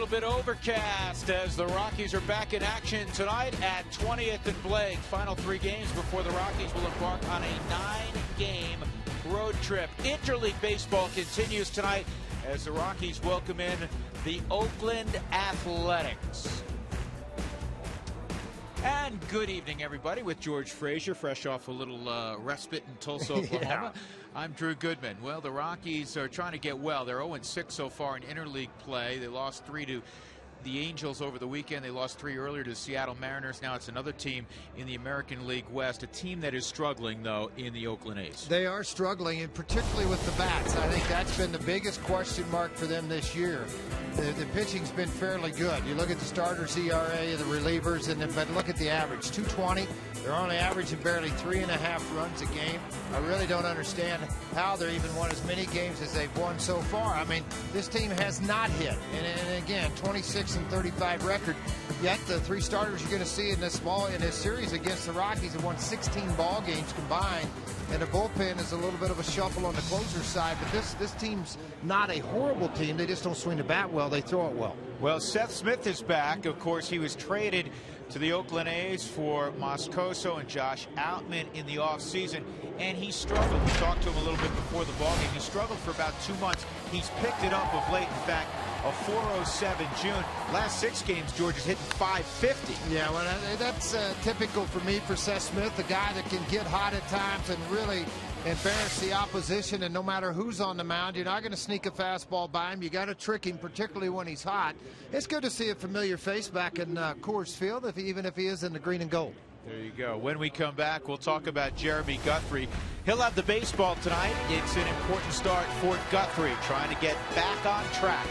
little bit overcast as the Rockies are back in action tonight at 20th and Blake. Final 3 games before the Rockies will embark on a 9-game road trip. Interleague baseball continues tonight as the Rockies welcome in the Oakland Athletics. And good evening, everybody, with George Frazier, fresh off a little respite in Tulsa, Oklahoma. Yeah. I'm Drew Goodman. Well, the Rockies are trying to get well. They're 0-6 so far in interleague play. They lost 3 to the Angels over the weekend. They lost 3 earlier to the Seattle Mariners. Now it's another team in the American League West, a team that is struggling, though, in the Oakland A's. They are struggling, and particularly with the bats. I think that's been the biggest question mark for them this year. The pitching's been fairly good. You look at the starters' ERA, the relievers, but look at the average, 220. They're only averaging barely 3.5 runs a game. I really don't understand how they're even won as many games as they've won so far. I mean, this team has not hit. And again, 26-35 record. Yet the 3 starters you're going to see in this series against the Rockies have won 16 ball games combined. And the bullpen is a little bit of a shuffle on the closer side. But this team's not a horrible team. They just don't swing the bat well. They throw it well. Well, Seth Smith is back. Of course, he was traded to the Oakland A's for Moscoso and Josh Outman in the offseason, and he struggled. We talked to him a little bit before the ballgame. He struggled for about 2 months. He's picked it up of late. In fact, a 407 June. Last 6 games, George is hitting 550. Yeah, well, that's typical for me for Seth Smith, the guy that can get hot at times and really embarrass the opposition. And no matter who's on the mound, you're not going to sneak a fastball by him. You got to trick him, particularly when he's hot. It's good to see a familiar face back in Coors Field, even if he is in the green and gold. There you go. When we come back, we'll talk about Jeremy Guthrie. He'll have the baseball tonight. It's an important start for Guthrie, trying to get back on track.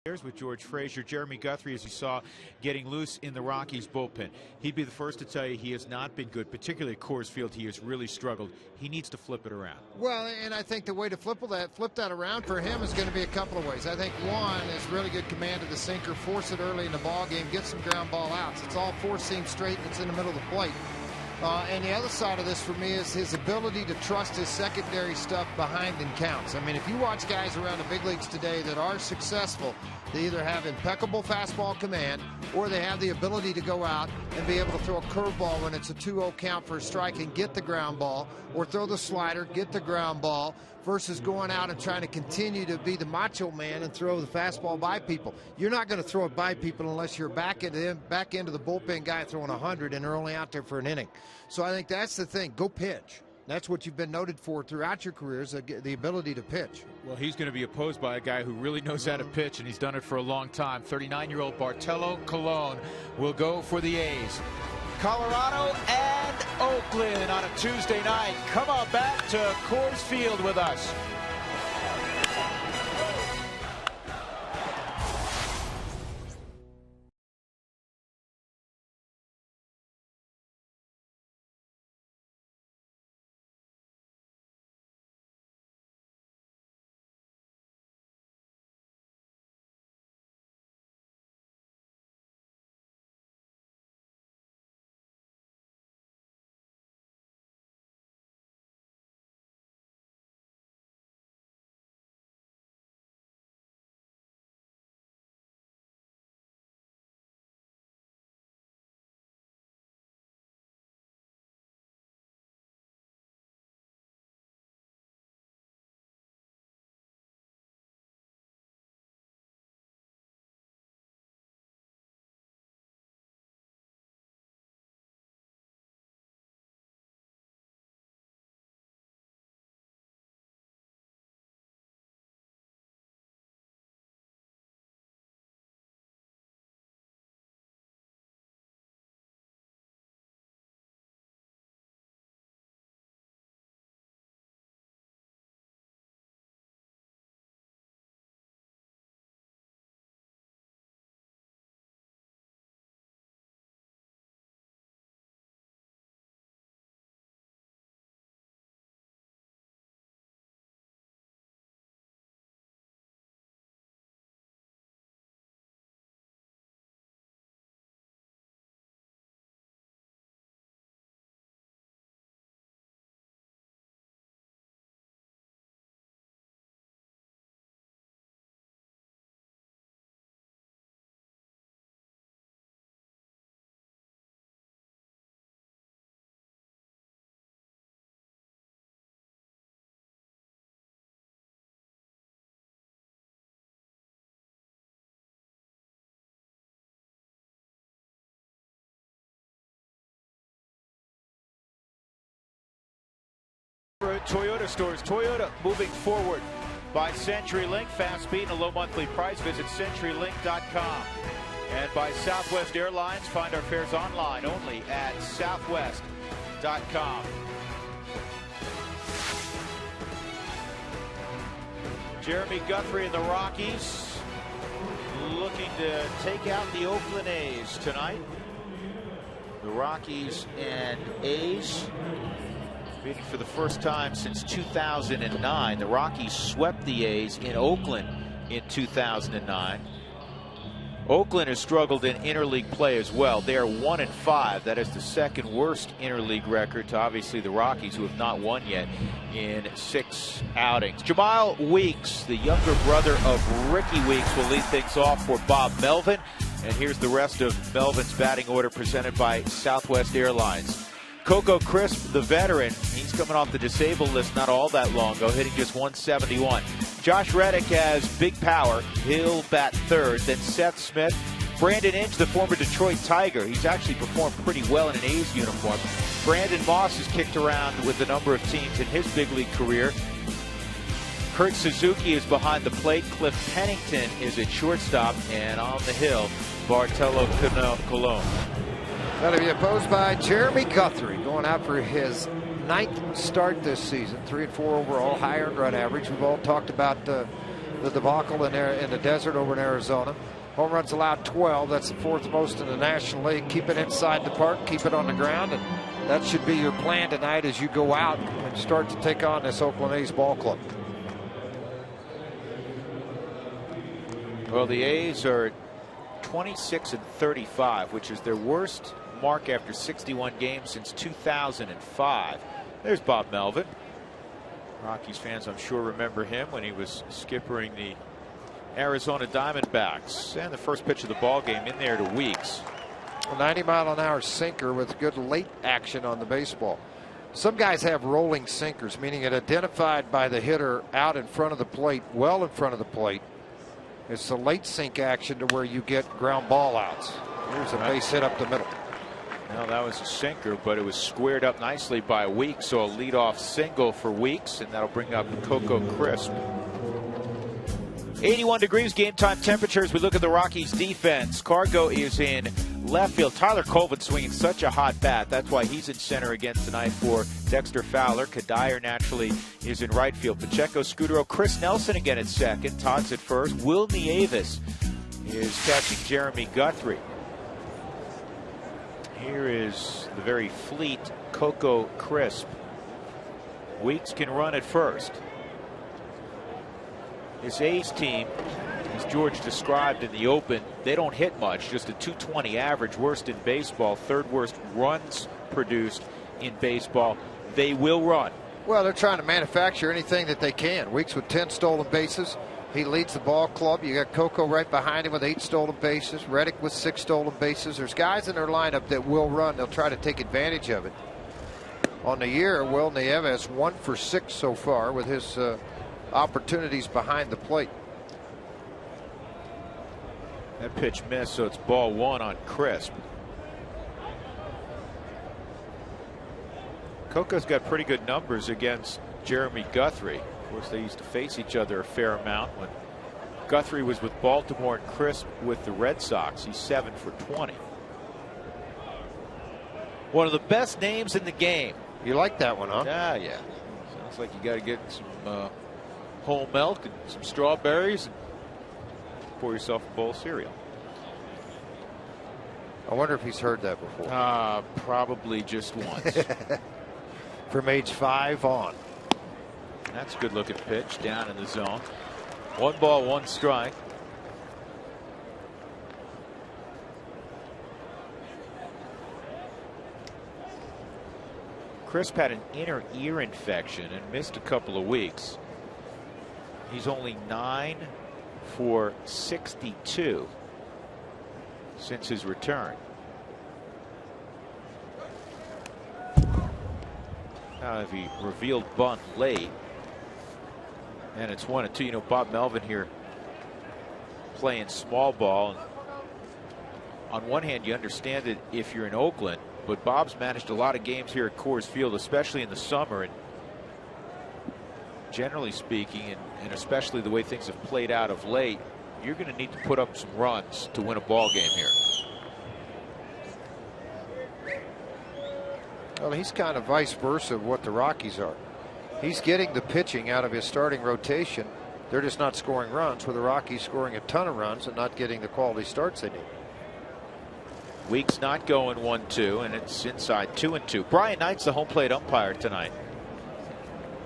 With George Frazier, Jeremy Guthrie, as you saw, getting loose in the Rockies bullpen. He'd be the first to tell you he has not been good, particularly at Coors Field. He has really struggled. He needs to flip it around. Well, and I think the way to flip that around for him is going to be a couple of ways. I think one is really good command of the sinker, force it early in the ball game, get some ground ball outs. It's all four seam straight and it's in the middle of the plate. And the other side of this for me is his ability to trust his secondary stuff behind in counts. I mean, if you watch guys around the big leagues today that are successful, they either have impeccable fastball command or they have the ability to go out and be able to throw a curveball when it's a 2-0 count for a strike and get the ground ball, or throw the slider, get the ground ball, versus going out and trying to continue to be the macho man and throw the fastball by people. You're not going to throw it by people unless you're back into the bullpen guy throwing 100 and they're only out there for an inning. So I think that's the thing. Go pitch. That's what you've been noted for throughout your career, is the ability to pitch. Well, he's going to be opposed by a guy who really knows how to pitch, and he's done it for a long time. 39-year-old Bartolo Colon will go for the A's. Colorado and Oakland on a Tuesday night. Come on back to Coors Field with us. Toyota stores. Toyota moving forward by CenturyLink. Fast speed and a low monthly price. Visit CenturyLink.com. And by Southwest Airlines. Find our fares online only at Southwest.com. Jeremy Guthrie and the Rockies looking to take out the Oakland A's tonight. The Rockies and A's meeting for the first time since 2009. The Rockies swept the A's in Oakland in 2009. Oakland has struggled in interleague play as well. They are 1-5. That is the second worst interleague record to obviously the Rockies, who have not won yet in 6 outings. Jamal Weeks, the younger brother of Ricky Weeks, will lead things off for Bob Melvin. And here's the rest of Melvin's batting order presented by Southwest Airlines. Coco Crisp, the veteran, he's coming off the disabled list not all that long ago, hitting just 171. Josh Reddick has big power. He'll bat third. Then Seth Smith. Brandon Inge, the former Detroit Tiger. He's actually performed pretty well in an A's uniform. Brandon Moss has kicked around with a number of teams in his big league career. Kurt Suzuki is behind the plate. Cliff Pennington is at shortstop. And on the hill, Bartolo Colon. That'll be opposed by Jeremy Guthrie, going out for his 9th start this season. 3-4 overall, high earned run average. We've all talked about the debacle in the desert over in Arizona. Home runs allowed 12. That's the 4th most in the National League. Keep it inside the park, keep it on the ground, and that should be your plan tonight as you go out and start to take on this Oakland A's ball club. Well, the A's are 26-35, which is their worst mark after 61 games since 2005. There's Bob Melvin. Rockies fans, I'm sure, remember him when he was skippering the Arizona Diamondbacks. And the first pitch of the ball game in there to Weeks. A 90-mile-an-hour sinker with good late action on the baseball. Some guys have rolling sinkers, meaning it identified by the hitter out in front of the plate, well in front of the plate. It's the late sink action to where you get ground ball outs. Here's a base hit up the middle. Well, that was a sinker, but it was squared up nicely by Weeks. So a leadoff single for Weeks, and that'll bring up Coco Crisp. 81 degrees game time temperatures. We look at the Rockies defense. Cargo is in left field. Tyler Colvin swinging such a hot bat. That's why he's in center again tonight for Dexter Fowler. Kadire naturally is in right field. Pacheco, Scudero, Chris Nelson again at second. Todd's at first. Will Nieves is catching Jeremy Guthrie. Here is the very fleet Coco Crisp. Weeks can run at first. This A's team, as George described in the open, they don't hit much, just a .220 average, worst in baseball, 3rd worst runs produced in baseball. They will run. Well, they're trying to manufacture anything that they can. Weeks with 10 stolen bases. He leads the ball club. You got Coco right behind him with 8 stolen bases. Reddick with 6 stolen bases. There's guys in their lineup that will run. They'll try to take advantage of it. On the year, Will Nieves 1 for 6 so far with his opportunities behind the plate. That pitch missed, so it's ball 1 on Crisp. Coco's got pretty good numbers against Jeremy Guthrie. Of course, they used to face each other a fair amount when Guthrie was with Baltimore and Crisp with the Red Sox. He's 7 for 20. One of the best names in the game. You like that one, huh? Yeah. Sounds like you got to get some whole milk and some strawberries and pour yourself a bowl of cereal. I wonder if he's heard that before. Probably just once. From age 5 on. That's a good looking pitch down in the zone. 1 ball, 1 strike. Crisp had an inner ear infection and missed a couple of weeks. He's only 9 for 62 since his return. Now, if he revealed bunt late, and it's 1-2. You know, Bob Melvin here playing small ball. And on one hand, you understand it if you're in Oakland, but Bob's managed a lot of games here at Coors Field, especially in the summer. And generally speaking, and especially the way things have played out of late, you're going to need to put up some runs to win a ball game here. Well, he's kind of vice versa of what the Rockies are. He's getting the pitching out of his starting rotation. They're just not scoring runs, with the Rockies scoring a ton of runs and not getting the quality starts they need. Weeks not going 1-2, and it's inside 2-2. Brian Knight's the home plate umpire tonight.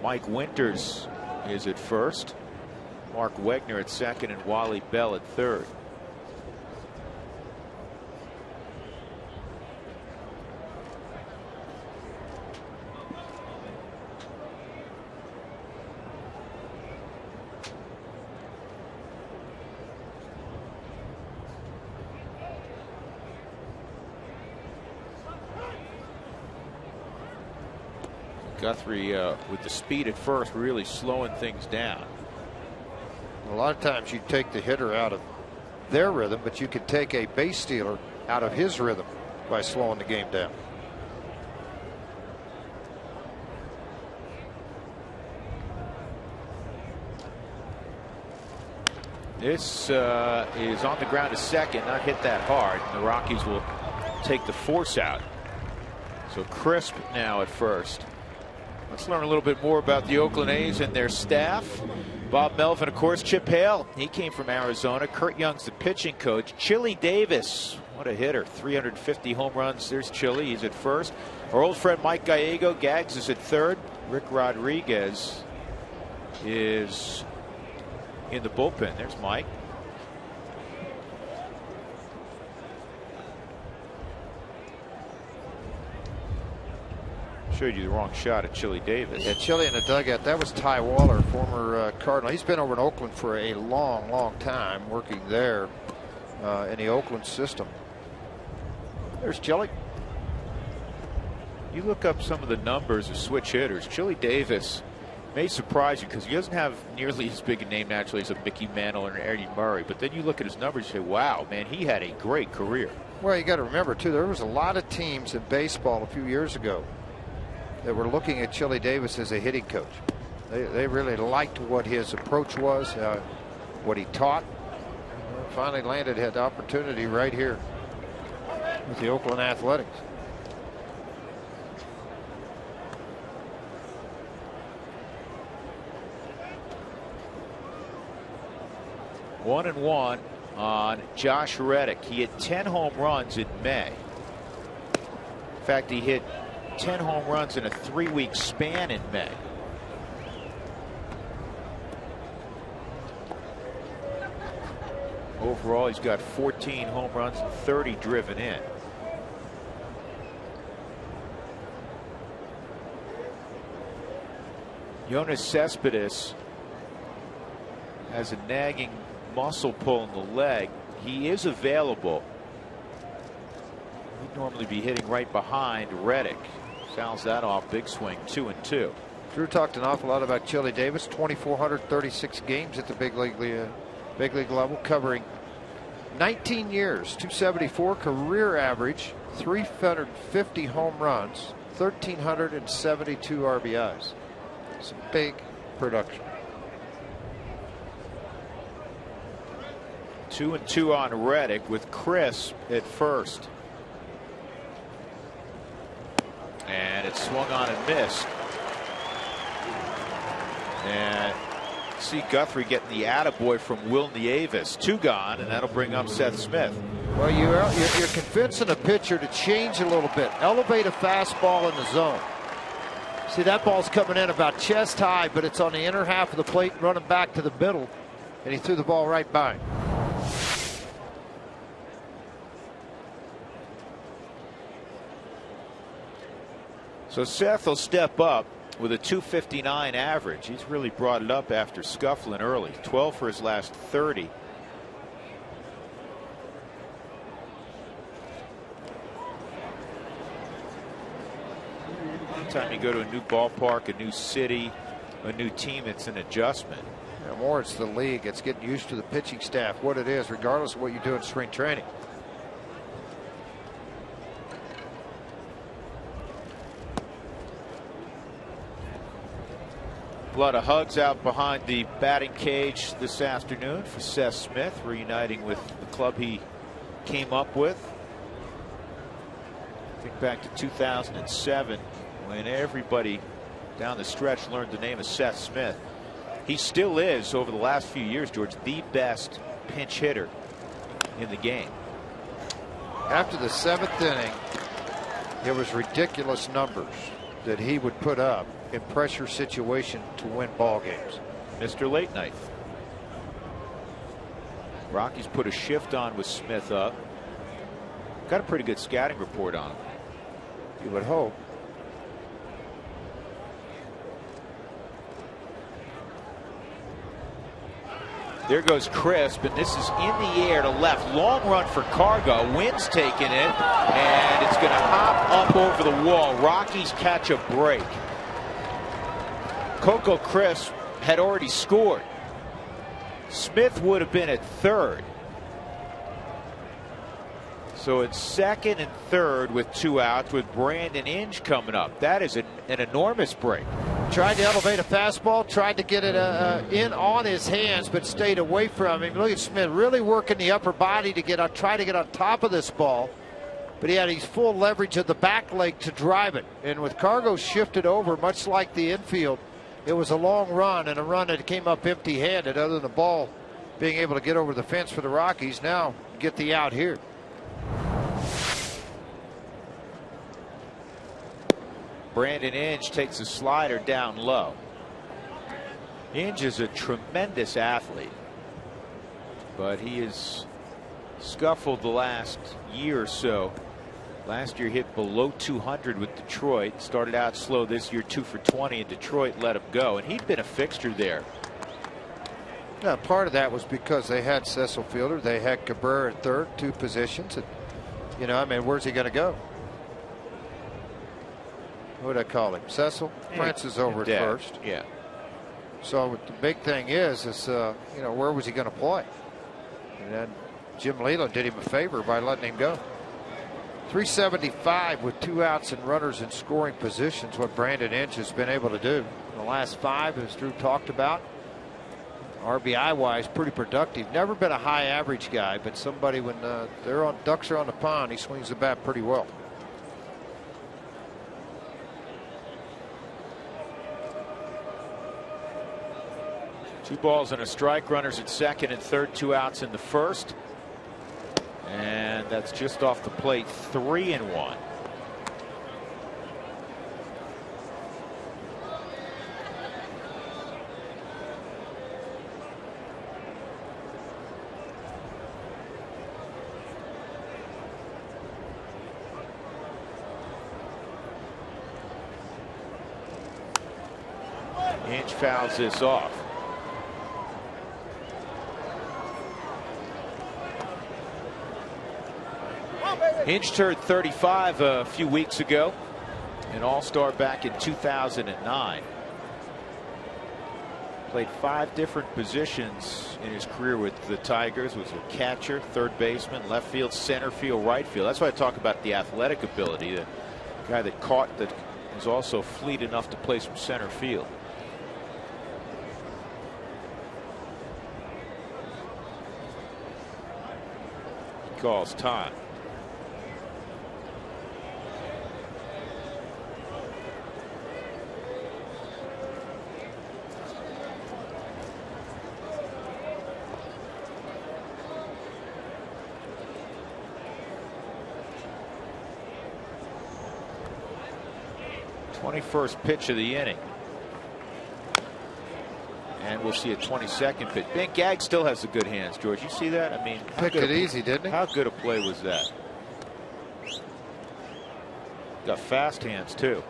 Mike Winters is at first. Mark Wegner at second, and Wally Bell at third. Guthrie with the speed at first really slowing things down. A lot of times you take the hitter out of their rhythm, but you can take a base stealer out of his rhythm by slowing the game down. This is on the ground to second, not hit that hard. The Rockies will take the force out. So Crisp now at first. Let's learn a little bit more about the Oakland A's and their staff. Bob Melvin, of course, Chip Hale. He came from Arizona. Kurt Young's the pitching coach. Chili Davis, what a hitter. 350 home runs. There's Chili. He's at first. Our old friend Mike Gallego. Gags is at third. Rick Rodriguez is in the bullpen. There's Mike. Showed you the wrong shot at Chili Davis. Yeah, Chili in the dugout. That was Ty Waller, former Cardinal. He's been over in Oakland for a long time, working there in the Oakland system. There's Chili. You look up some of the numbers of switch hitters. Chili Davis may surprise you because he doesn't have nearly as big a name naturally as a Mickey Mantle or an Eddie Murray. But then you look at his numbers and say, wow, man, he had a great career. Well, you got to remember, too, there was a lot of teams in baseball a few years ago that were looking at Chili Davis as a hitting coach. They really liked what his approach was, what he taught. Finally landed, had the opportunity right here with the Oakland Athletics. One and one on Josh Reddick. He hit 10 home runs in May. In fact, he hit 10 home runs in a 3-week span in May. Overall, he's got 14 home runs and 30 driven in. Yoenis Cespedes has a nagging muscle pull in the leg. He is available. He'd normally be hitting right behind Reddick. Fouls that off. Big swing. 2-2. Drew talked an awful lot about Chili Davis. 2,436 games at the big league level, covering 19 years. 274 career average, 350 home runs, 1,372 RBIs. Some big production. 2-2 on Reddick with Chris at first. And it swung on and missed. And see Guthrie getting the attaboy from Will Nieves. 2 gone, and that'll bring up Seth Smith. Well, you're convincing a pitcher to change a little bit. Elevate a fastball in the zone. See, that ball's coming in about chest high, but it's on the inner half of the plate and running back to the middle. And he threw the ball right by him. So Seth will step up with a 259 average. He's really brought it up after scuffling early. 12 for his last 30. Anytime you go to a new ballpark, a new city, a new team, it's an adjustment. Yeah, more it's the league. It's getting used to the pitching staff, what it is, regardless of what you do in spring training. A lot of hugs out behind the batting cage this afternoon for Seth Smith, reuniting with the club he came up with. Think back to 2007 when everybody down the stretch learned the name of Seth Smith. He still is, over the last few years, George, the best pinch hitter in the game. After the 7th inning, there was ridiculous numbers that he would put up in pressure situation to win ball games. Mr. Late Night. Rockies put a shift on with Smith up. Got a pretty good scouting report on him. You would hope. There goes Crisp, and this is in the air to left. Long run for Cargo. Wind's taking it, and it's going to hop up over the wall. Rockies catch a break. Coco Crisp had already scored. Smith would have been at third. So it's second and third with 2 outs with Brandon Inge coming up. That is an enormous break. Tried to elevate a fastball, tried to get it in on his hands, but stayed away from him. Look at Smith really working the upper body to try to get on top of this ball. But he had his full leverage of the back leg to drive it. And with Cargo shifted over, much like the infield, It was a long run and a run that came up empty-handed, other than the ball being able to get over the fence for the Rockies. Now get the out here. Brandon Inge takes a slider down low. Inge is a tremendous athlete, but he has scuffled the last year or so. Last year hit below 200 with Detroit. Started out slow this year, 2 for 20, and Detroit let him go. And he'd been a fixture there. Yeah, part of that was because they had Cecil Fielder. They had Cabrera at third, 2 positions. And, you know, I mean, where's he going to go? What would I call him? Cecil? Prince is over at first. Yeah. So the big thing is you know, where was he going to play? And then Jim Leland did him a favor by letting him go. 375 with 2 outs and runners in scoring positions, what Brandon Inge has been able to do. In the last 5, as Drew talked about, RBI wise, pretty productive. Never been a high average guy, but somebody when ducks are on the pond, he swings the bat pretty well. Two balls and a strike, runners at second and third, 2 outs in the first. And that's just off the plate, 3-1. Inge fouls this off. Inge turned 35 a few weeks ago, an all-star back in 2009. Played 5 different positions in his career with the Tigers. Was a catcher, third baseman, left field, center field, right field. That's why I talk about the athletic ability. The guy that caught that was also fleet enough to play some center field. He calls time. First pitch of the inning, and we'll see a 22nd pitch. Ben Gagg still has the good hands, George. You see that? I mean, picked it easy, didn't he? How good a play was that? Got fast hands too.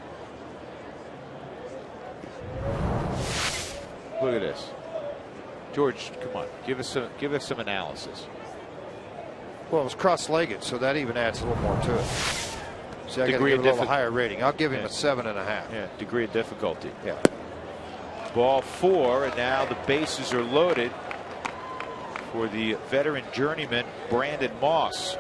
Look at this, George. Come on, give us some analysis. Well, it was cross-legged, so that even adds a little more to it. See, I got to give it a little higher rating. I'll give him a 7.5. Yeah, degree of difficulty. Yeah. Ball 4, and now the bases are loaded for the veteran journeyman Brandon Moss.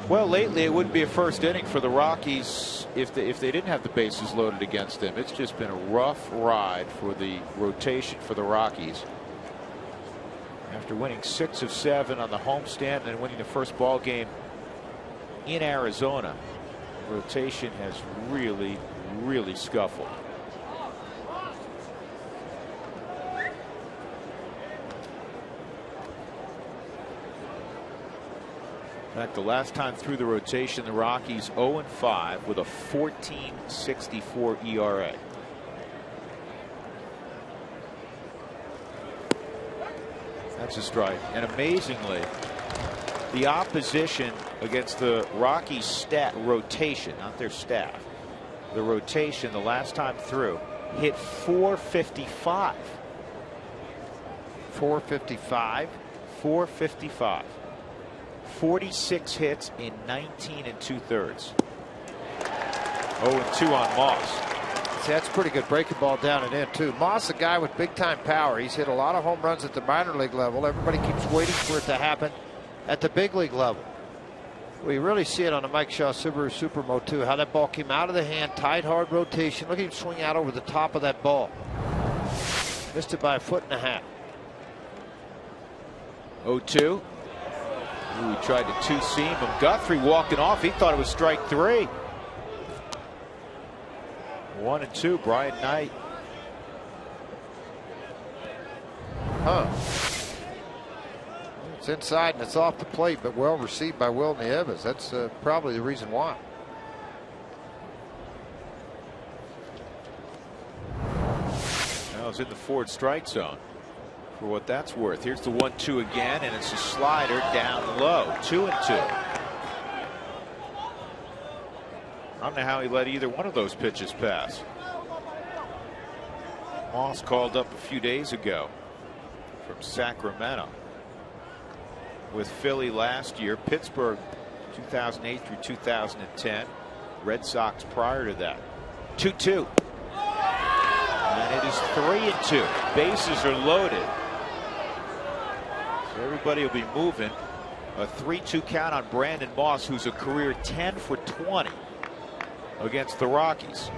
Well, lately it wouldn't be a first inning for the Rockies if they didn't have the bases loaded against them. It's just been a rough ride for the rotation for the Rockies. After winning 6 of 7 on the homestand and then winning the first ball game in Arizona, rotation has really scuffled. In fact, the last time through the rotation, the Rockies 0-5 with a 14.64 ERA. That's a strike. And amazingly, the opposition against the Rockies rotation, not their staff, the rotation the last time through hit .455. 455. 455. 46 hits in 19 2/3. 0-2 on Moss. See, that's pretty good breaking ball down and in too. Moss, a guy with big time power. He's hit a lot of home runs at the minor league level. Everybody keeps waiting for it to happen at the big league level. We really see it on the Mike Shaw Subaru Supermo too. How that ball came out of the hand, tight, hard rotation. Look at him swing out over the top of that ball. Missed it by 1.5 feet. 0-2. He tried to two-seam him. Guthrie walking off. He thought it was strike 3. 1-2, Brian Knight. It's inside and it's off the plate, but well received by Will Nieves. That's probably the reason why. Now it's in the forward strike zone for what that's worth. Here's the 1-2 again, and it's a slider down low. 2-2. I don't know how he let either one of those pitches pass. Moss called up a few days ago from Sacramento with Philly last year, Pittsburgh 2008 through 2010, Red Sox prior to that. 2-2. And it is 3-2. Bases are loaded. So everybody will be moving. A 3-2 count on Brandon Moss, who's a career 10 for 20 against the Rockies.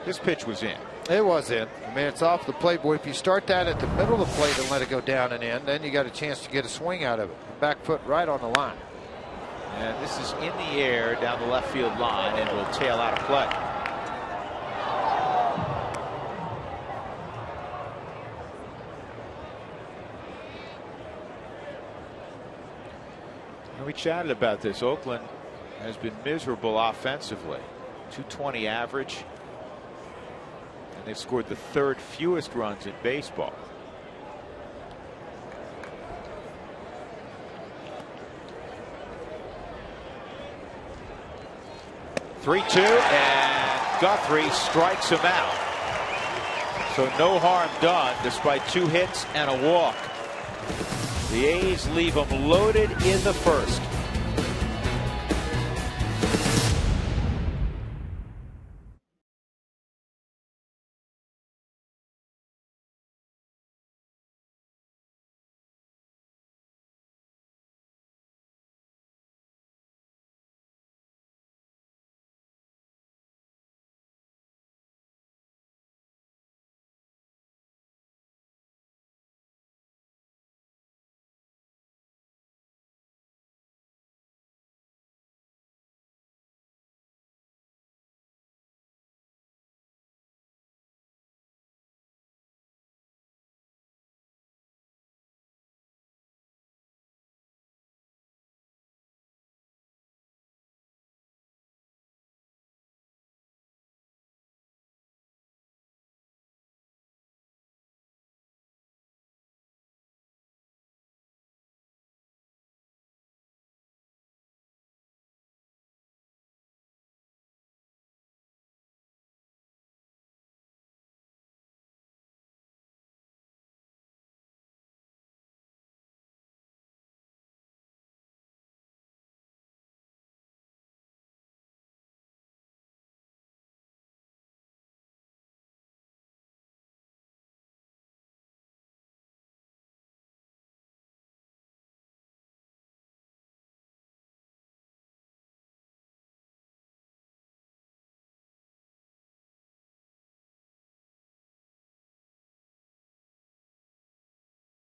This pitch was in. It was in. I mean, it's off the plate, but if you start that at the middle of the plate and let it go down and in, then you got a chance to get a swing out of it. Back foot right on the line. And this is in the air down the left field line and will tail out of play. And we chatted about this. Oakland has been miserable offensively. 220 average. And they've scored the third fewest runs in baseball. Three-two, and Guthrie strikes him out. So no harm done despite 2 hits and a walk. The A's leave them loaded in the first.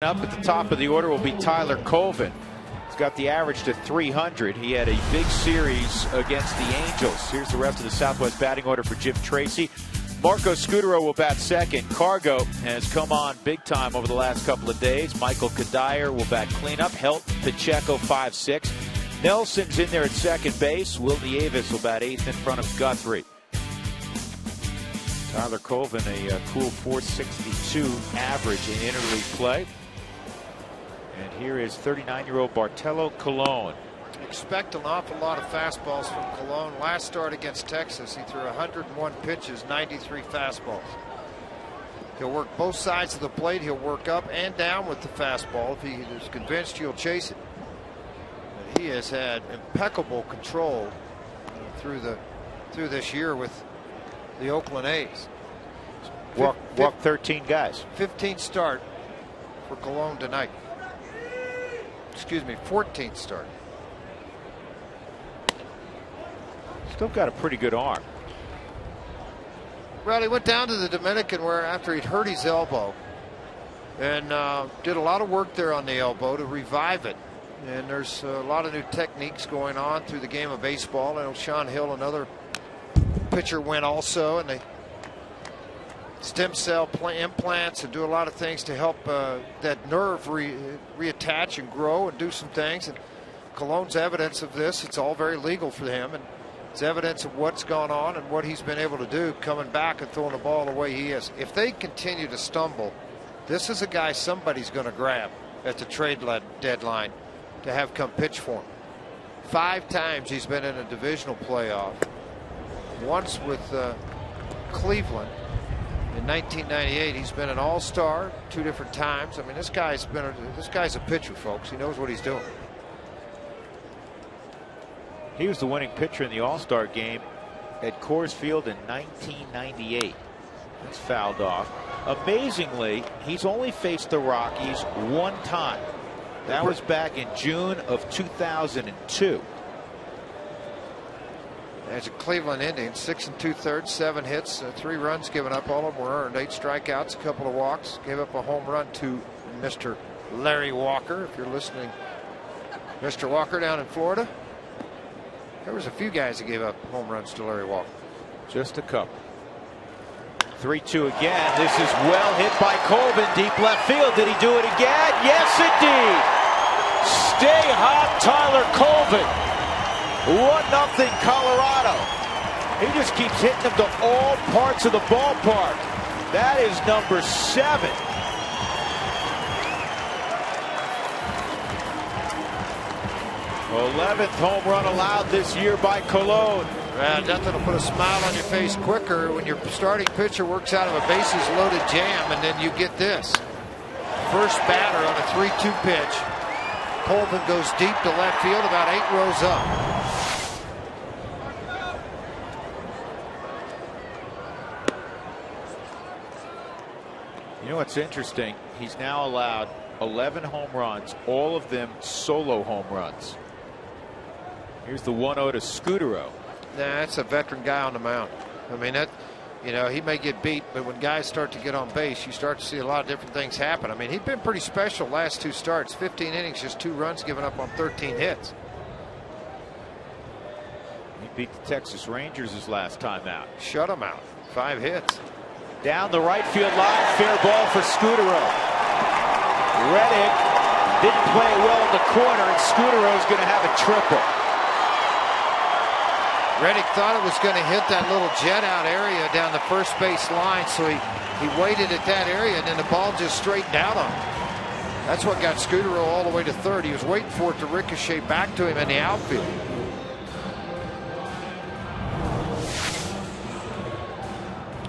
Up at the top of the order will be Tyler Colvin. He's got the average to 300. He had a big series against the Angels. Here's the rest of the Southwest batting order for Jim Tracy. Marco Scudero will bat second. Cargo has come on big time over the last couple of days. Michael Kadire will bat cleanup. Helt, Pacheco 5-6. Nelson's in there at second base. Will Nieves will bat 8th in front of Guthrie. Tyler Colvin a cool 462 average in interleague play. And here is 39-year-old Bartolo Colon. Expect an awful lot of fastballs from Colon. Last start against Texas, he threw 101 pitches, 93 fastballs. He'll work both sides of the plate. He'll work up and down with the fastball. If he is convinced, you'll chase it. But he has had impeccable control through this year with the Oakland A's. Walk 13 guys. 15th start for Colon tonight. Excuse me, 14th start. Still got a pretty good arm. Well, he went down to the Dominican where after he'd hurt his elbow and did a lot of work there on the elbow to revive it. And there's a lot of new techniques going on through the game of baseball. And Sean Hill, another pitcher went also, and they stem cell implants and do a lot of things to help that nerve reattach and grow and do some things. And Colon's evidence of this. It's all very legal for him, and it's evidence of what's gone on and what he's been able to do coming back and throwing the ball the way he is. If they continue to stumble, this is a guy somebody's going to grab at the trade deadline to have come pitch for him. 5 times he's been in a divisional playoff. Once with Cleveland in 1998. He's been an all-star 2 different times. I mean, this guy's a pitcher, folks. He knows what he's doing. He was the winning pitcher in the All-Star game at Coors Field in 1998. That's fouled off. Amazingly, he's only faced the Rockies 1 time. That was back in June of 2002. As a Cleveland Indians, 6 2/3, 7 hits, 3 runs given up. All of them were earned. 8 strikeouts, a couple of walks. Gave up a home run to Mr. Larry Walker. If you're listening, Mr. Walker down in Florida. There was a few guys that gave up home runs to Larry Walker. Just a couple. 3-2 again. This is well hit by Colvin, deep left field. Did he do it again? Yes, indeed. Stay hot, Tyler Colvin. 1-0 Colorado. He just keeps hitting them to all parts of the ballpark. That is number 7. '11th home run allowed this year by Colon. Nothing will put a smile on your face quicker when your starting pitcher works out of a bases loaded jam, and then you get this. First batter on a 3-2 pitch. Colvin goes deep to left field, about 8 rows up. You know what's interesting? He's now allowed 11 home runs, all of them solo home runs. Here's the 1-0 to Scutaro. That's a veteran guy on the mound. I mean, that, you know, he may get beat, but when guys start to get on base, you start to see a lot of different things happen. I mean, he's been pretty special last 2 starts. 15 innings, just 2 runs given up on 13 hits. He beat the Texas Rangers his last time out. Shut him out. 5 hits. Down the right field line, fair ball for Scutaro. Reddick didn't play it well in the corner, and Scutaro's going to have a triple. Reddick thought it was going to hit that little jet out area down the first base line, so he waited at that area, and then the ball just straightened out on him. That's what got Scutaro all the way to third. He was waiting for it to ricochet back to him in the outfield.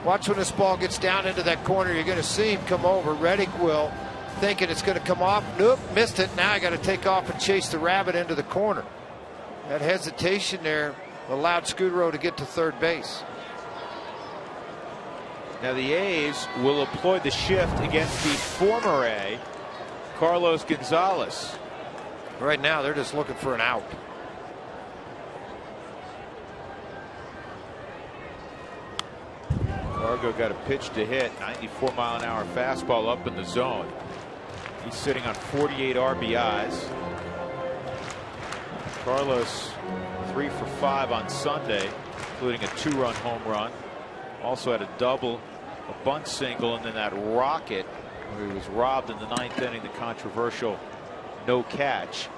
Watch when this ball gets down into that corner. You're going to see him come over. Reddick will, thinking it's going to come off. Nope, missed it. Now I got to take off and chase the rabbit into the corner. That hesitation there allowed Scutaro to get to third base. Now the A's will employ the shift against the former A, Carlos Gonzalez. Right now they're just looking for an out. Cargo got a pitch to hit, 94-mile-an-hour fastball up in the zone. He's sitting on 48 RBIs. Carlos 3 for 5 on Sunday, including a 2-run home run. Also had a double, a bunt single, and then that rocket where he was robbed in the 9th inning, the controversial no catch.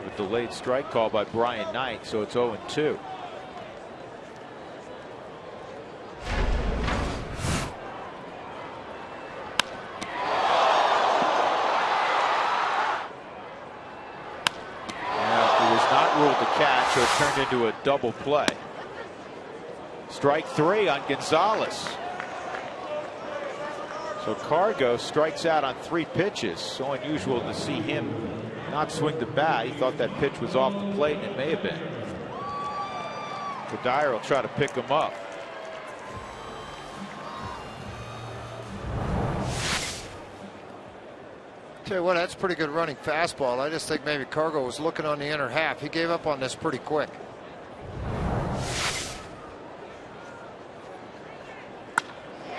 A delayed strike call by Brian Knight, so it's 0-2. So it turned into a double play. Strike 3 on Gonzalez. So Cargo strikes out on 3 pitches. So unusual to see him not swing the bat. He thought that pitch was off the plate, and it may have been. Dyer will try to pick him up. Tell you what, that's pretty good running fastball. I just think maybe Cargo was looking on the inner half. He gave up on this pretty quick.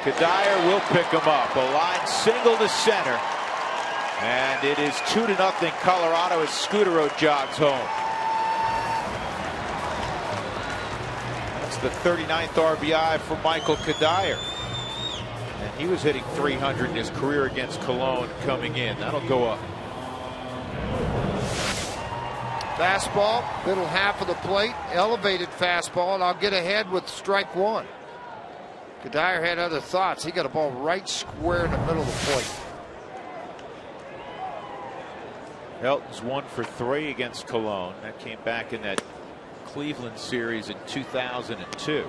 Dyer will pick him up. A line single to center. And it is 2-0 Colorado as Scutaro jogs home. That's the 39th RBI for Michael Kadire. And he was hitting 300 in his career against Cologne coming in. That'll go up. Fastball, middle half of the plate, elevated fastball, and I'll get ahead with strike one. Kadire had other thoughts. He got a ball right square in the middle of the plate. Helton's 1 for 3 against Cologne. That came back in that Cleveland series in 2002.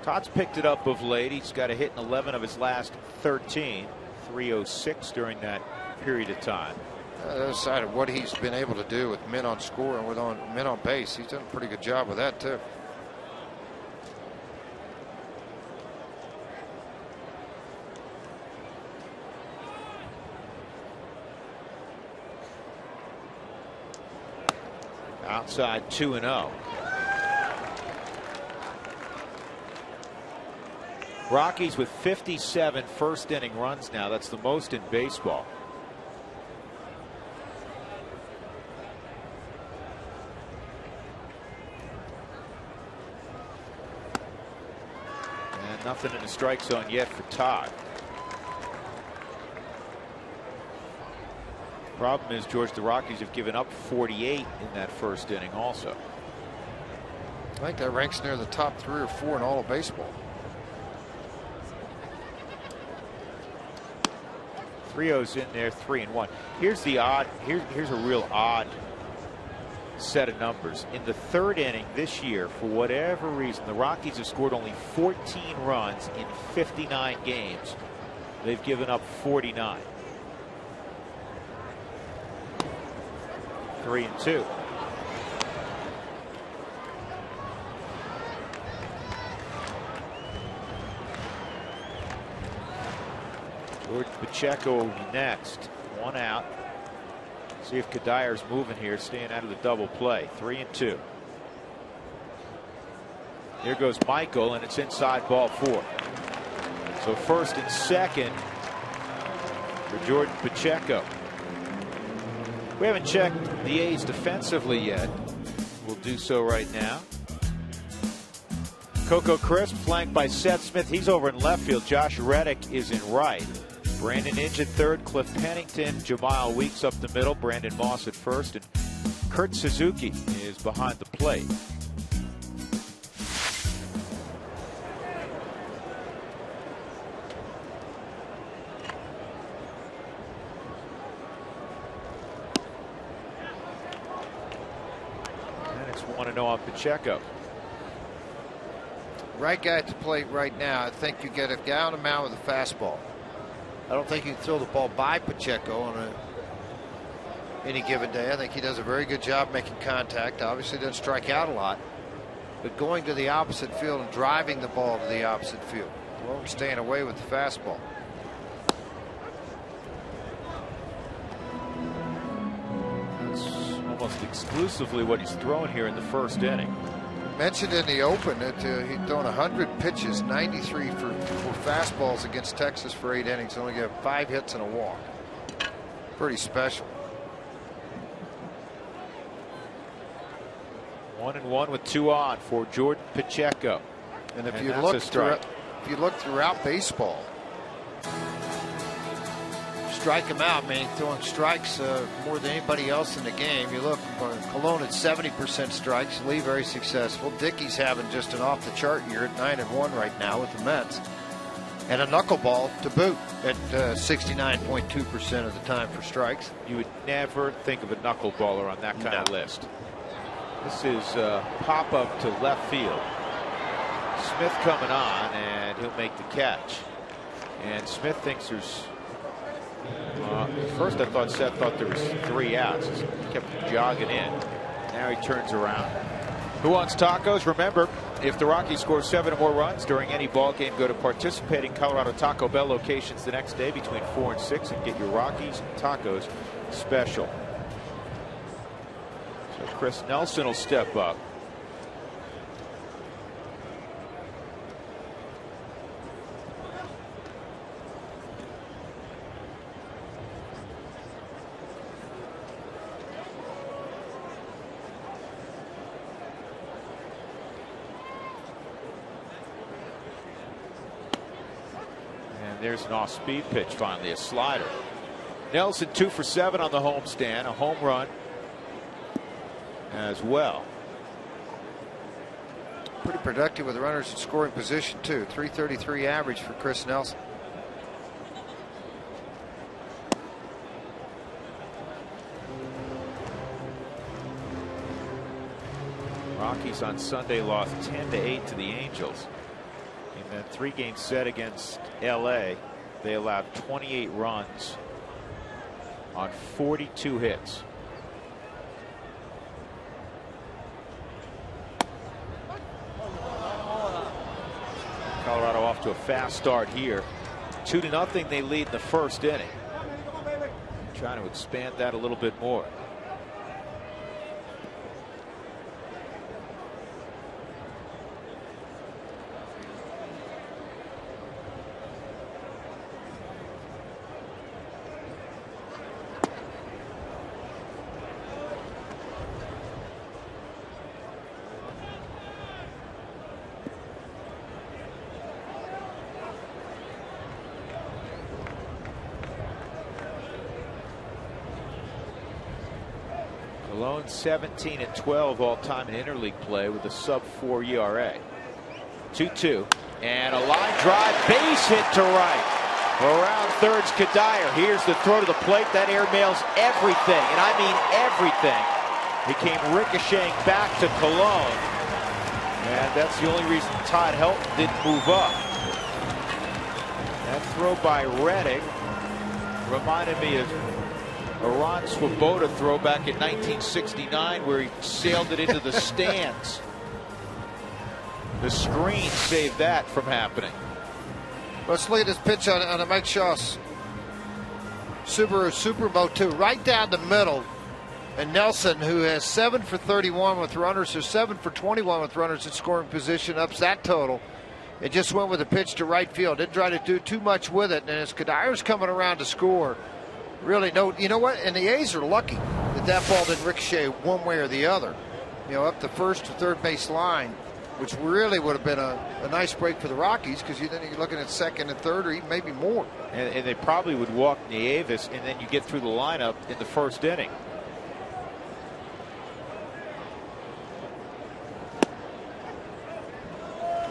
Todd's picked it up of late. He's got a hit in 11 of his last 13. 306 during that period of time. The other side of what he's been able to do with men on score and with men on base, he's done a pretty good job with that too. Outside 2-0. Rockies with 57 first inning runs now. That's the most in baseball. And nothing in the strike zone yet for Todd. Problem is, George, the Rockies have given up 48 in that first inning also. I think that ranks near the top 3 or 4 in all of baseball. 3-0's in there, 3-1. Here's the odd. Here's a real odd set of numbers. In the third inning this year, for whatever reason, the Rockies have scored only 14 runs in 59 games. They've given up 49. 3-2. George Pacheco next. 1 out. See if Kadire's moving here, staying out of the double play. 3-2. Here goes Michael, and it's inside ball 4. So first and second for Jordan Pacheco. We haven't checked the A's defensively yet. We'll do so right now. Coco Crisp flanked by Seth Smith. He's over in left field. Josh Reddick is in right. Brandon Inge at third. Cliff Pennington, Jamal Weeks up the middle. Brandon Moss at first. And Kurt Suzuki is behind the plate. And it's 1-0 on Pacheco. Right guy at the plate right now. I think you get a guy on the mound with a fastball. I don't think you can throw the ball by Pacheco on any given day. I think he does a very good job making contact. Obviously doesn't strike out a lot, but going to the opposite field and driving the ball to the opposite field. Well, staying away with the fastball. That's almost exclusively what he's thrown here in the first inning. Mentioned in the open that he'd thrown 100 pitches, 93 for fastballs against Texas for 8 innings. Only got 5 hits and a walk. Pretty special. 1-1 with 2 on for Jordan Pacheco. And if you look throughout baseball, strike him out, man. Throwing strikes more than anybody else in the game. You look, Cologne at 70% strikes. Lee very successful. Dickey's having just an off the chart year at 9-1 right now with the Mets, and a knuckleball to boot at 69.2% of the time for strikes. You would never think of a knuckleballer on that kind of list. This is pop up to left field. Smith coming on, and he'll make the catch. And Smith thinks there's. First I thought Seth thought there was 3 outs. He kept jogging in. Now he turns around. Who wants tacos? Remember, if the Rockies score 7 or more runs during any ball game, go to participating Colorado Taco Bell locations the next day between 4 and 6 and get your Rockies tacos special. So Chris Nelson will step up. there's an off-speed pitch finally, a slider. Nelson 2 for 7 on the homestand, a home run as well. Pretty productive with runners in scoring position too. 333 average for Chris Nelson. Rockies on Sunday lost 10-8 to the Angels. In that 3-game set against LA, they allowed 28 runs on 42 hits. Colorado off to a fast start here. 2-0 they lead in the first inning. Trying to expand that a little bit more. Cologne 17-12 all-time in interleague play with a sub-4 ERA. 2-2 and a line drive, base hit to right. Around third's Kadire. Here's the throw to the plate that airmails everything, and I mean everything. He came ricocheting back to Cologne, and that's the only reason Todd Helton didn't move up. That throw by Reddick reminded me of a Ron Swoboda throw back in 1969 where he sailed it into the stands. The screen saved that from happening. Let's look at this pitch on a Mike Shaw's Subaru Superbo 2, right down the middle. And Nelson, who has 7 for 31 with runners, or 7 for 21 with runners in scoring position, ups that total. It just went with a pitch to right field. Didn't try to do too much with it. And as Kadire's coming around to score, really no, you know what? And the A's are lucky that that ball didn't ricochet one way or the other. You know, up the first to third base line, which really would have been a nice break for the Rockies, because then you're looking at second and third, or even maybe more. And they probably would walk Nieves, and then you get through the lineup in the first inning.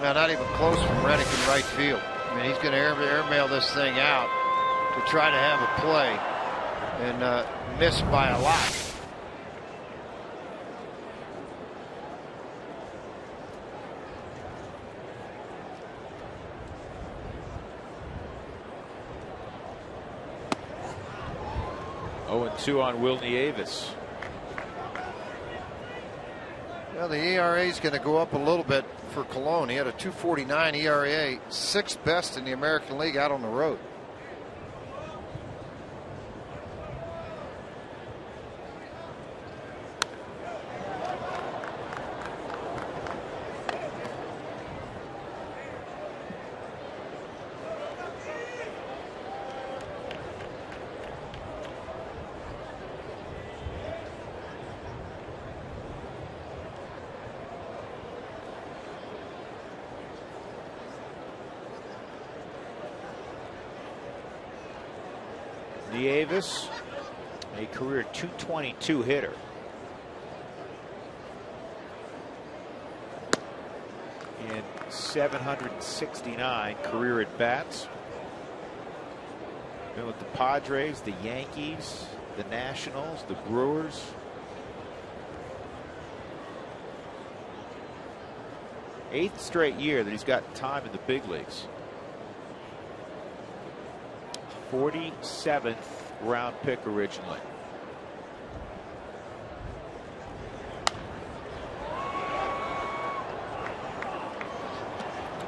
Now, not even close from Reddick in right field. I mean, he's going to airmail this thing out to try to have a play, and missed by a lot. Oh, 2 on Will Nieves. Well, the ERA is going to go up a little bit for Cologne. He had a 2.49 ERA, 6th best in the American League out on the road. Nieves, a career 222 hitter. In 769 career at bats. Been with the Padres, the Yankees, the Nationals, the Brewers. Eighth straight year that he's got time in the big leagues. 47th round pick originally.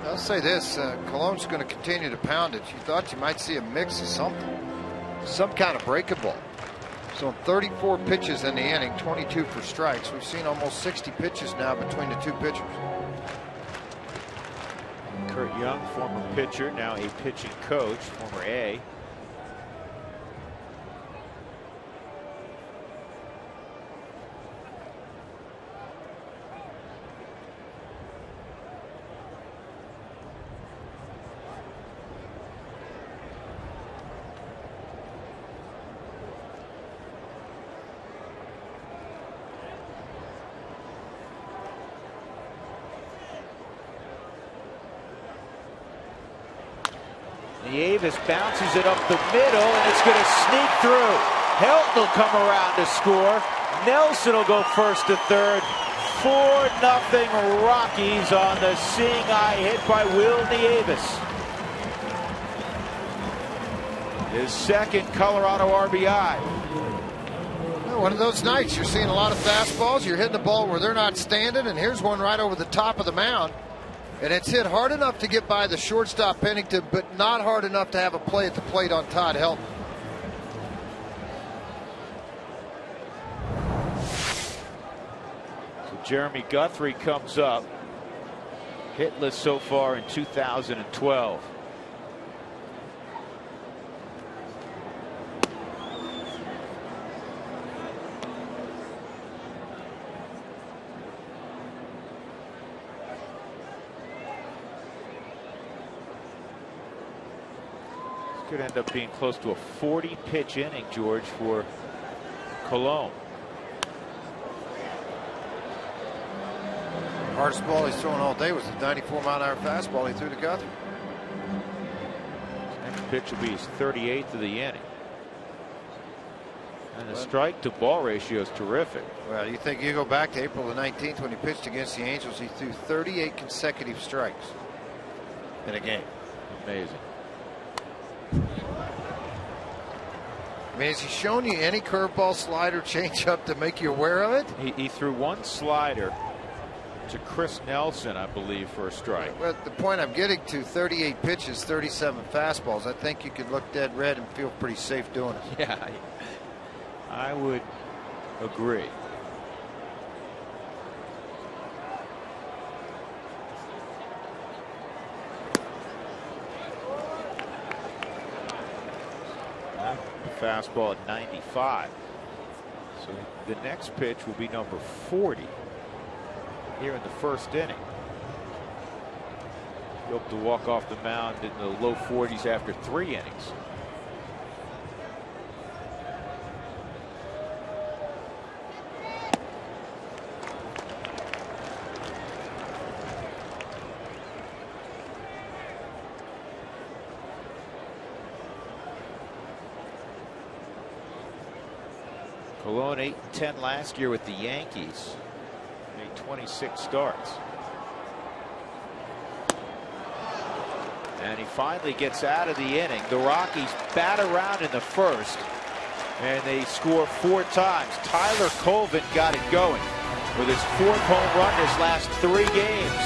I'll say this, Cologne's going to continue to pound it. You thought you might see a mix of something, some kind of breaking ball. So 34 pitches in the inning, 22 for strikes. We've seen almost 60 pitches now between the two pitchers. Kurt Young, former pitcher, now a pitching coach, former A. Nieves bounces it up the middle, and it's going to sneak through. Helton will come around to score. Nelson will go first to third. 4-0 Rockies on the seeing eye hit by Will Nieves. His second Colorado RBI. One of those nights you're seeing a lot of fastballs. You're hitting the ball where they're not standing, and here's one right over the top of the mound. And it's hit hard enough to get by the shortstop Pennington, but not hard enough to have a play at the plate on Todd Helton. So Jeremy Guthrie comes up. Hitless so far in 2012. Could end up being close to a 40-pitch inning, George, for Colon. Hardest ball he's thrown all day was the 94-mile-an-hour fastball he threw to Guthrie. Next pitch will be his 38th of the inning. And the strike-to-ball ratio is terrific. Well, you think you go back to April the 19th when he pitched against the Angels, he threw 38 consecutive strikes in a game. Amazing. I mean, has he shown you any curveball, slider, changeup to make you aware of it? He threw one slider to Chris Nelson, I believe, for a strike. Well, the point I'm getting to, 38 pitches, 37 fastballs. I think you could look dead red and feel pretty safe doing it. Yeah, I would agree. Fastball at 95. So the next pitch will be number 40 here in the first inning. He hoped to walk off the mound in the low 40s after 3 innings. Colon 8-10 last year with the Yankees. Made 26 starts. And he finally gets out of the inning. The Rockies bat around in the first, and they score 4 times. Tyler Colvin got it going with his 4th home run his last 3 games.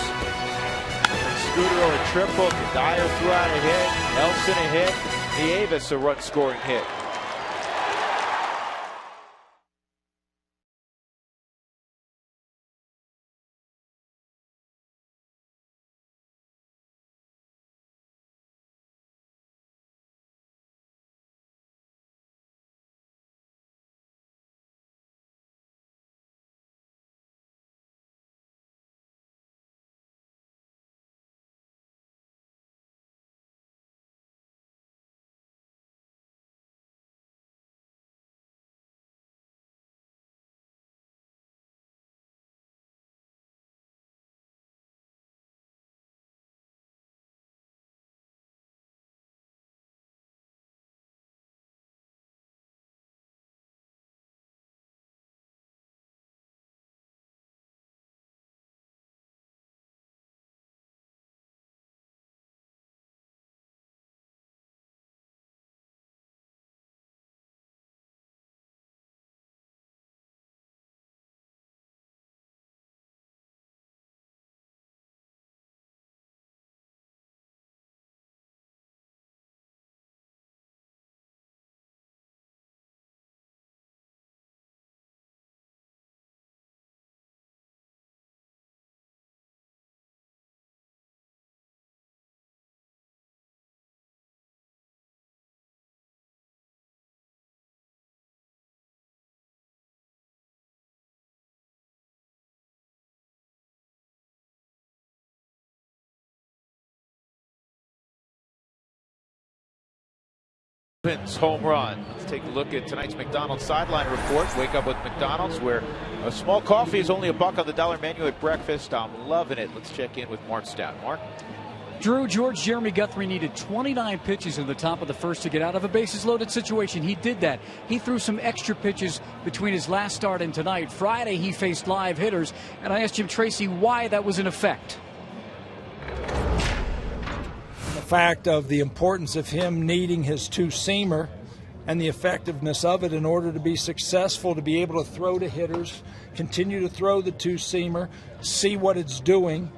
Scudero a triple, Dyer threw out a hit, Nelson a hit, Nieves a run-scoring hit. Home run. Let's take a look at tonight's McDonald's sideline report. Wake up with McDonald's, where a small coffee is only $1 on the dollar menu at breakfast. I'm loving it. Let's check in with Mark Stout. Mark? Drew, Jeremy Guthrie needed 29 pitches in the top of the first to get out of a bases-loaded situation. He did that. He threw some extra pitches between his last start and tonight. Friday, he faced live hitters, and I asked Jim Tracy why that was in effect. The fact of the importance of him needing his two-seamer and the effectiveness of it in order to be successful, to be able to throw to hitters, continue to throw the two-seamer, see what it's doing,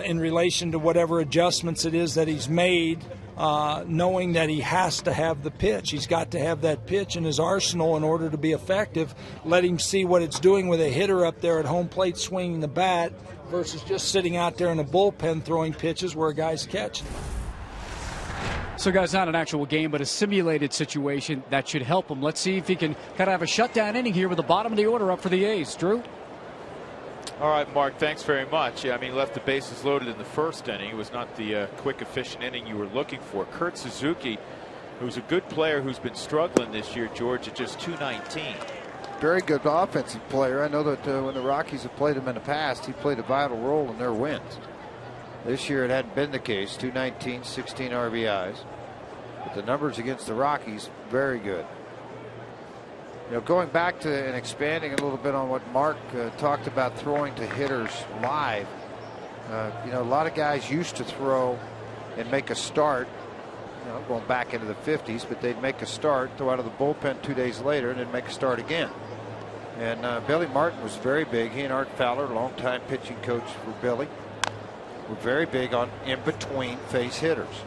in relation to whatever adjustments it is that he's made, knowing that he has to have the pitch. He's got to have that pitch in his arsenal in order to be effective. Let him see what it's doing with a hitter up there at home plate swinging the bat versus just sitting out there in a bullpen throwing pitches where a guy's catching. So, guys, not an actual game, but a simulated situation that should help him. Let's see if he can kind of have a shutdown inning here with the bottom of the order up for the A's. Drew? All right, Mark, thanks very much. Yeah, I mean, left the bases loaded in the first inning. It was not the quick, efficient inning you were looking for. Kurt Suzuki, who's a good player who's been struggling this year, George, at just 219. Very good offensive player. I know that when the Rockies have played him in the past, he played a vital role in their wins. This year it hadn't been the case. 219, 16 RBIs. But the numbers against the Rockies, very good. You know, going back to and expanding a little bit on what Mark talked about throwing to hitters live, you know, a lot of guys used to throw and make a start, you know, going back into the 50s, but they'd make a start, throw out of the bullpen 2 days later, and then make a start again. And Billy Martin was very big. He and Art Fowler, longtime pitching coach for Billy, were very big on in-between face hitters.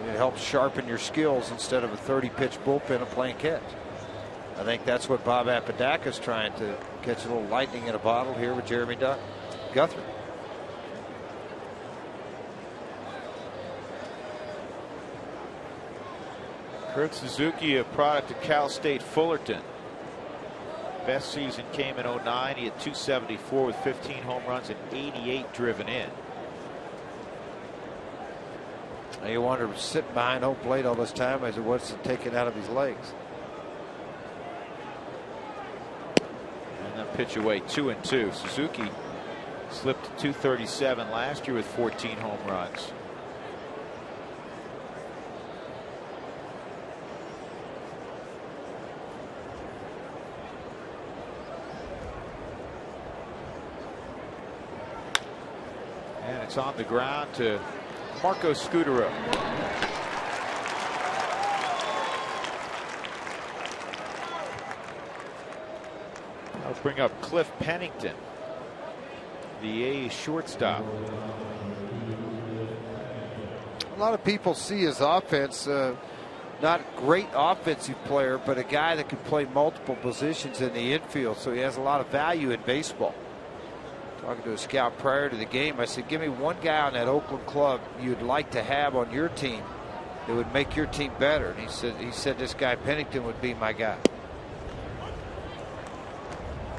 It helps sharpen your skills instead of a 30-pitch bullpen of playing catch. I think that's what Bob Apodaca's trying to catch a little lightning in a bottle here with Jeremy Guthrie. Kurt Suzuki, a product of Cal State Fullerton. Best season came in 09. He had 274 with 15 home runs and 88 driven in. You wonder, sitting behind home plate all this time, as it was to take it out of his legs. And then pitch away 2-2. Suzuki slipped to 237 last year with 14 home runs. And it's on the ground to Marco Scutaro. I'll bring up Cliff Pennington, the A's shortstop. A lot of people see his offense, not a great offensive player, but a guy that can play multiple positions in the infield, so he has a lot of value in baseball. Talking to a scout prior to the game, I said, give me one guy on that Oakland club you'd like to have on your team that would make your team better. And he said this guy Pennington would be my guy.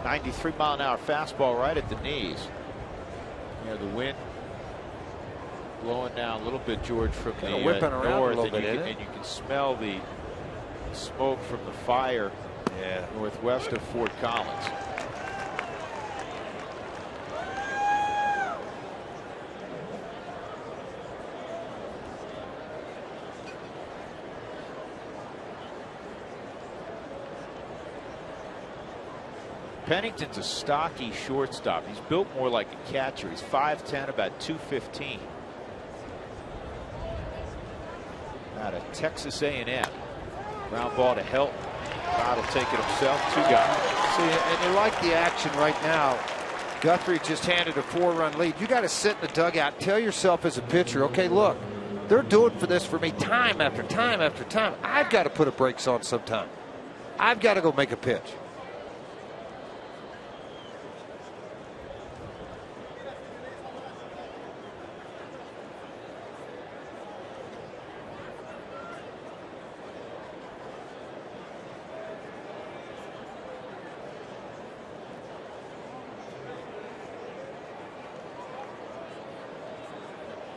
93-mile-an-hour fastball right at the knees. You know, the wind blowing down a little bit, George, from the whipping around north, a little bit, and you can smell the smoke from the fire northwest of Fort Collins. Pennington's a stocky shortstop. He's built more like a catcher. He's 5'10", about 215. Out of Texas A&M. Ground ball to Helton. God will take it himself. 2 guys. See, and you like the action right now. Guthrie just handed a 4-run lead. You got to sit in the dugout. Tell yourself as a pitcher, okay, look, they're doing this for me time after time after time. I've got to put a brakes on sometime. I've got to go make a pitch.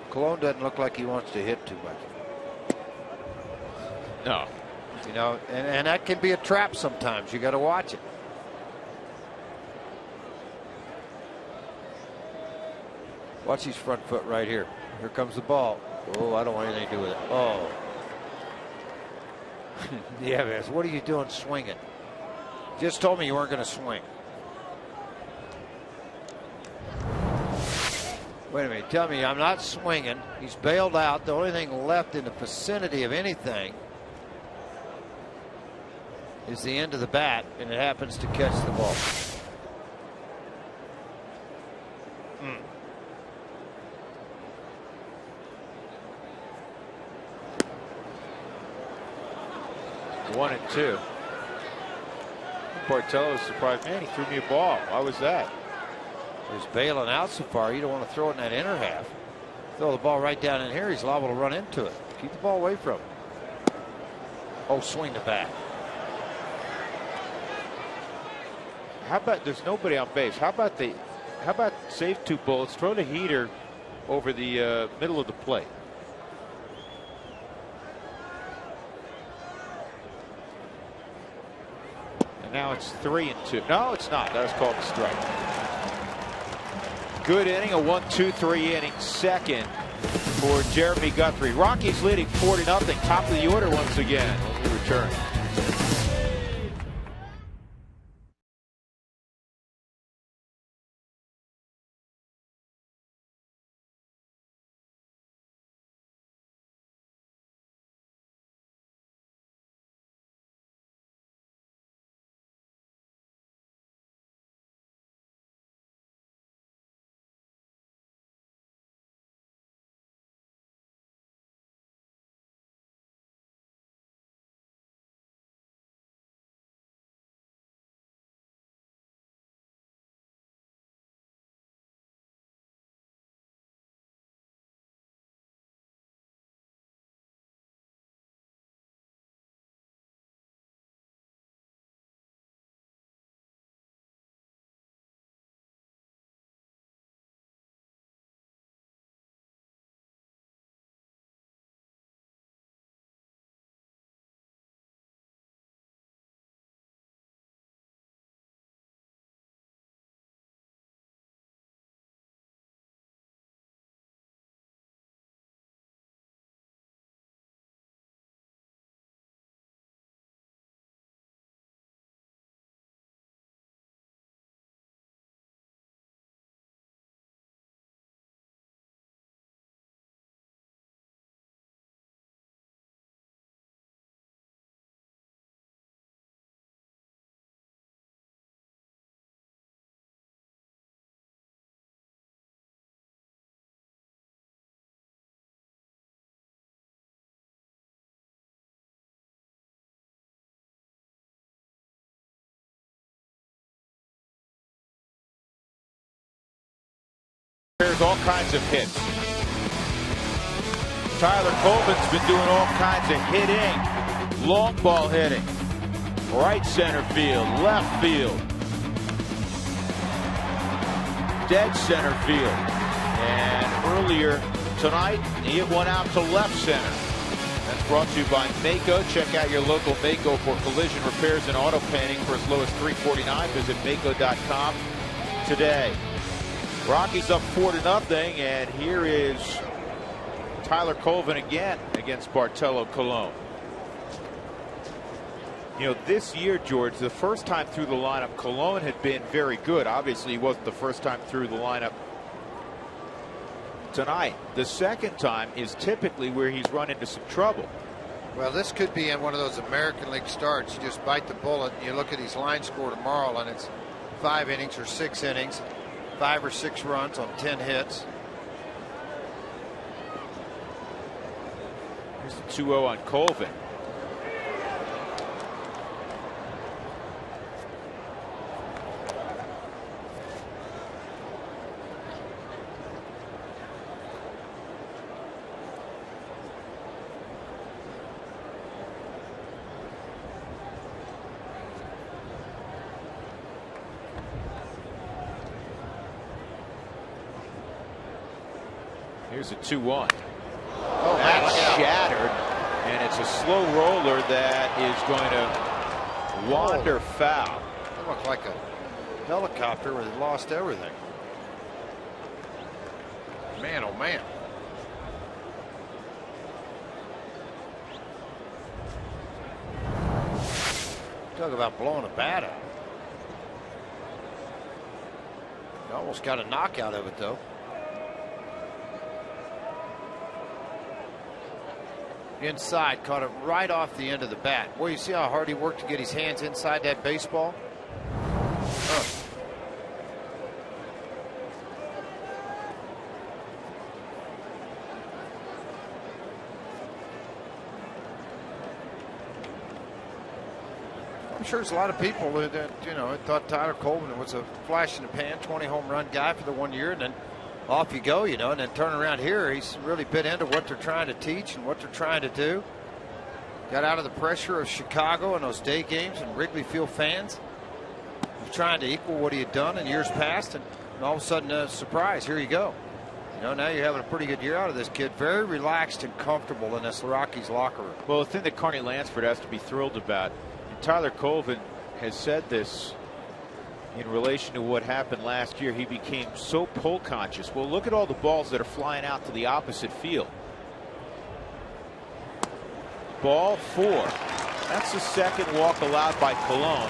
Colon doesn't look like he wants to hit too much. No. You know, and that can be a trap sometimes. You got to watch it. Watch his front foot right here. Here comes the ball. Oh, I don't want anything to do with it. Oh. Yeah, man. What are you doing swinging? Just told me you weren't going to swing. Wait a minute. Tell me I'm not swinging. He's bailed out. The only thing left in the vicinity of anything is the end of the bat, and it happens to catch the ball. One and two. Bartolo was surprised. Man, he threw me a ball. Why was that? He's bailing out so far. You don't want to throw it in that inner half. Throw the ball right down in here. He's liable to run into it. Keep the ball away from him. Oh, swing the bat. How about there's nobody on base? How about save 2 bullets, throw the heater over the middle of the plate? And now it's 3 and 2. No, it's not. That was called a strike. Good inning, a 1-2-3 inning second for Jeremy Guthrie. Rockies leading 4-0. Top of the order once again. We return. There's all kinds of hits. Tyler Colvin's been doing all kinds of hitting. Long ball hitting. Right center field, left field. Dead center field. And earlier tonight, he hit one out to left center. That's brought to you by Mako. Check out your local Mako for collision repairs and auto painting for as low as $349. Visit Mako.com today. Rockies up 4-0, and here is Tyler Colvin again against Bartolo Colon. You know, this year, George, the first time through the lineup, Colon had been very good. Obviously, he wasn't the first time through the lineup tonight. The second time is typically where he's run into some trouble. Well, this could be in one of those American League starts. You just bite the bullet and you look at his line score tomorrow, and it's 5 innings or 6 innings. 5 or 6 runs on 10 hits. Here's the 2-0 on Colvin. Here's a 2-1. Oh, that's shattered, and it's a slow roller that is going to wander foul. That looked like a helicopter where they lost everything. Man, oh man. Talk about blowing a bat out. He almost got a knockout of it, though. Inside, caught it right off the end of the bat. Boy, you see how hard he worked to get his hands inside that baseball? I'm sure there's a lot of people that thought Tyler Coleman was a flash in the pan, 20 home run guy for the 1 year, and then off you go, and then turn around here, he's really bit into what they're trying to teach and what they're trying to do. Got out of the pressure of Chicago and those day games and Wrigley Field fans, trying to equal what he had done in years past, and all of a sudden, surprise, here you go. Now you're having a pretty good year out of this kid. Very relaxed and comfortable in this Rockies locker room. Well, the thing that Carney Lansford has to be thrilled about, and Tyler Colvin has said this in relation to what happened last year, he became so pull conscious. Well, look at all the balls that are flying out to the opposite field. Ball 4. That's the second walk allowed by Colon.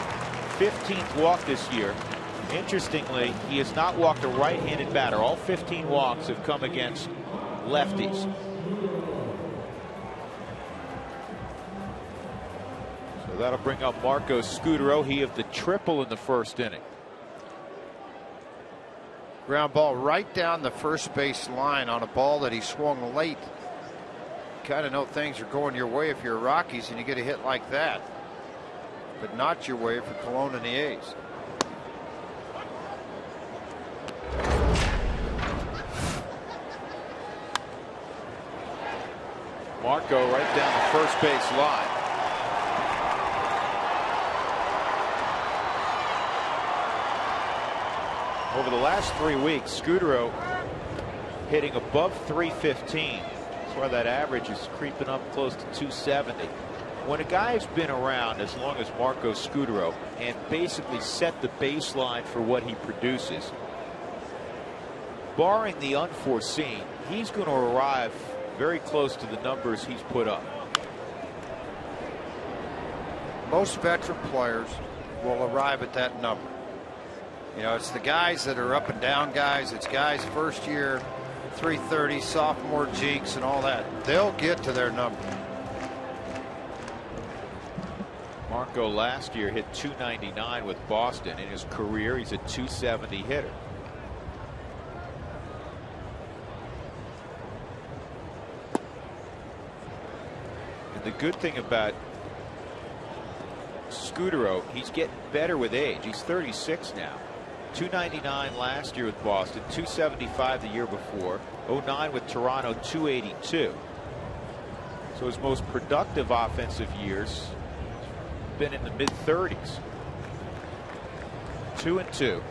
15th walk this year. Interestingly, he has not walked a right-handed batter. All 15 walks have come against lefties. So that'll bring up Marco Scutaro. He of the triple in the first inning. Ground ball right down the first base line on a ball that he swung late. Kind of know things are going your way if you're a Rockies and you get a hit like that, but not your way for Cologne and the A's. Marco right down the first base line. Over the last 3 weeks, Scutaro hitting above 315. That's why that average is creeping up close to 270. When a guy's been around as long as Marco Scutaro and basically set the baseline for what he produces, barring the unforeseen, he's going to arrive very close to the numbers he's put up. Most veteran players will arrive at that number. It's the guys that are up and down guys. It's guys first year, 330, sophomore jinx and all that. They'll get to their number. Marco last year hit 299 with Boston. In his career, he's a 270 hitter. And the good thing about Scutaro, he's getting better with age. He's 36 now. 299 last year with Boston, 275 the year before, 09 with Toronto, 282. So his most productive offensive years been in the mid-30s. 2-2.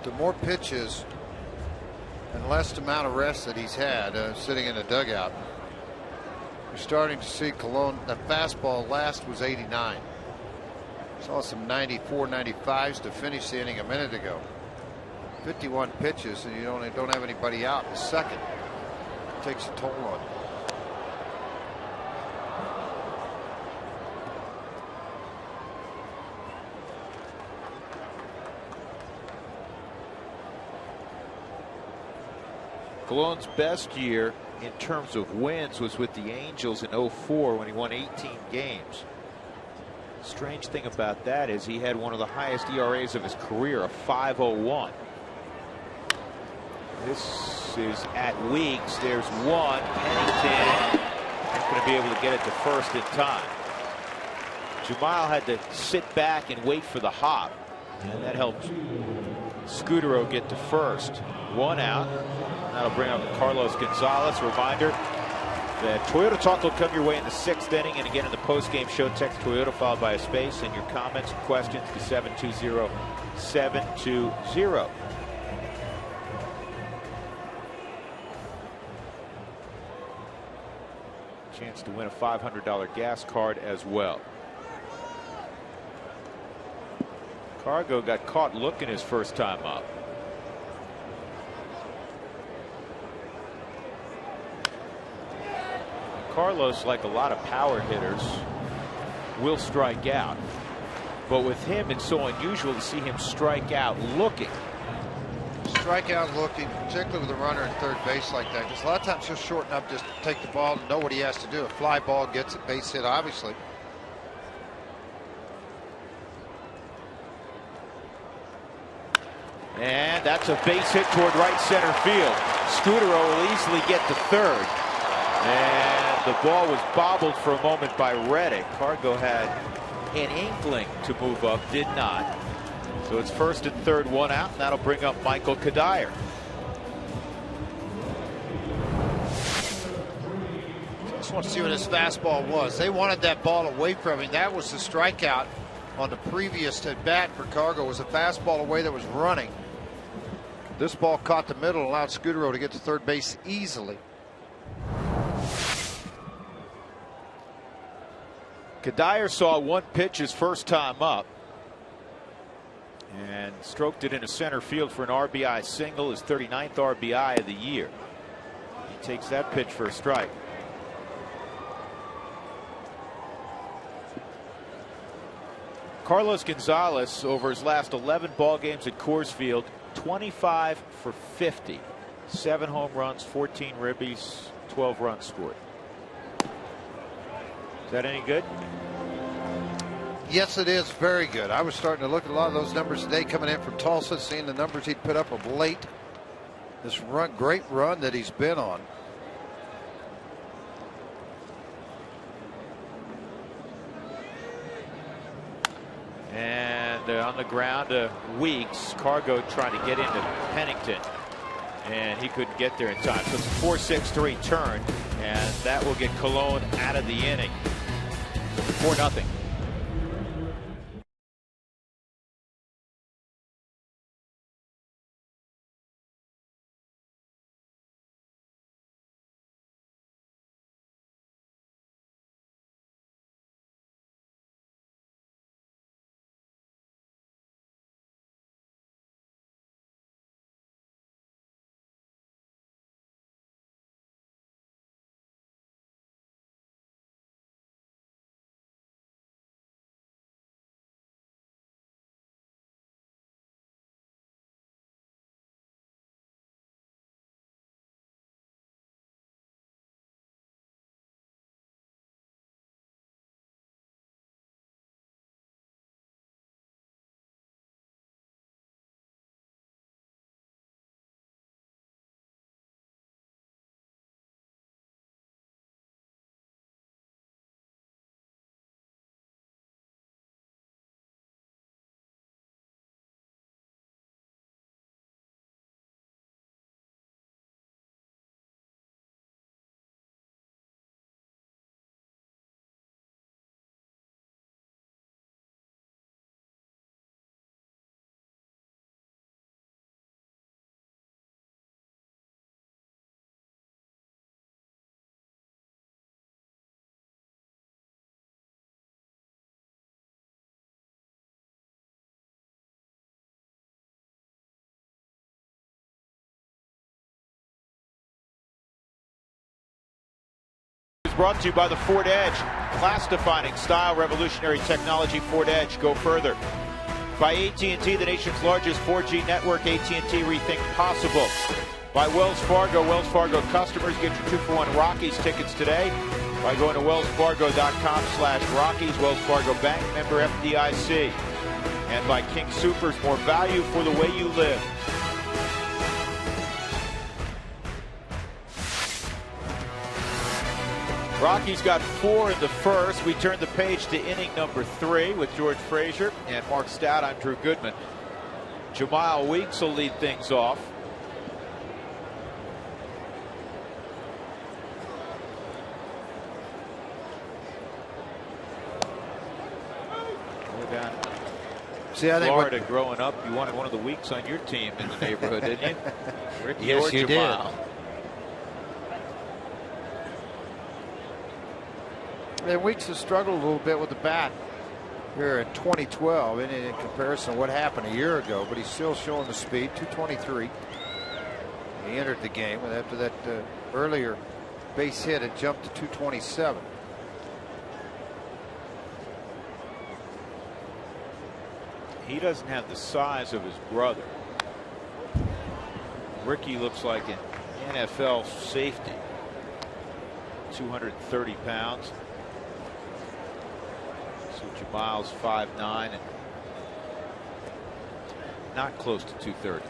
The more pitches and less amount of rest that he's had sitting in a dugout, you're starting to see Cologne. The fastball last was 89. Saw some 94, 95s to finish the inning a minute ago. 51 pitches, and you don't have anybody out in the second. It takes a toll on you. Cologne's best year in terms of wins was with the Angels in 04 when he won 18 games. Strange thing about that is he had one of the highest ERAs of his career, a 5.01. This is at Weeks. There's one. Pennington not going to be able to get it to first in time. Jamal had to sit back and wait for the hop, and that helped Scutaro get to first. One out. That'll bring up Carlos Gonzalez. Reminder that Toyota Talk will come your way in the 6th inning, and again in the post-game show. Text Toyota followed by a space, and your comments and questions to 720-720. Chance to win a $500 gas card as well. Cargo got caught looking his first time up. Carlos, like a lot of power hitters, will strike out. But with him, it's so unusual to see him strike out looking. Strike out looking, particularly with a runner in third base like that. Because a lot of times he'll shorten up, just take the ball and know what he has to do. A fly ball gets it, base hit, obviously. And that's a base hit toward right center field. Scudero will easily get to third. And the ball was bobbled for a moment by Reddick. Cargo had an inkling to move up, did not. So it's first and third, one out, and that'll bring up Michael Kadire. Just want to see what his fastball was. They wanted that ball away from him. That was the strikeout on the previous at bat for Cargo. Was a fastball away that was running. This ball caught the middle, allowed Scudero to get to third base easily. Kadire saw one pitch his first time up and stroked it into center field for an RBI single, his 39th RBI of the year. He takes that pitch for a strike. Carlos Gonzalez, over his last 11 ball games at Coors Field, 25 for 50, 7 home runs, 14 ribbies, 12 runs scored. Is that any good? Yes, it is very good. I was starting to look at a lot of those numbers today coming in from Tulsa, seeing the numbers he'd put up of late. This great run that he's been on. And on the ground, Weeks, Cargo trying to get into Pennington, and he couldn't get there in time. So it's a 4-6-3 turn, and that will get Colon out of the inning. 4-0. Brought to you by the Ford Edge, class-defining style, revolutionary technology. Ford Edge, go further. By AT&T, the nation's largest 4G network. AT&T, rethink possible. By Wells Fargo. Wells Fargo customers get your 2-for-1 Rockies tickets today by going to wellsfargo.com/Rockies. Wells Fargo Bank, member FDIC. And by King Soopers, more value for the way you live. Rockies got 4 in the first. We turn the page to inning number 3 with George Frazier and Mark Stout. I'm Drew Goodman. Jamal Weeks will lead things off. See, I think Florida growing up, you wanted one of the Weeks on your team in the neighborhood, didn't you? Ricky yes, you Jamal. did. And Weeks has struggled a little bit with the bat here in 2012 in comparison to what happened a year ago, but he's still showing the speed. 223. He entered the game, and after that earlier base hit, it jumped to 227. He doesn't have the size of his brother. Ricky looks like an NFL safety. 230 pounds. So Jamal's 5'9" and not close to 230.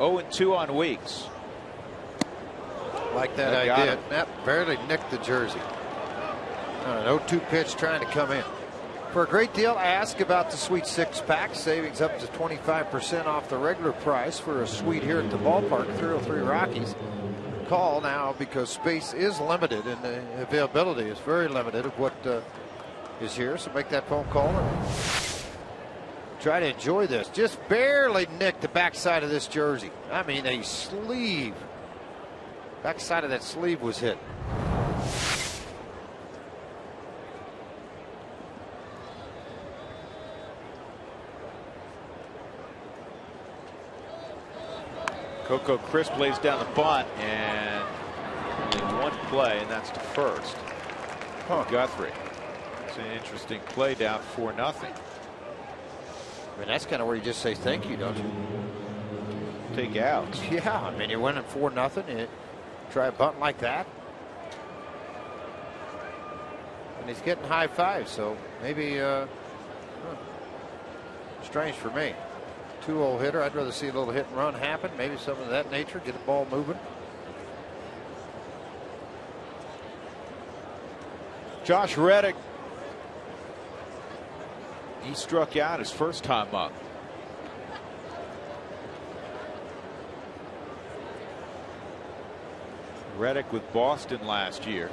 Oh, and 2 on Weeks. Like that idea. That barely nicked the jersey. An 0-2 pitch trying to come in. For a great deal, ask about the Sweet 6-pack. Savings up to 25% off the regular price for a suite here at the ballpark. 303 Rockies. Call now because space is limited and the availability is very limited of what is here. So make that phone call and try to enjoy this. Just barely nicked the backside of this jersey. I mean, a sleeve. Backside of that sleeve was hit. Coco Crisp lays down the bunt and only one play, and that's to first. Guthrie. It's an interesting play down 4-0. I mean, that's kind of where you just say thank you, don't you? Take outs. Yeah, I mean, you're winning 4-0. You try a bunt like that. And he's getting high fives, so maybe strange for me. 2-0 hitter. I'd rather see a little hit and run happen. Maybe something of that nature. Get the ball moving. Josh Reddick. He struck out his first time up. Reddick with Boston last year.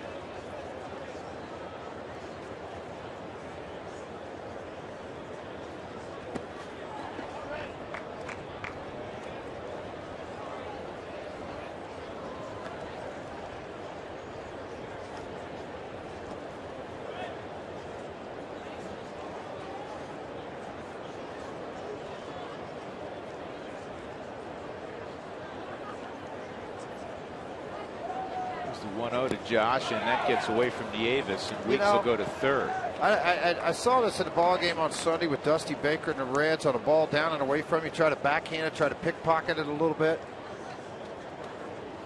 The 1-0 to Josh, and that gets away from Nieves, and Weeks will go to third. I saw this at a ball game on Sunday with Dusty Baker and the Reds on a ball down and away from you. Try to backhand it, try to pickpocket it a little bit.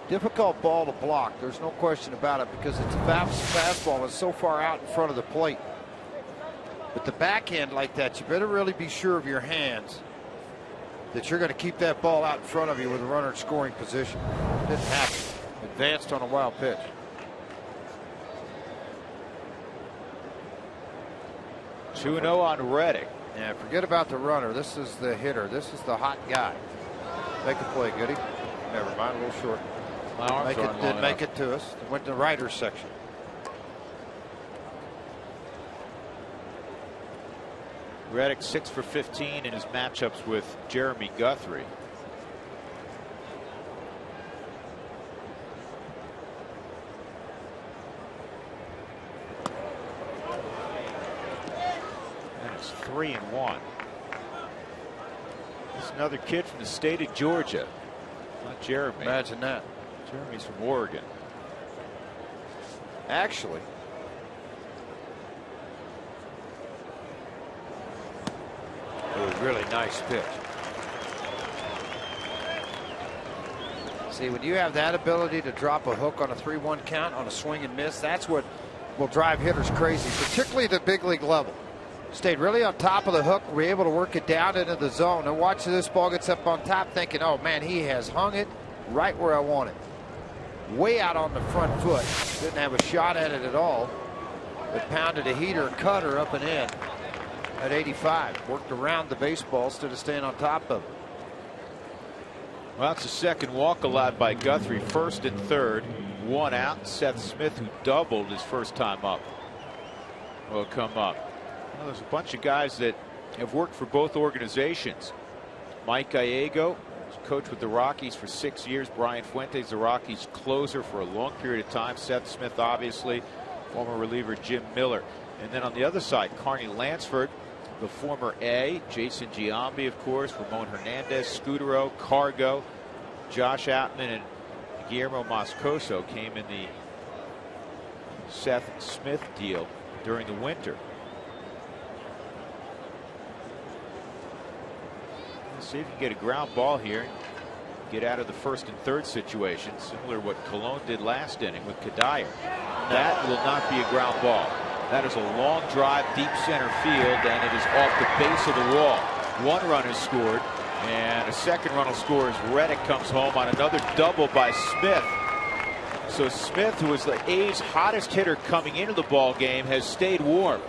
Difficult ball to block. There's no question about it because it's a fastball that's so far out in front of the plate. But the backhand like that, you better really be sure of your hands that you're going to keep that ball out in front of you with a runner in scoring position. It didn't happen. Advanced on a wild pitch. Two 2-0 on Reddick. Yeah, forget about the runner. This is the hitter. This is the hot guy. Make a play, Goody. Never mind, a little short. Didn't make it to us. Went to the writer's section. Reddick 6 for 15 in his matchups with Jeremy Guthrie. And it's 3-1. It's another kid from the state of Georgia. Not Jeremy. Imagine that. Jeremy's from Oregon. Actually, it was a really nice pitch. See, when you have that ability to drop a hook on a 3-1 count on a swing and miss, that's what will drive hitters crazy, particularly at the big league level. Stayed really on top of the hook, were able to work it down into the zone. And watch this ball gets up on top thinking, oh man, he has hung it right where I want it. Way out on the front foot. Didn't have a shot at it at all. But pounded a heater cutter up and in at 85. Worked around the baseball instead of staying on top of it. Well, it's a second walk allowed by Guthrie. First and third. One out. Seth Smith, who doubled his first time up, will come up. Well, there's a bunch of guys that have worked for both organizations. Mike Gallego, coach with the Rockies for 6 years. Brian Fuentes, the Rockies closer for a long period of time. Seth Smith, obviously. Former reliever Jim Miller. And then on the other side, Carney Lansford, the former A, Jason Giambi, of course, Ramon Hernandez, Scudero, Cargo, Josh Outman, and Guillermo Moscoso came in the Seth Smith deal during the winter. Let's see if you can get a ground ball here. Get out of the first and third situation, similar to what Cologne did last inning with Kadire. That will not be a ground ball. That is a long drive, deep center field, and it is off the base of the wall. One run is scored, and a second run will score as Reddick comes home on another double by Smith. So Smith, who was the A's hottest hitter coming into the ball game, has stayed warm.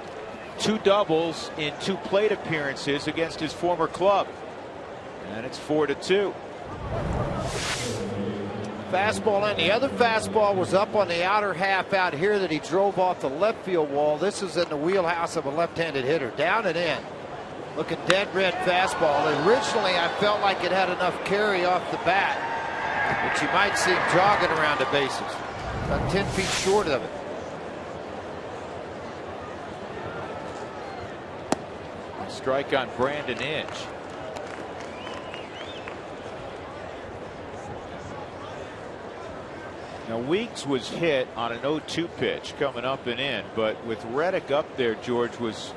2 doubles in 2 plate appearances against his former club. And it's 4-2. Fastball in. The other fastball was up on the outer half out here that he drove off the left field wall. This is in the wheelhouse of a left-handed hitter. Down and in. Looking dead red fastball. Originally, I felt like it had enough carry off the bat, but you might see him jogging around the bases. About 10 feet short of it. Strike on Brandon Inge. Now Weeks was hit on an 0-2 pitch coming up and in, but with Reddick up there, George, was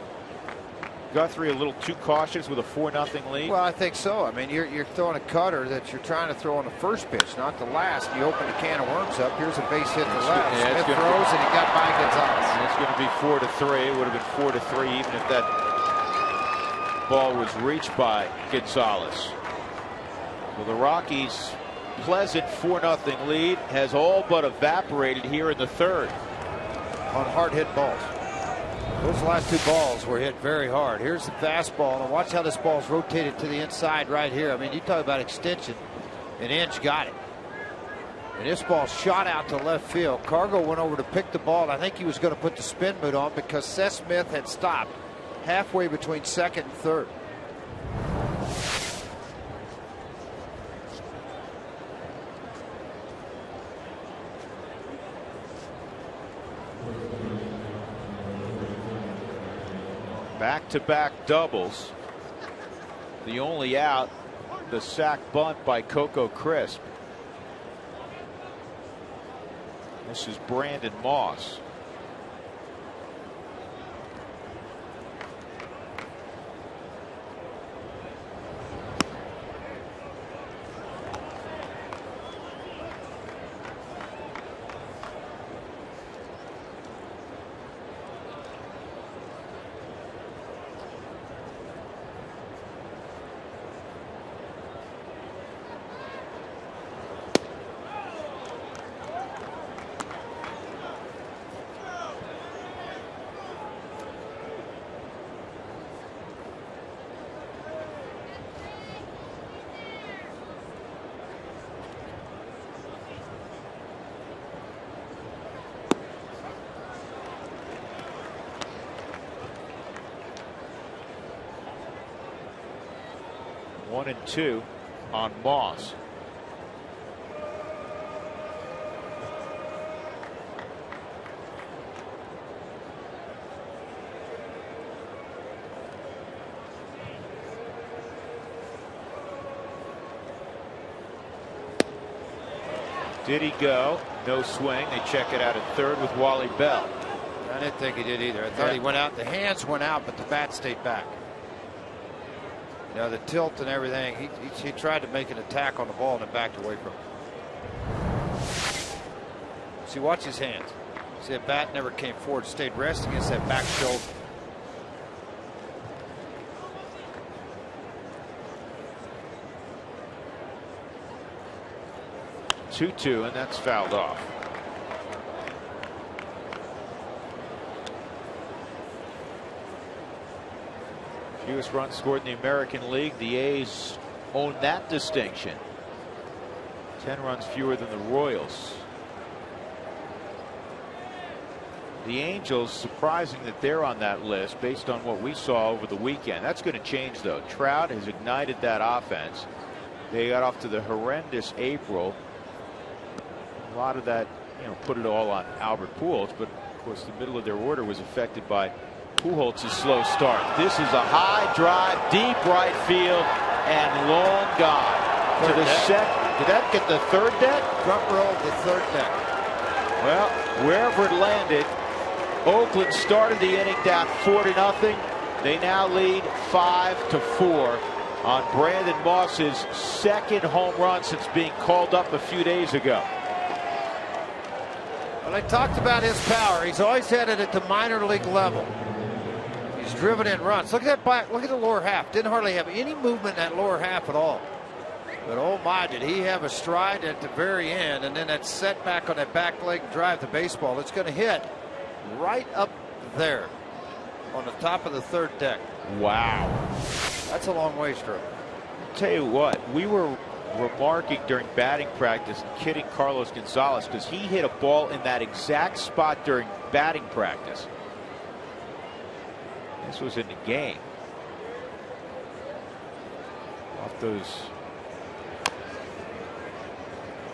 Guthrie a little too cautious with a 4-0 lead? Well, I think so. I mean, you're throwing a cutter that you're trying to throw on the first pitch, not the last. You open the can of worms up. Here's a base hit to left. Yeah, Smith throws and he got by Gonzalez. It's going to be 4-3. It would have been 4-3 even if that ball was reached by Gonzalez. Well, the Rockies' pleasant 4-0 lead has all but evaporated here in the third. On hard hit balls. Those last 2 balls were hit very hard. Here's the fastball, and watch how this ball's rotated to the inside right here. I mean, you talk about extension, and Inge got it. And this ball shot out to left field. Cargo went over to pick the ball. I think he was going to put the spin boot on because Seth Smith had stopped halfway between second and third. Back-to-back doubles. The only out, the sac bunt by Coco Crisp. This is Brandon Moss. One and two on Moss. Did he go? No swing. They check it out at third with Wally Bell. I didn't think he did either. I thought he went out. The hands went out, but the bat stayed back. You know, the tilt and everything. He tried to make an attack on the ball and it backed away from him. See, watch his hands. See, the bat never came forward. Stayed resting against that back shoulder. Two, and that's fouled off. Fewest runs scored in the American League. The A's own that distinction. 10 runs fewer than the Royals. The Angels, surprising that they're on that list based on what we saw over the weekend. That's going to change, though. Trout has ignited that offense. They got off to the horrendous April. A lot of that, you know, put it all on Albert Pujols, but Of course, the middle of their order was affected by Pujols' slow start. This is a high drive, deep right field, and long gone. To the second. Did that get the third deck? Front row of the third deck. Well, wherever it landed, Oakland started the inning down 4-0. They now lead 5-4 on Brandon Moss's second home run since being called up a few days ago. Well, I talked about his power. He's always had it at the minor league level. He's driven in runs. Look at that back. Look at the lower half. Didn't hardly have any movement in that lower half at all. But oh my, did he have a stride at the very end, and then that setback on that back leg drive the baseball. It's going to hit right up there on the top of the third deck. Wow. That's a long ways through. I'll tell you what, we were remarking during batting practice and kidding Carlos Gonzalez because he hit a ball in that exact spot during batting practice. This was in the game. Off those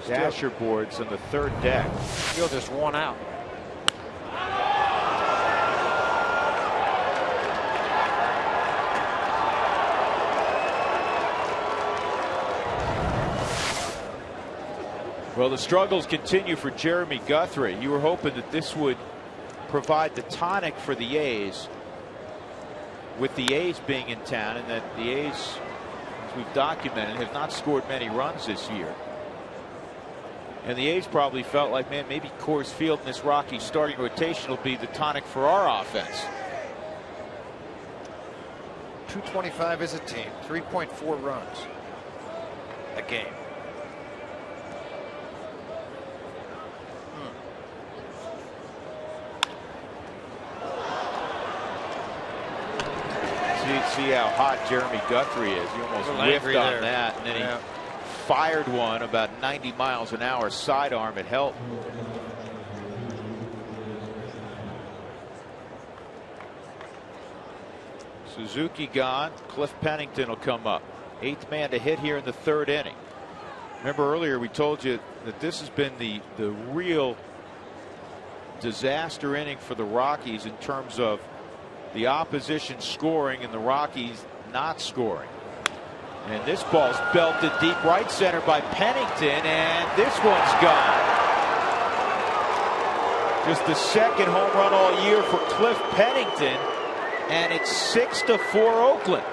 dasher boards on the third deck. Still just one out. Well, the struggles continue for Jeremy Guthrie. You were hoping that this would provide the tonic for the A's, with the A's being in town, and that the A's, as we've documented, have not scored many runs this year. And the A's probably felt like, man, maybe Coors Field in this Rocky starting rotation will be the tonic for our offense. 225 as a team, 3.4 runs a game. See how hot Jeremy Guthrie is. He almost whiffed on that, and then he fired one about 90 miles an hour sidearm. It helped. Suzuki gone. Cliff Pennington will come up. 8th man to hit here in the 3rd inning. Remember earlier we told you that this has been the real disaster inning for the Rockies in terms of the opposition scoring and the Rockies not scoring. And this ball's belted deep right center by Pennington, and this one's gone. Just the second home run all year for Cliff Pennington, and it's 6-4 Oakland.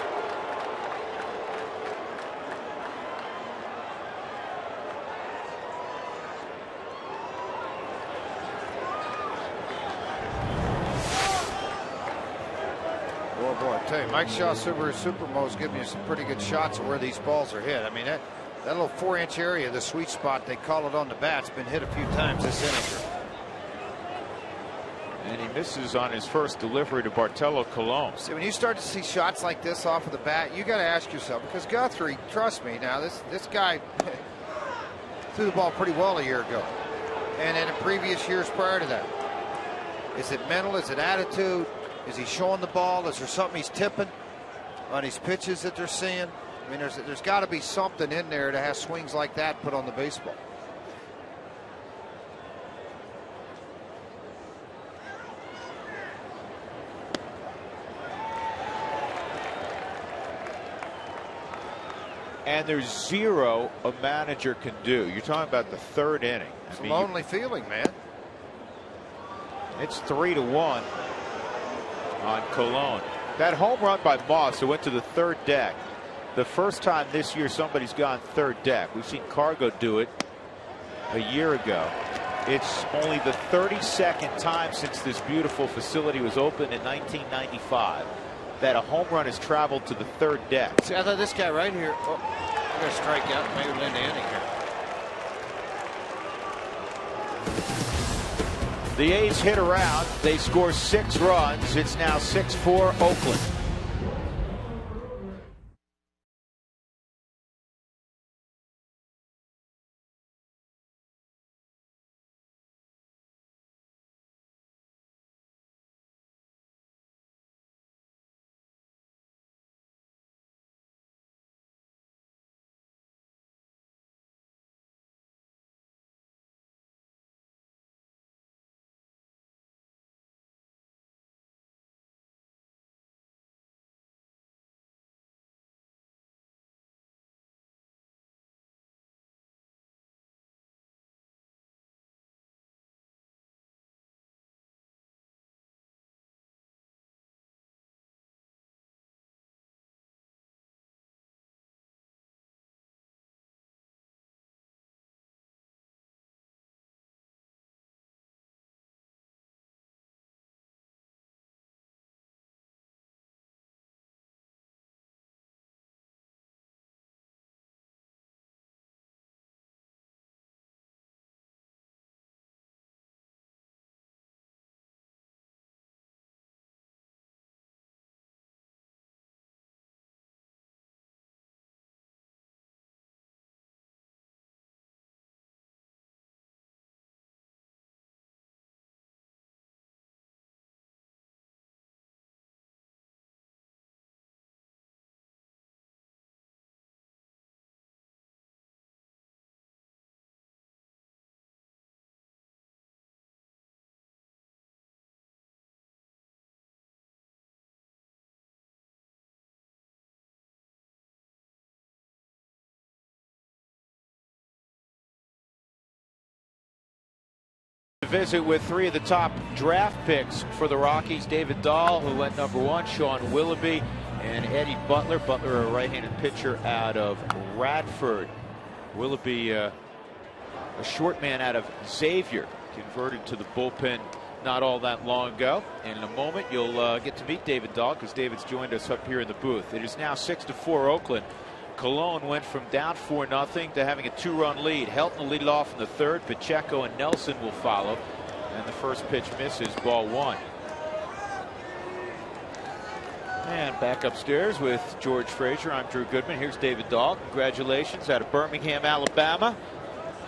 Mike Shaw Supermo's giving you some pretty good shots of where these balls are hit. I mean, that little 4-inch area, the sweet spot, they call it on the bat's been hit a few times this inning. And he misses on his first delivery to Bartolo Colon. See, when you start to see shots like this off of the bat, you got to ask yourself, because Guthrie, trust me, now this guy threw the ball pretty well a year ago, and in previous years prior to that. Is it mental? Is it attitude? Is he showing the ball? Is there something he's tipping on his pitches that they're seeing? I mean, there's got to be something in there to have swings like that put on the baseball. And there's zero a manager can do. You're talking about the 3rd inning. It's a lonely feeling, man. It's 3-1. On Colon. That home run by Moss who went to the 3rd deck. The first time this year somebody's gone 3rd deck. We've seen Cargo do it a year ago. It's only the 32nd time since this beautiful facility was opened in 1995 that a home run has traveled to the 3rd deck. See, I thought this guy right here. Oh, we're going to strike out. Maybe we'll end the inning here. The A's hit around. They score 6 runs. It's now 6-4 Oakland. to visit with 3 of the top draft picks for the Rockies. David Dahl, who went #1, Sean Willoughby, and Eddie Butler. Butler, a right-handed pitcher out of Radford. Willoughby, a short man out of Xavier, converted to the bullpen not all that long ago. And in a moment, you'll get to meet David Dahl because David's joined us up here in the booth. It is now 6-4 Oakland. Cologne went from down 4-0 to having a 2-run lead. Helton will lead it off in the 3rd. Pacheco and Nelson will follow. And the first pitch misses, ball 1. And back upstairs with George Frazier, I'm Drew Goodman. Here's David Dahl. Congratulations out of Birmingham, Alabama.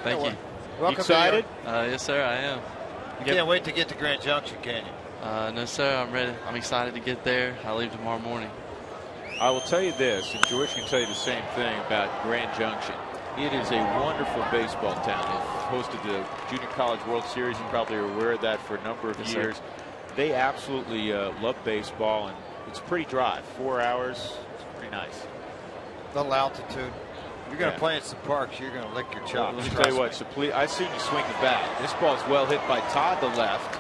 Thank you. Welcome. Excited? Yes, sir, I am. You can't wait to get to Grand Junction, can you? No, sir, I'm ready. I'm excited to get there. I leave tomorrow morning. I will tell you this, and George can tell you the same thing about Grand Junction. It is a wonderful baseball town. They've hosted the Junior College World Series. You probably are aware of that for a number of years. Sir. They absolutely love baseball, and it's a pretty drive. 4 hours. It's pretty nice. Little altitude. You're going to play in some parks, you're going to lick your chops. Let me tell you what, so please, I've seen you swing the bat. This ball's well hit by Todd to left.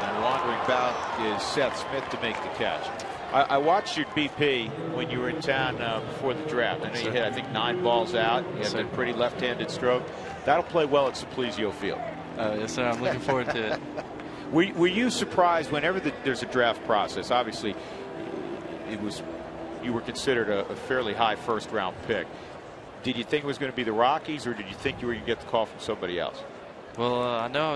And wandering back is Seth Smith to make the catch. I watched your BP when you were in town before the draft. I know you hit, I think, 9 balls out. You had a pretty left-handed stroke. That'll play well at Simplesio Field. Yes, sir. I'm looking forward to it. Were you surprised whenever there's a draft process? Obviously, you were considered a fairly high first-round pick. Did you think it was going to be the Rockies, or did you think you were going to get the call from somebody else? Well, I know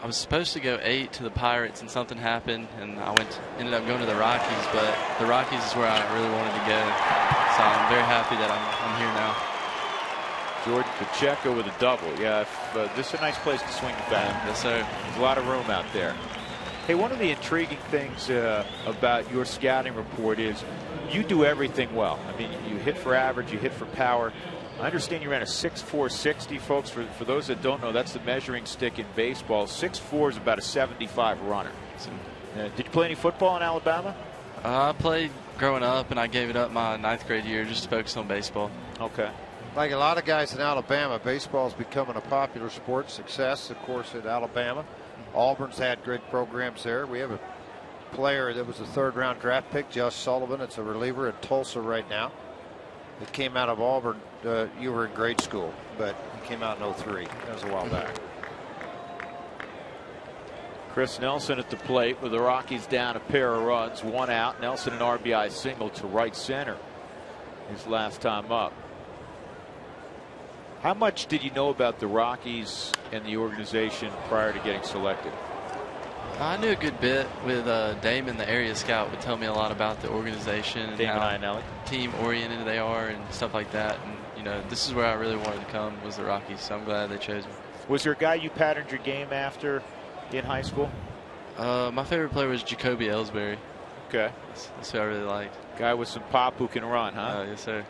I was supposed to go 8 to the Pirates, and something happened, and I ended up going to the Rockies. But the Rockies is where I really wanted to go, so I'm very happy that I'm here now. Jordan Pacheco with a double. Yeah, this is a nice place to swing the bat. Yes, sir. There's a lot of room out there. Hey, one of the intriguing things about your scouting report is you do everything well. I mean, you hit for average, you hit for power. I understand you ran a 6.4 60, folks. For those that don't know, that's the measuring stick in baseball. 6.4 is about a 75 runner. Did you play any football in Alabama? I played growing up, and I gave it up my 9th grade year just to focus on baseball. Okay. Like a lot of guys in Alabama, baseball is becoming a popular sport. Success, of course, at Alabama. Auburn's had great programs there. We have a player that was a 3rd-round draft pick, Josh Sullivan. It's a reliever at Tulsa right now. It came out of Auburn. You were in grade school, but he came out in 03. That was a while back. Chris Nelson at the plate with the Rockies down a pair of runs, 1 out. Nelson an RBI single to right center his last time up. How much did you know about the Rockies and the organization prior to getting selected? I knew a good bit with Damon, the area scout, would tell me a lot about the organization and how team-oriented they are and stuff like that. And, you know, this is where I really wanted to come, was the Rockies, so I'm glad they chose me. Was there a guy you patterned your game after in high school? My favorite player was Jacoby Ellsbury. Okay. That's who I really liked. Guy with some pop who can run, huh? Yes, sir.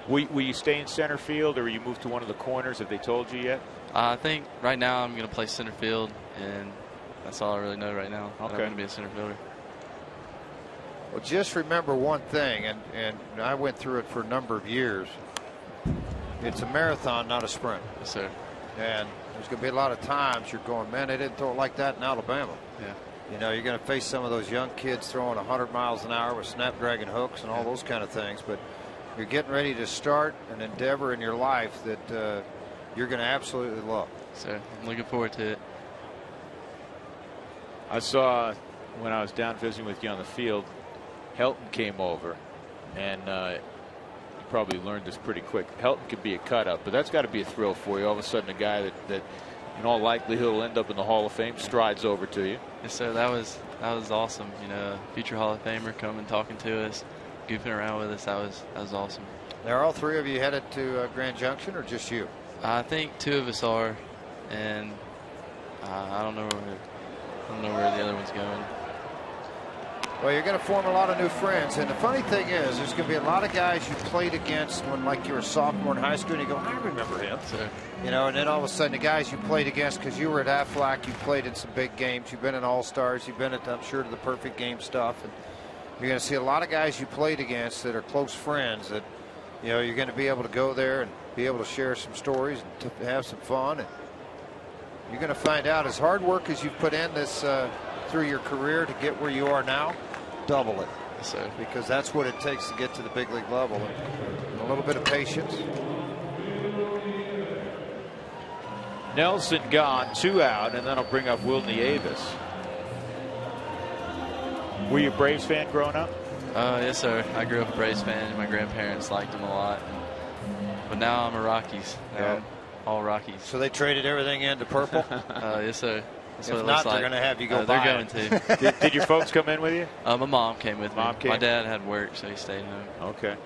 Will you stay in center field, or will you move to one of the corners? Have they told you yet? I think right now I'm going to play center field, and that's all I really know right now. Okay. I'm going to be a center fielder. Well, just remember one thing, and I went through it for a number of years. It's a marathon, not a sprint. Yes, sir. And there's going to be a lot of times you're going, man, they didn't throw it like that in Alabama. Yeah. You know, you're going to face some of those young kids throwing 100 miles an hour with snapdragon hooks and all those kind of things. But you're getting ready to start an endeavor in your life that you're going to absolutely love. So I'm looking forward to it. I saw when I was down visiting with you on the field, Helton came over, and you probably learned this pretty quick. Helton can be a cut-up, but that's got to be a thrill for you. All of a sudden, a guy that in all likelihood will end up in the Hall of Fame strides over to you. Yes, sir. That was awesome. You know, future Hall of Famer coming, talking to us, goofing around with us. That was awesome. Now, are all 3 of you headed to Grand Junction, or just you? I think 2 of us are, and I don't know where the other one's going. Well, you're going to form a lot of new friends, and the funny thing is, there's going to be a lot of guys you played against when, like, you were a sophomore in high school, and you go, I remember him. Sure. You know, and then all of a sudden, the guys you played against, because you were at Aflac, you played in some big games, you've been in All-Stars, you've been at, I'm sure, to the Perfect Game stuff, and you're going to see a lot of guys you played against that are close friends that, you know, you're going to be able to go there and be able to share some stories and to have some fun. And you're going to find out, as hard work as you've put in this through your career to get where you are now, double it. So, because that's what it takes to get to the big league level. And a little bit of patience. Nelson gone, 2 out, and then I'll bring up Wilney Avis. Were you a Braves fan growing up? Yes, sir. I grew up a Braves fan, and my grandparents liked them a lot. But now I'm a Rockies. Now I'm all Rockies. So they traded everything into purple? Yes, sir. That's what if it not, looks they're like. going to have you go They're buy going it. to. Did your folks come in with you? My mom came with me. Came? My dad had work, so he stayed home. Okay.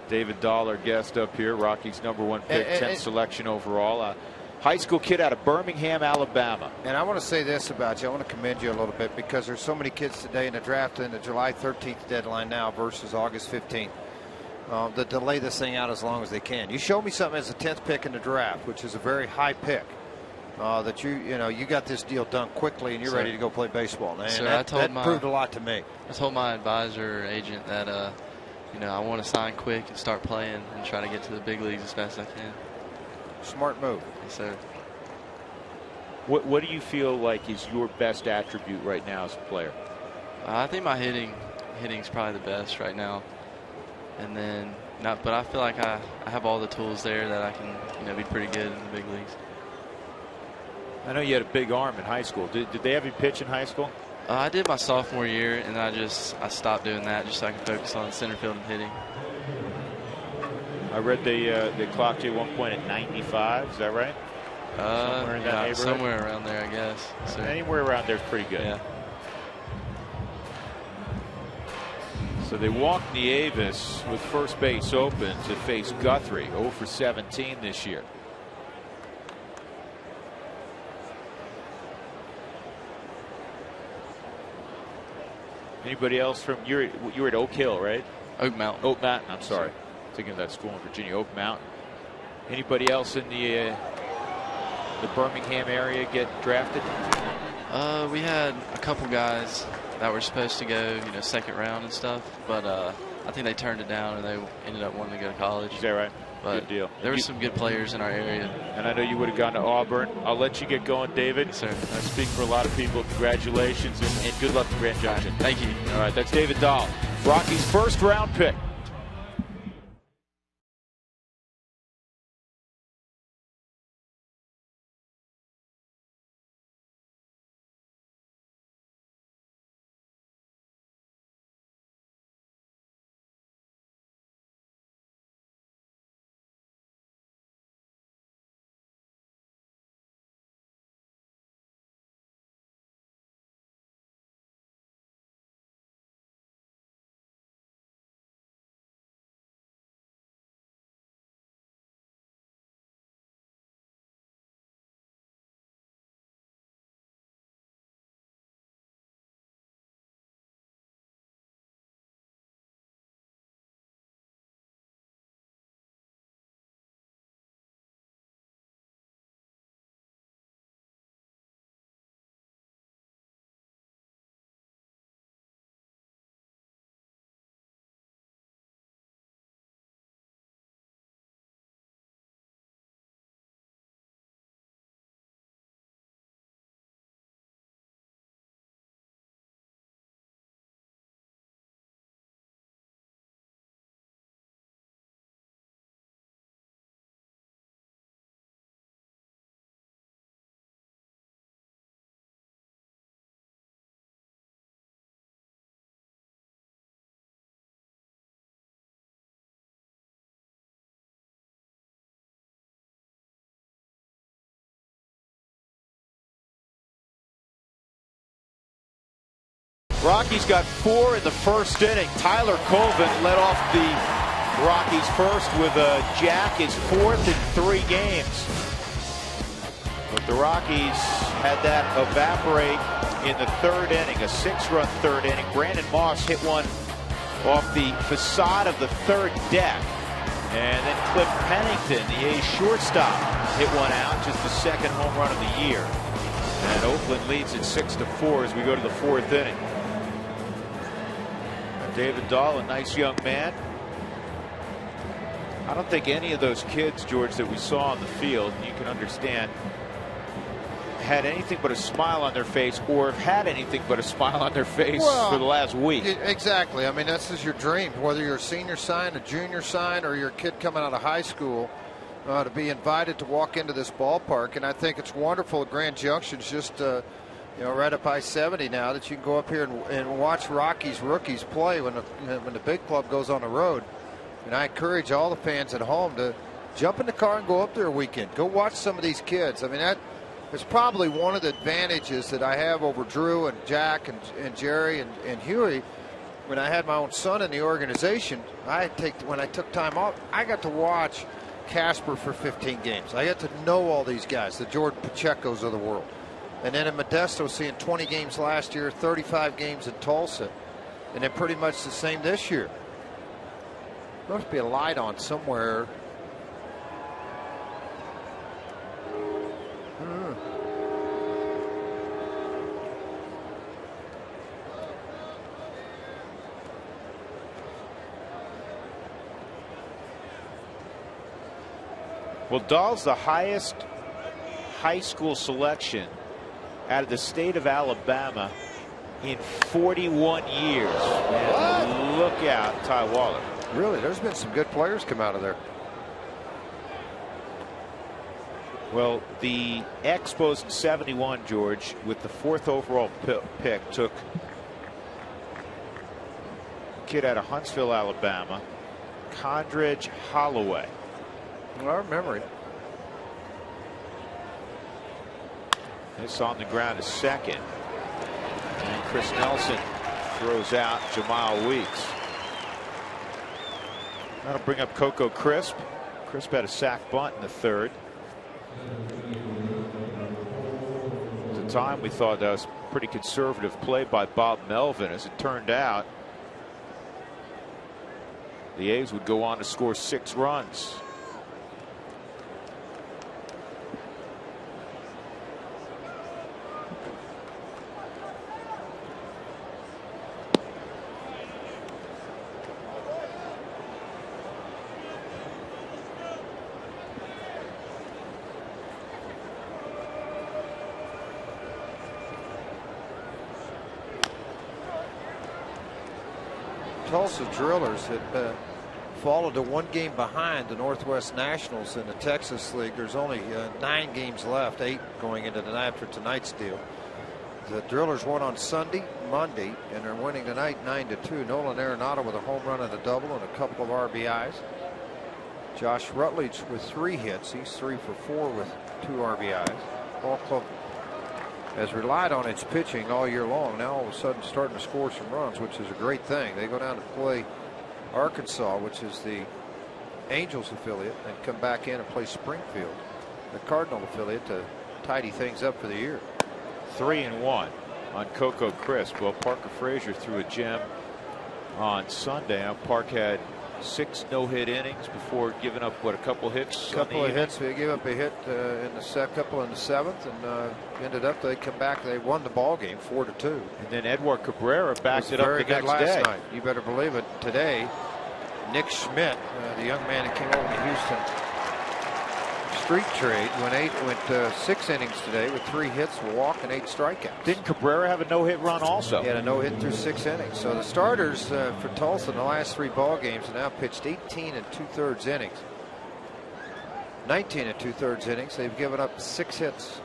David Dahl, our guest up here, Rockies #1 pick, 10th selection overall. High school kid out of Birmingham, Alabama. And I want to say this about you. I want to commend you a little bit because there's so many kids today in the draft in the July 13th deadline now versus August 15th that delay this thing out as long as they can. You showed me something as a 10th pick in the draft, which is a very high pick. That you got this deal done quickly and you're ready to go play baseball. And that proved a lot to me. I told my advisor or agent that I want to sign quick and start playing and try to get to the big leagues as fast as I can. Smart move. Yes, sir. What do you feel like is your best attribute right now as a player? I think my hitting's probably the best right now. And then but I feel like I have all the tools there that I can be pretty good in the big leagues. I know you had a big arm in high school. Did they have you pitch in high school? I did my sophomore year, and I stopped doing that just so I can focus on center field and hitting. I read they clocked you at one point at 95. Is that right? Somewhere in that neighborhood? Somewhere around there, I guess. So, anywhere around there is pretty good. Yeah. So they walked Nieves with first base open to face Guthrie, 0 for 17 this year. Anybody else from you were at Oak Hill, right? Oak Mountain. Oak Mountain. I'm sorry, thinking of that school in Virginia, Oak Mountain. Anybody else in the Birmingham area get drafted? We had a couple guys that were supposed to go, second round and stuff, but I think they turned it down and they ended up wanting to go to college. Is that right? But good deal. There were some good players in our area. And I know you would have gone to Auburn. I'll let you get going, David. Yes, sir. I speak for a lot of people. Congratulations and good luck to Grand Junction. Thank you. All right, that's David Dahl, Rockies' first round pick. Rockies got 4 in the first inning. Tyler Colvin led off the Rockies first with a jack, his 4th in 3 games. But the Rockies had that evaporate in the 3rd inning, a 6-run 3rd inning. Brandon Moss hit one off the facade of the 3rd deck. And then Cliff Pennington, the A's shortstop, hit one out, just the 2nd home run of the year. And Oakland leads at 6-4 as we go to the 4th inning. David Dahl, a nice young man. I don't think any of those kids, George, that we saw on the field, you can understand, had anything but a smile on their face, or have had anything but a smile on their face for the last week. Exactly. I mean, this is your dream, whether you're a senior sign, a junior sign, or you're a kid coming out of high school, to be invited to walk into this ballpark. And I think it's wonderful at Grand Junction's just right up I-70 now, that you can go up here and watch Rockies rookies play when the big club goes on the road. And I encourage all the fans at home to jump in the car and go up there a weekend. Go watch some of these kids. I mean, that is probably one of the advantages that I have over Drew and Jack and Jerry and Huey. When I had my own son in the organization, when I took time off, I got to watch Casper for 15 games. I got to know all these guys, the Jordan Pachecos of the world. And then in Modesto, seeing 20 games last year, 35 games in Tulsa, and then pretty much the same this year. There must be a light on somewhere. Well, Dahl's the highest high school selection out of the state of Alabama in 41 years. And look out, Ty Waller. Really, there's been some good players come out of there. Well, the Expos in 71, George, with the 4th overall pick, took a kid out of Huntsville, Alabama, Condridge Holloway. Well, I remember it. This on the ground is second. And Chris Nelson throws out Jamal Weeks. That'll bring up Coco Crisp. Crisp had a sack bunt in the 3rd. At the time, we thought that was pretty conservative play by Bob Melvin. As it turned out, the A's would go on to score 6 runs. Tulsa Drillers had fallen to 1 game behind the Northwest Nationals in the Texas League. There's only 9 games left, 8 going into tonight after tonight's deal. The Drillers won on Sunday, Monday, and they're winning tonight 9-2. Nolan Arenado with a home run and a double and a couple of RBIs. Josh Rutledge with 3 hits. He's 3 for 4 with 2 RBIs. Ball club has relied on its pitching all year long. Now all of a sudden starting to score some runs, which is a great thing. They go down to play Arkansas, which is the Angels affiliate, and come back in and play Springfield, the Cardinal affiliate, to tidy things up for the year. 3-1 on Coco Crisp. Well, Parker Frazier threw a gem on Sunday. Now, Park had 6 no-hit innings before giving up, what, a couple hits? Couple of hits. They gave up a hit in the couple in the 7th, and ended up they come back. They won the ball game 4-2. And then Edward Cabrera backed it up the next last day. night. You better believe it. Today, Nick Schmidt, the young man that came over to Houston street trade, went 6 innings today with 3 hits, a walk, and 8 strikeouts. Didn't Cabrera have a no-hit run also? He had a no-hit through 6 innings. So the starters for Tulsa in the last 3 ball games have now pitched 18 2/3 innings. 19 2/3 innings. They've given up 6 hits.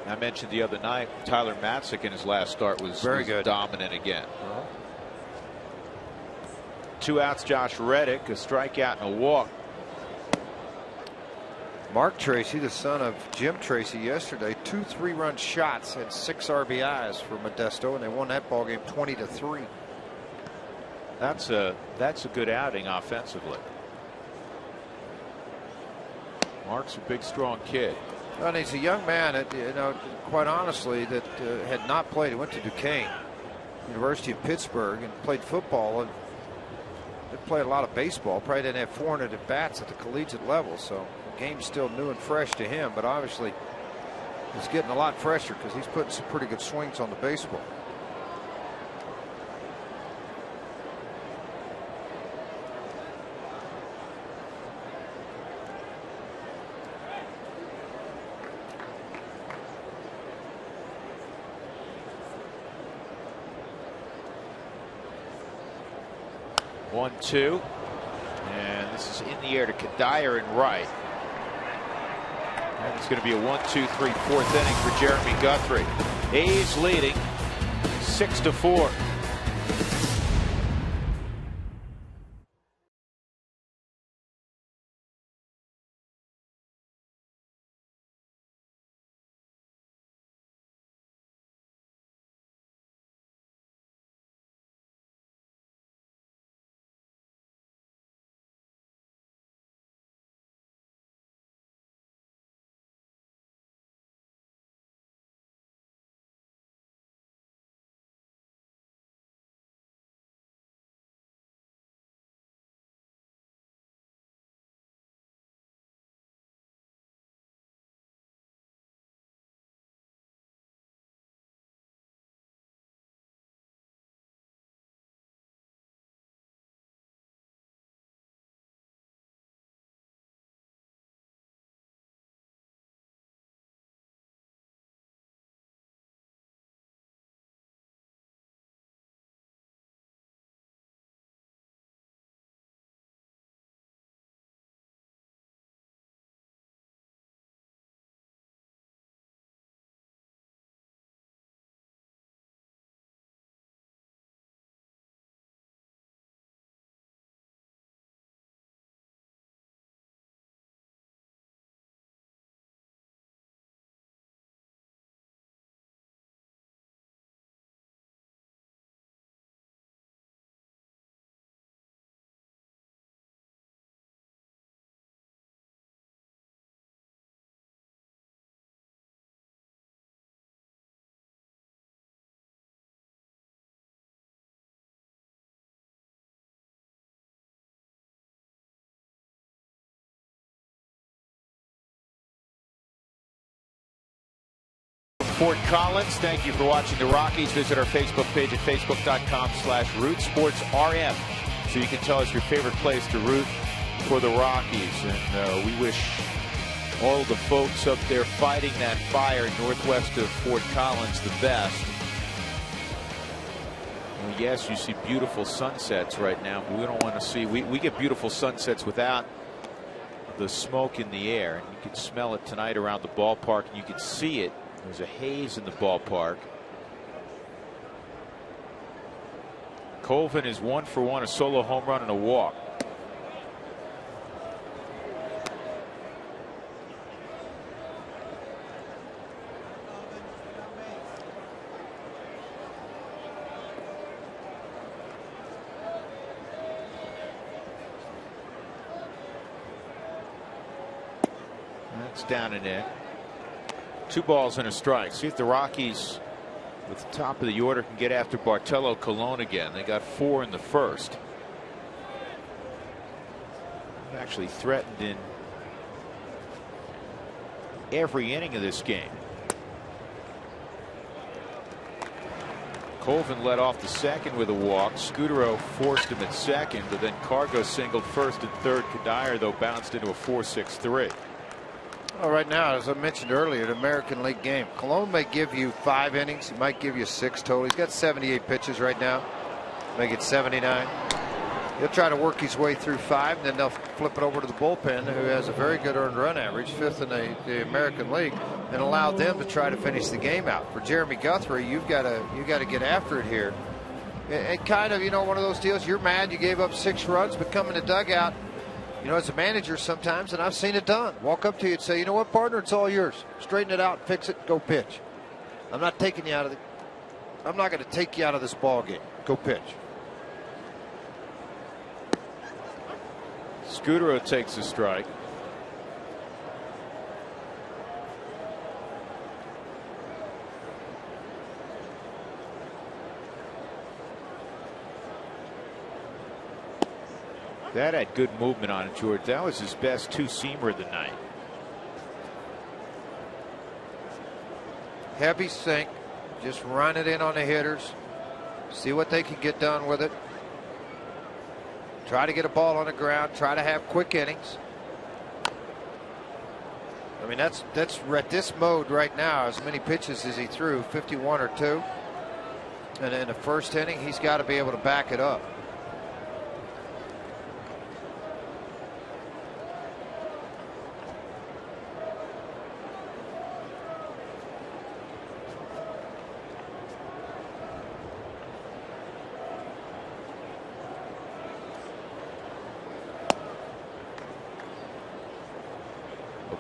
I mentioned the other night, Tyler Matzik in his last start was very good, dominant again. 2 outs, Josh Reddick, a strikeout and a walk. Mark Tracy, the son of Jim Tracy, yesterday, 2 3-run shots and 6 RBIs for Modesto, and they won that ball game 20-3. That's a good outing offensively. Mark's a big, strong kid. And he's a young man that, quite honestly, that had not played. He went to Duquesne, University of Pittsburgh, and played football. And didn't play a lot of baseball. Probably didn't have 400 at bats at the collegiate level. So the game's still new and fresh to him. But obviously, it's getting a lot fresher because he's putting some pretty good swings on the baseball. 1-2. And this is in the air to Kadire and right. And it's going to be a 1, 2, 3, 4th inning for Jeremy Guthrie. A's leading 6-4. Fort Collins, thank you for watching the Rockies. Visit our Facebook page at facebook.com/RootSportsRM so you can tell us your favorite place to root for the Rockies. And we wish all the folks up there fighting that fire northwest of Fort Collins the best. Well, yes, you see beautiful sunsets right now, but we don't want to see, we get beautiful sunsets without the smoke in the air. And you can smell it tonight around the ballpark, and you can see it. There's a haze in the ballpark. Colvin is 1 for 1, a solo home run and a walk. That's down and in. 2 balls and a strike. See if the Rockies, with the top of the order, can get after Bartolo Colon again. They got 4 in the first. Actually threatened in every inning of this game. Colvin led off the second with a walk. Scudero forced him at second, but then Cargo singled first and third. Kadire, though, bounced into a 4-6-3. Well, right now, as I mentioned earlier, an American League game. Colon may give you 5 innings. He might give you 6 total. He's got 78 pitches right now. Make it 79. He'll try to work his way through 5, and then they'll flip it over to the bullpen, who has a very good earned run average, 5th in the American League, and allow them to try to finish the game out. For Jeremy Guthrie, you got to get after it here. And kind of, one of those deals. You're mad you gave up 6 runs, but come in the dugout. As a manager sometimes, and I've seen it done, walk up to you and say, you know what, partner, it's all yours. Straighten it out, fix it, go pitch. I'm not taking you out of I'm not going to take you out of this ball game. Go pitch. Scudero takes a strike. That had good movement on it, George. That was his best 2-seamer of the night. Heavy sink. Just run it in on the hitters. See what they can get done with it. Try to get a ball on the ground. Try to have quick innings. I mean, that's at this mode right now. As many pitches as he threw, 51 or 2. And in the first inning, he's got to be able to back it up.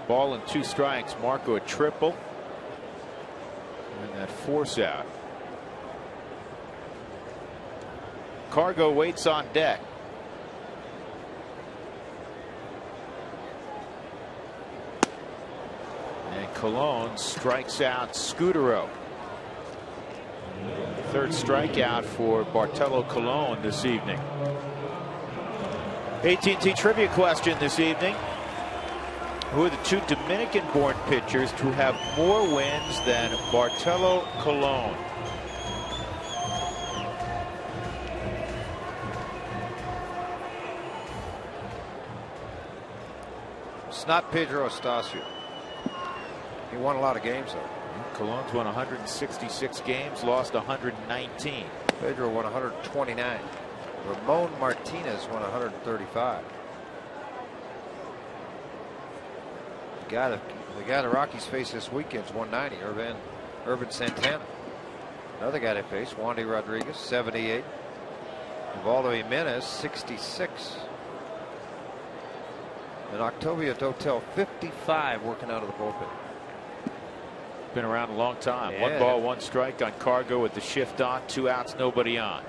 Ball and 2 strikes. Marco a triple. And that force out. Cargo waits on deck. And Colon strikes out Scudero. Third strikeout for Bartolo Colon this evening. AT&T trivia question this evening. Who are the 2 Dominican-born pitchers to have more wins than Bartolo Colon? It's not Pedro Estacio. He won a lot of games, though. Colon's won 166 games, lost 119. Pedro won 129. Ramon Martinez won 135. The guy the Rockies face this weekend's 190. Irvin Santana. Another guy they face, Wandy Rodriguez, 78. Ubaldo Jimenez, 66. And Octavio Dotel, 55, working out of the bullpen. Been around a long time. Yeah. 1 ball, 1 strike on Cargo with the shift on. 2 outs, nobody on.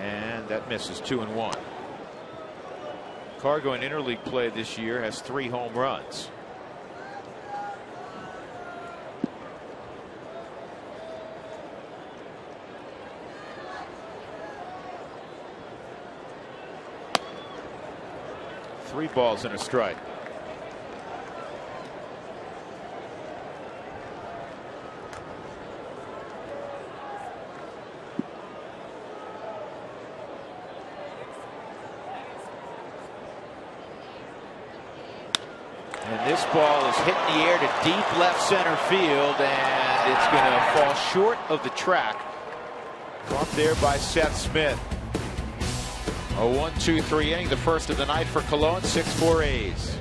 And that misses. 2-1. Cargo in interleague play this year has 3 home runs. Three balls and a strike. And this ball is hit in the air to deep left center field, and it's going to fall short of the track. Caught there by Seth Smith. A 1-2-3 inning, the first of the night for Colon. 6-4 A's.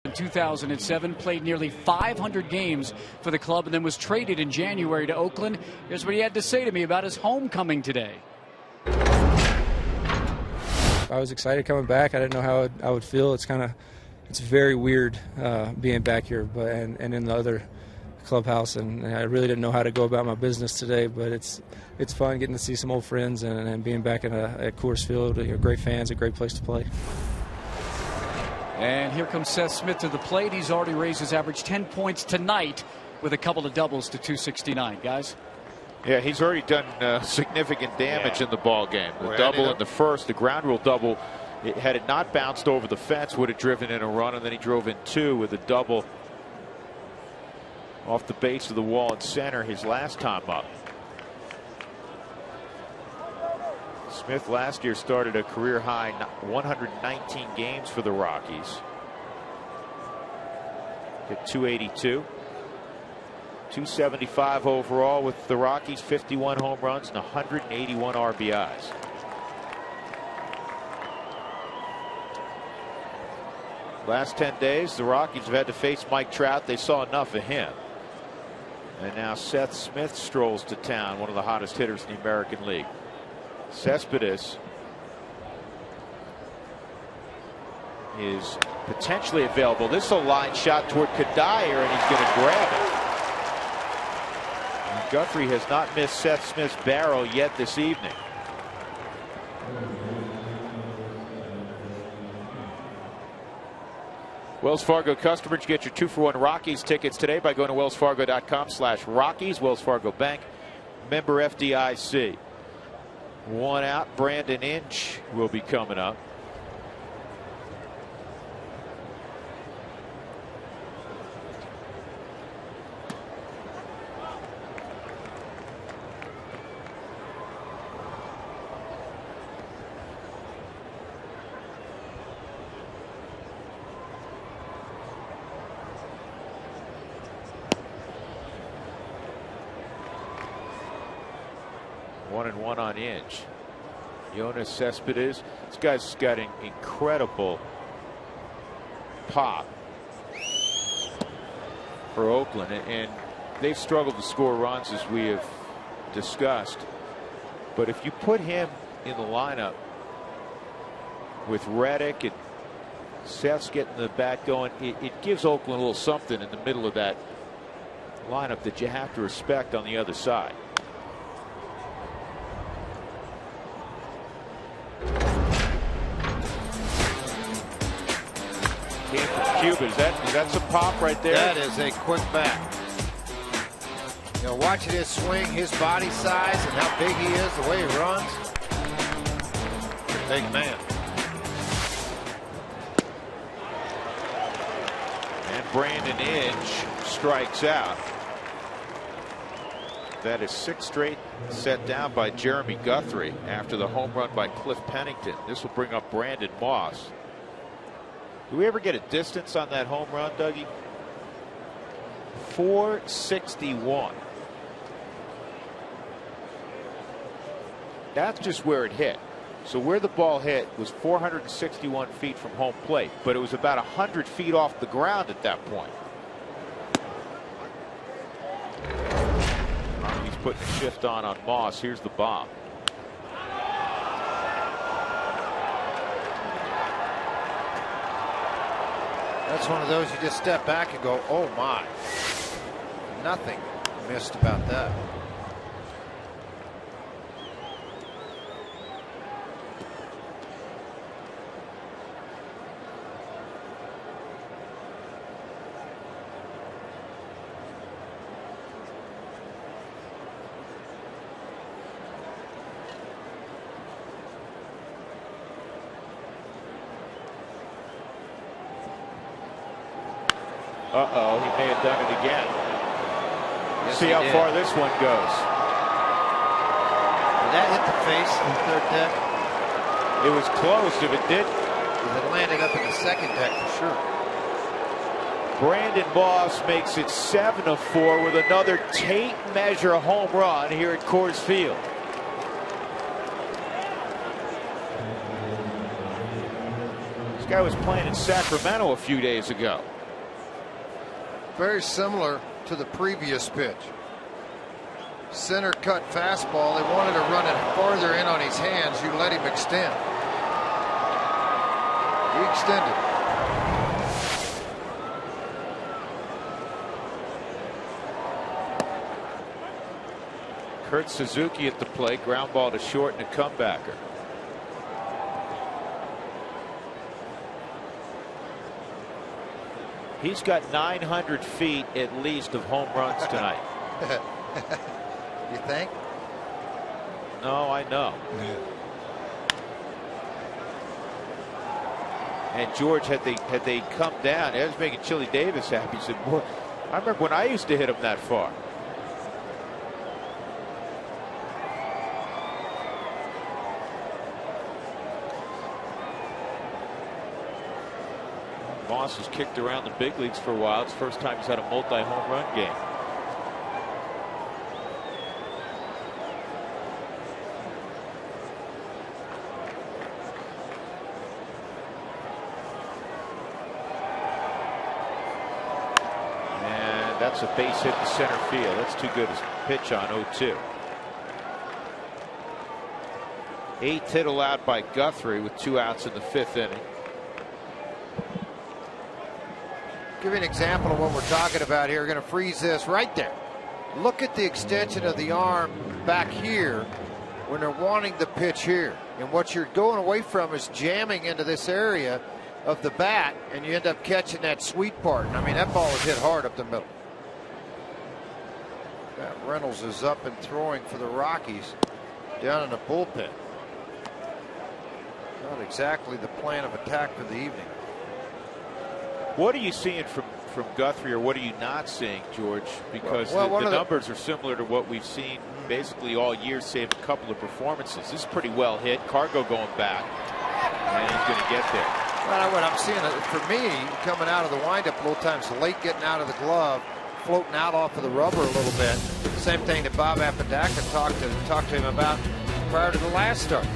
In 2007, played nearly 500 games for the club and then was traded in January to Oakland. Here's what he had to say to me about his homecoming today. I was excited coming back. I didn't know how I would feel. It's very weird being back here, and in the other clubhouse, and I really didn't know how to go about my business today. But it's fun getting to see some old friends and being back at Coors Field. Great fans, a great place to play. And here comes Seth Smith to the plate. He's already raised his average 10 points tonight with a couple of doubles to 269, guys. Yeah, he's already done significant damage in the ball game. The double in the first, the ground rule double, had it not bounced over the fence, would have driven in a run, and then he drove in 2 with a double off the base of the wall in center his last time up. Smith last year started a career high 119 games for the Rockies. Hit 282. 275 overall with the Rockies, 51 home runs and 181 RBIs. Last 10 days, the Rockies have had to face Mike Trout. They saw enough of him. And now Seth Smith strolls to town, one of the hottest hitters in the American League. Cespedes is potentially available. This is a line shot toward Kadire, and he's going to grab it. And Guthrie has not missed Seth Smith's barrel yet this evening. Wells Fargo customers, get your 2-for-1 Rockies tickets today by going to wellsfargo.com/Rockies. Wells Fargo Bank, member FDIC. One out, Brandon Inch will be coming up. One and one on Inch. Yoenis Cespedes. This guy's got an incredible pop for Oakland, and they've struggled to score runs, as we have discussed. But if you put him in the lineup with Reddick and Seth's getting the bat going, it gives Oakland a little something in the middle of that lineup that you have to respect on the other side. Cuba, is that some pop right there? That is a quick bat. You know, watching his swing, his body size, and how big he is, the way he runs. Big man. And Brandon Inch strikes out. That is 6 straight set down by Jeremy Guthrie after the home run by Cliff Pennington. This will bring up Brandon Moss. Do we ever get a distance on that home run, Dougie? 461. That's just where it hit. So where the ball hit was 461 feet from home plate, but it was about 100 feet off the ground at that point. He's putting a shift on Moss. Here's the bomb. That's one of those you just step back and go, oh my. Nothing missed about that. Uh-oh, he may have done it again. Yes, see how far this one goes. Did that hit the face in the third deck? It was close. If it did, it landed up in the second deck for sure. Brandon Moss makes it 7-4 with another tape measure home run here at Coors Field. This guy was playing in Sacramento a few days ago. Very similar to the previous pitch. Center cut fastball. They wanted to run it farther in on his hands. You let him extend. He extended. Kurt Suzuki at the plate. Ground ball to short and a comebacker. He's got 900 feet at least of home runs tonight. You think? No, I know. And George, had they come down, it was making Chili Davis happy. He said, "Boy, I remember when I used to hit him that far." Moss has kicked around the big leagues for a while. It's the first time he's had a multi-home run game. And that's a base hit to center field. That's too good a pitch on 0-2. 8th hit allowed by Guthrie with 2 outs in the 5th inning. Give you an example of what we're talking about here. We're going to freeze this right there. Look at the extension of the arm back here when they're wanting the pitch here. And what you're going away from is jamming into this area of the bat, and you end up catching that sweet part. And I mean, that ball is hit hard up the middle. That Reynolds is up and throwing for the Rockies down in the bullpen. Not exactly the plan of attack for the evening. What are you seeing from Guthrie, or what are you not seeing, George? Because the numbers are similar to what we've seen basically all year, save a couple of performances. This is pretty well hit. Cargo going back, and he's going to get there. Well, what I'm seeing for me, coming out of the windup a little times late, getting out of the glove, floating out off of the rubber a little bit. Same thing that Bob Apodaca talked to him about prior to the last start.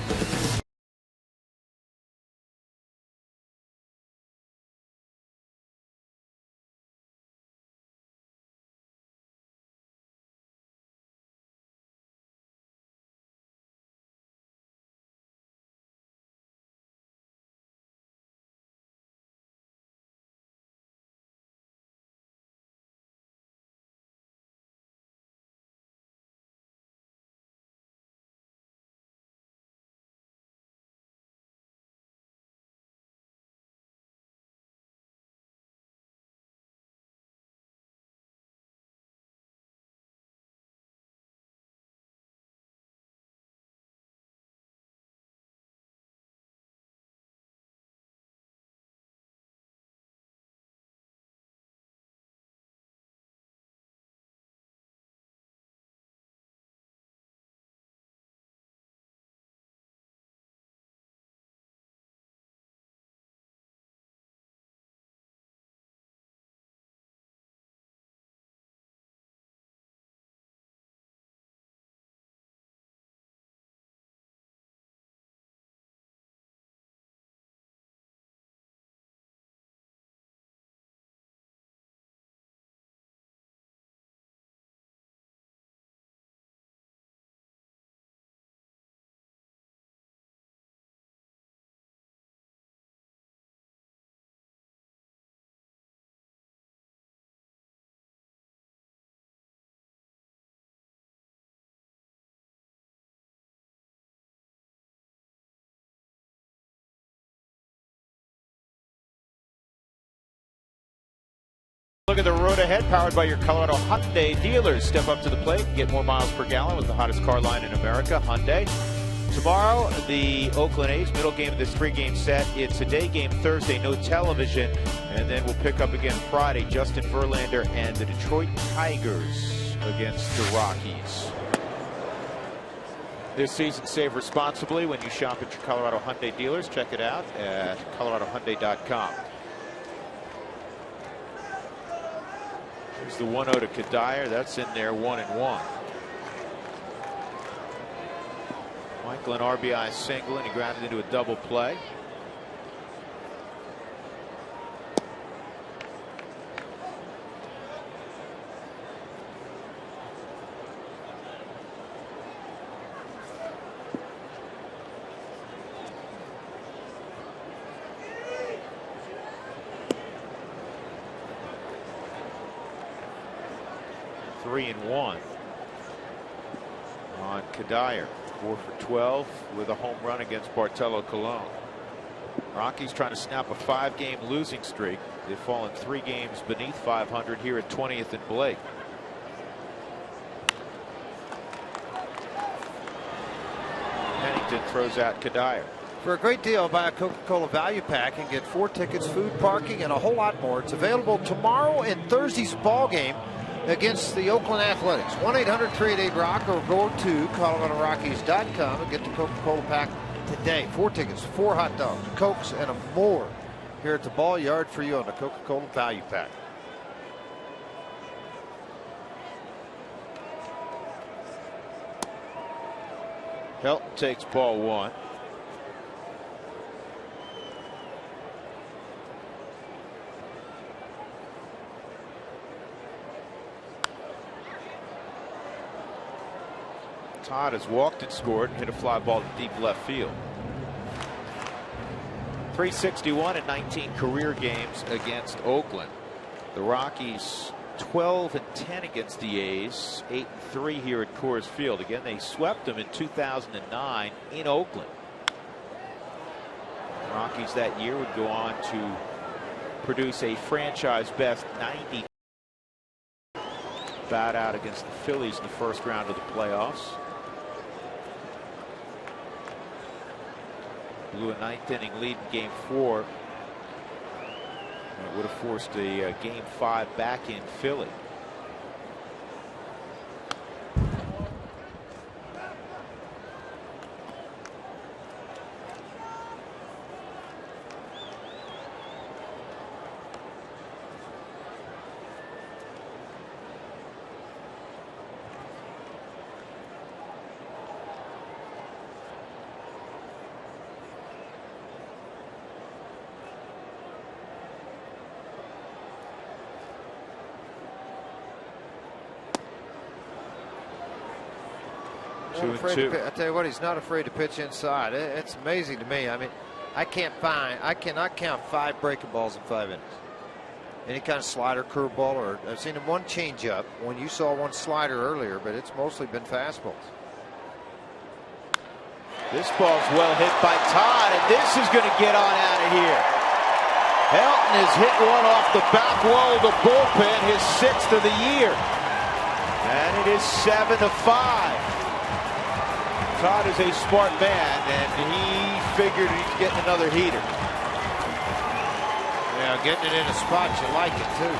Look at the road ahead, powered by your Colorado Hyundai dealers. Step up to the plate and get more miles per gallon with the hottest car line in America, Hyundai. Tomorrow, the Oakland A's, middle game of this 3-game set. It's a day game Thursday, no television. And then we'll pick up again Friday, Justin Verlander and the Detroit Tigers against the Rockies. This season, save responsibly when you shop at your Colorado Hyundai dealers. Check it out at coloradohyundai.com. There's the 1-0 to Kadire. That's in there, 1-1. Michael, an RBI single, and he grounded into a double play. Three and one on Kadire. 4 for 12 with a home run against Bartolo Colon. Rockies trying to snap a 5-game losing streak. They've fallen 3 games beneath 500 here at 20th and Blake. Pennington throws out Kadire. For a great deal, buy a Coca-Cola value pack and get 4 tickets, food, parking, and a whole lot more. It's available tomorrow in Thursday's ball game against the Oakland Athletics. 1-800-388-ROCK or go to ColoradoRockies.com and get the Coca-Cola pack today. 4 tickets, 4 hot dogs, Cokes, and more here at the Ball Yard for you on the Coca-Cola Value Pack. Helton takes ball 1. Todd has walked and scored and hit a fly ball to deep left field. 361 in 19 career games against Oakland. The Rockies 12-10 against the A's, 8-3 here at Coors Field. Again, they swept them in 2009 in Oakland. The Rockies that year would go on to produce a franchise best 90. Bat out against the Phillies in the first round of the playoffs. Blew a 9th inning lead in Game 4. And it would have forced a Game 5 back in Philly. I tell you what, he's not afraid to pitch inside. It's amazing to me. I mean, I cannot count 5 breaking balls in 5 innings. Any kind of slider, curveball, or I've seen him one changeup. When you saw one slider earlier, but it's mostly been fastballs. This ball's well hit by Todd, and this is going to get on out of here. Helton has hit one off the back wall of the bullpen, his 6th of the year. And it is 7-5. Todd is a smart man, and he figured he's getting another heater. Yeah, getting it in a spot you like it too.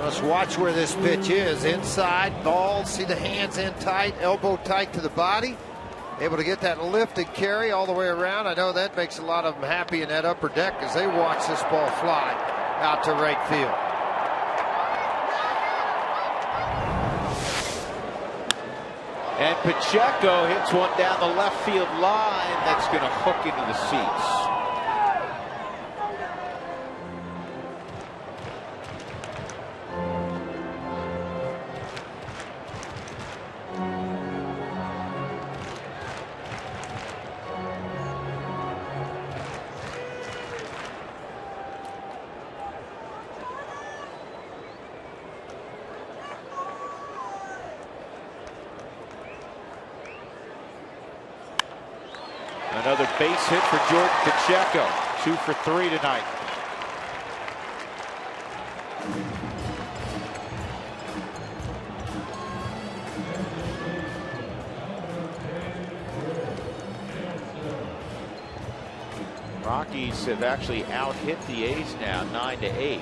Let's watch where this pitch is. Inside, ball, see the hands in tight, elbow tight to the body. Able to get that lift and carry all the way around. I know that makes a lot of them happy in that upper deck as they watch this ball fly out to right field. And Pacheco hits one down the left field line that's going to hook into the seats. Another base hit for Jordan Pacheco. 2 for 3 tonight. Rockies have actually out-hit the A's now 9-8.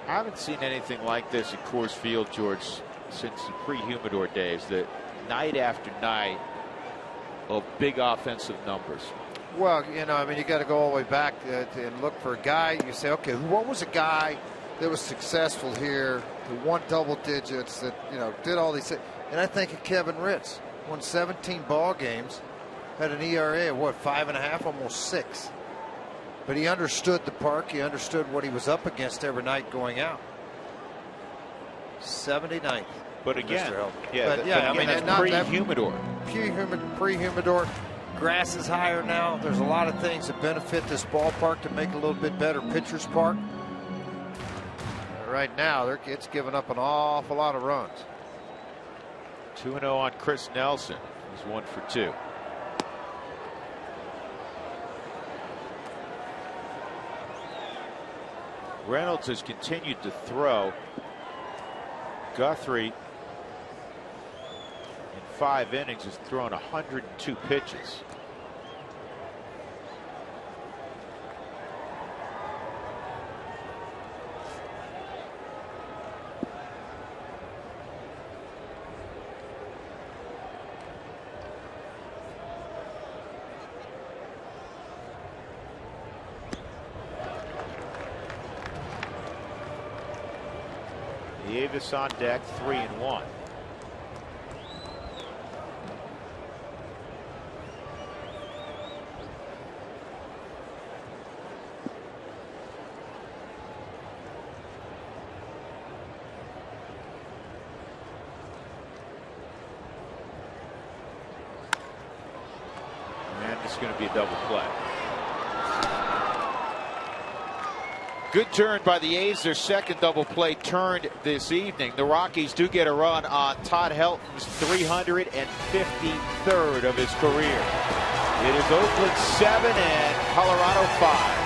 I haven't seen anything like this at Coors Field, George, since the pre-Humidor days. That night after night of big offensive numbers. Well, you know, I mean, you got to go all the way back and look for a guy. You say, okay, what was a guy that was successful here, who won double digits, that, you know, did all these things? And I think of Kevin Ritz. Won 17 ball games, had an ERA of what, 5.5, almost 6. But he understood the park. He understood what he was up against every night going out. 79th. But again, I mean, that's pre-Humidor. Pre-Humidor. Grass is higher now. There's a lot of things that benefit this ballpark to make it a little bit better pitcher's park. Right now, it's giving up an awful lot of runs. 2-0 on Chris Nelson. He's 1 for 2. Reynolds has continued to throw. Guthrie in 5 innings has thrown 102 pitches. The Avis on deck, 3-1. It's going to be a double play. Good turn by the A's, their second double play turned this evening. The Rockies do get a run on Todd Helton's 353rd of his career. It is Oakland 7 and Colorado 5.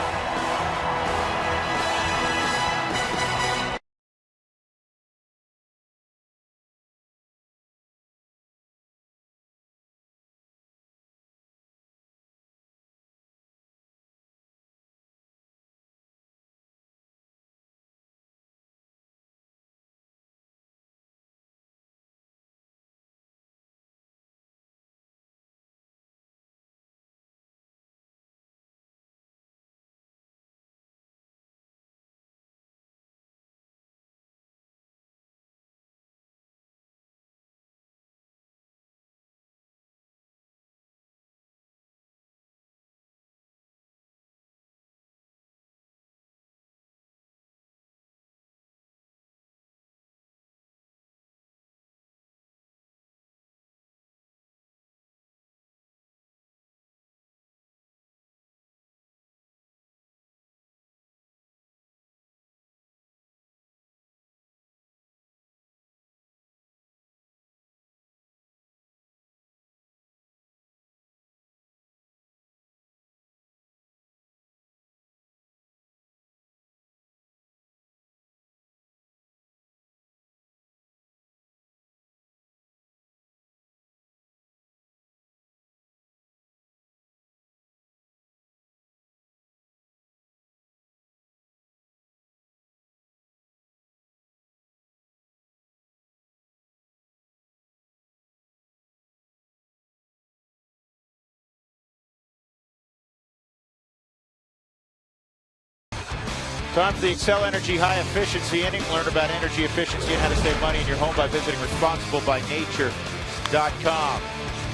Time for the Excel Energy High Efficiency Inning. Learn about energy efficiency and how to save money in your home by visiting responsiblebynature.com.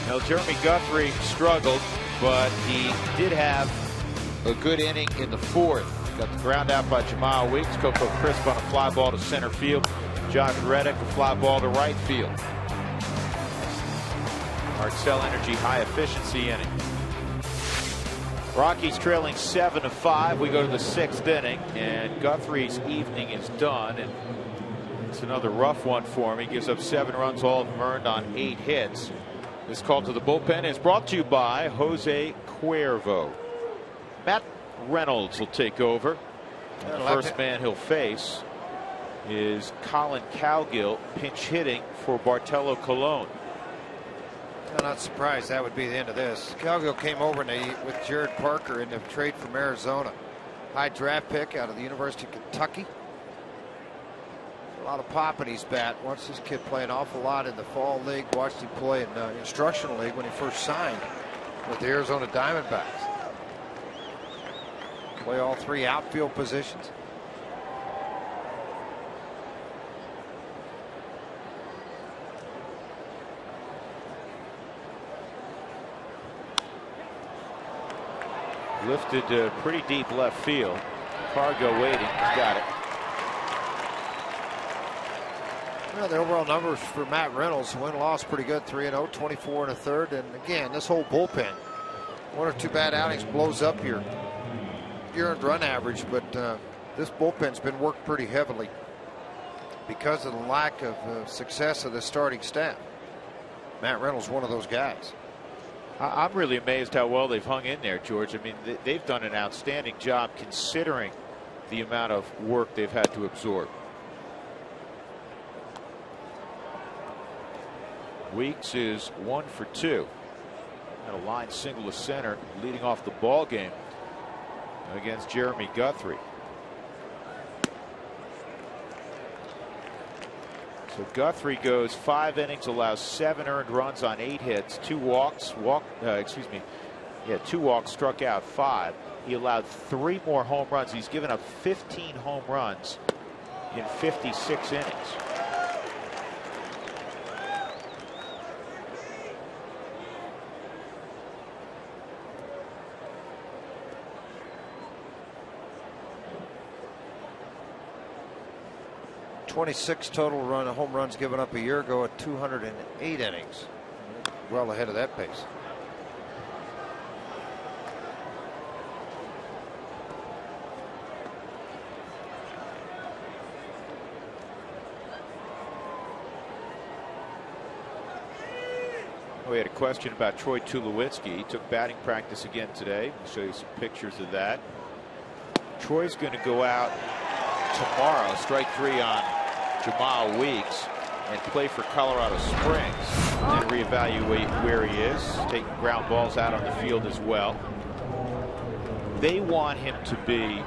Now, Jeremy Guthrie struggled, but he did have a good inning in the fourth. Got the ground out by Jamal Weeks. Coco Crisp on a fly ball to center field. Josh Reddick a fly ball to right field. Our Excel Energy High Efficiency Inning. Rockies trailing 7-5. We go to the 6th inning, and Guthrie's evening is done. And it's another rough one for him. He gives up 7 runs, all of them earned on 8 hits. This call to the bullpen is brought to you by Jose Cuervo. Matt Reynolds will take over. And the first man he'll face is Colin Cowgill, pinch hitting for Bartolo Colon. I'm not surprised that would be the end of this. Cowgill came over with Jared Parker in the trade from Arizona. High draft pick out of the University of Kentucky. A lot of pop in his bat. Watched this kid play an awful lot in the fall league. Watched him play in instructional league when he first signed with the Arizona Diamondbacks. Play all 3 outfield positions. Lifted pretty deep left field. Cargo waiting. He's got it. Well, the overall numbers for Matt Reynolds, win-loss pretty good, 3-0, 24 1/3. And again, this whole bullpen, 1 or 2 bad outings blows up your earned run average, but this bullpen's been worked pretty heavily because of the lack of success of the starting staff. Matt Reynolds, one of those guys. I'm really amazed how well they've hung in there, George. I mean, they've done an outstanding job considering the amount of work they've had to absorb. Weeks is 1 for 2. And a line single to center, leading off the ball game against Jeremy Guthrie. So Guthrie goes 5 innings, allows 7 earned runs on 8 hits, 2 walks, 2 walks, struck out 5. He allowed 3 more home runs. He's given up 15 home runs in 56 innings. .26 total home runs given up a year ago at 208 innings. Well ahead of that pace. We had a question about Troy Tulowitzki. He took batting practice again today. I'll show you some pictures of that. Troy's going to go out tomorrow, strike 3 on Jamal Weeks, and play for Colorado Springs and reevaluate where he is, taking ground balls out on the field as well. They want him to be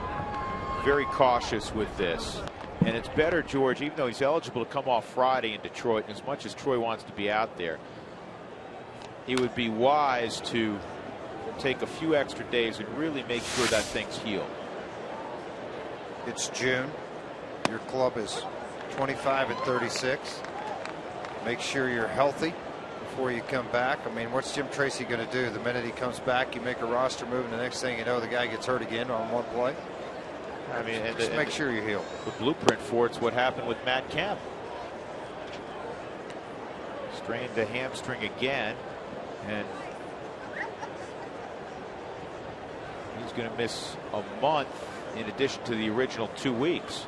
very cautious with this. And it's better, George, even though he's eligible to come off Friday in Detroit, and as much as Troy wants to be out there, it would be wise to take a few extra days and really make sure that thing's healed. It's June. Your club is 25-36. Make sure you're healthy before you come back. I mean, what's Jim Tracy going to do? The minute he comes back, you make a roster move, and the next thing you know, the guy gets hurt again on one play. I mean, just make sure you're healed. The blueprint for it's what happened with Matt Kemp. Strained the hamstring again, and he's going to miss a month in addition to the original 2 weeks.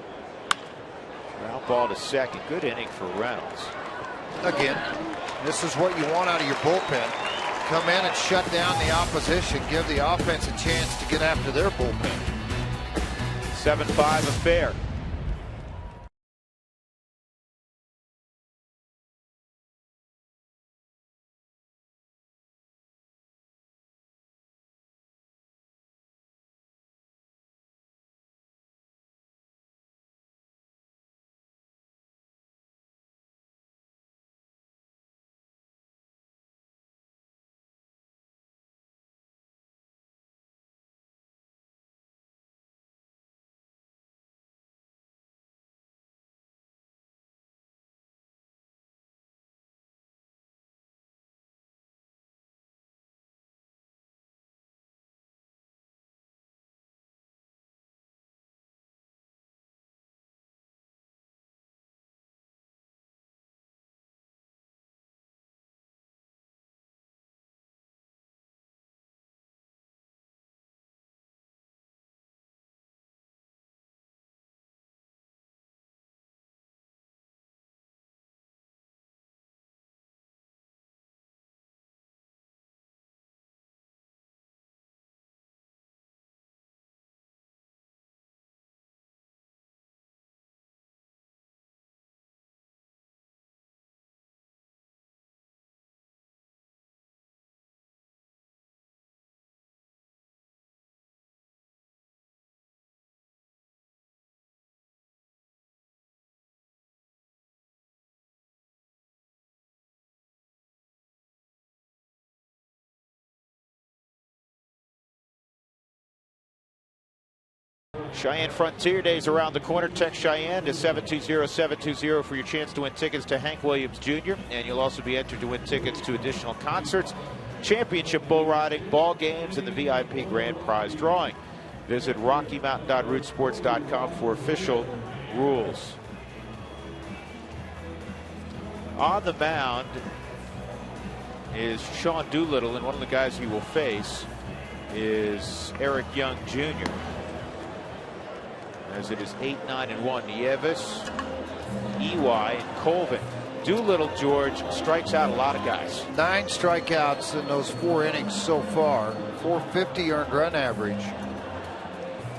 Ground ball to second. Good inning for Reynolds. Again, this is what you want out of your bullpen. Come in and shut down the opposition. Give the offense a chance to get after their bullpen. 7-5 affair. Cheyenne Frontier Days around the corner. Text Cheyenne to 720-720 for your chance to win tickets to Hank Williams Jr. And you'll also be entered to win tickets to additional concerts, championship bull riding, ball games, and the VIP grand prize drawing. Visit RockyMountain.rootsports.com for official rules. On the mound is Sean Doolittle, and one of the guys he will face is Eric Young Jr. As it is 8-9-1. Nieves, EY, and Colvin. Doolittle, George, strikes out a lot of guys. 9 strikeouts in those 4 innings so far. 450 earned run average.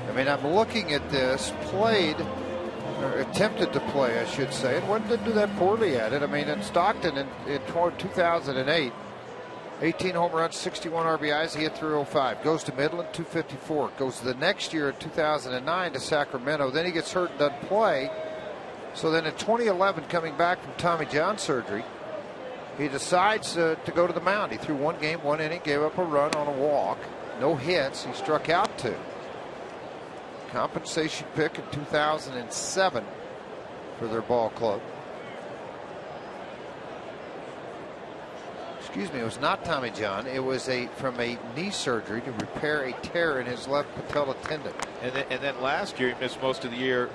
I mean, I'm looking at this. Played, or attempted to play, I should say, and didn't do that poorly at it. I mean, in Stockton in 2008, 18 home runs, 61 RBIs. He hit 305. Goes to Midland, 254. Goes the next year in 2009 to Sacramento. Then he gets hurt and doesn't play. So then in 2011, coming back from Tommy John surgery, he decides to go to the mound. He threw 1 game, 1 inning, gave up a run on a walk. No hits. He struck out 2. Compensation pick in 2007. for their ball club. Excuse me, it was not Tommy John. It was from a knee surgery to repair a tear in his left patella tendon. And then last year he missed most of the year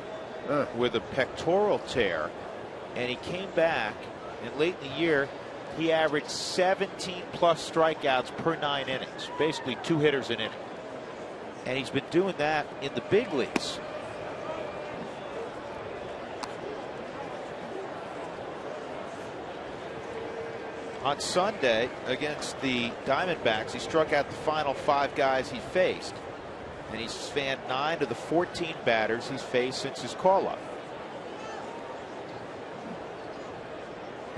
with a pectoral tear, and he came back, and late in the year he averaged 17 plus strikeouts per 9 innings, basically 2 hitters an inning, and he's been doing that in the big leagues. On Sunday against the Diamondbacks, he struck out the final 5 guys he faced, and he's fanned 9 of the 14 batters he's faced since his call-up.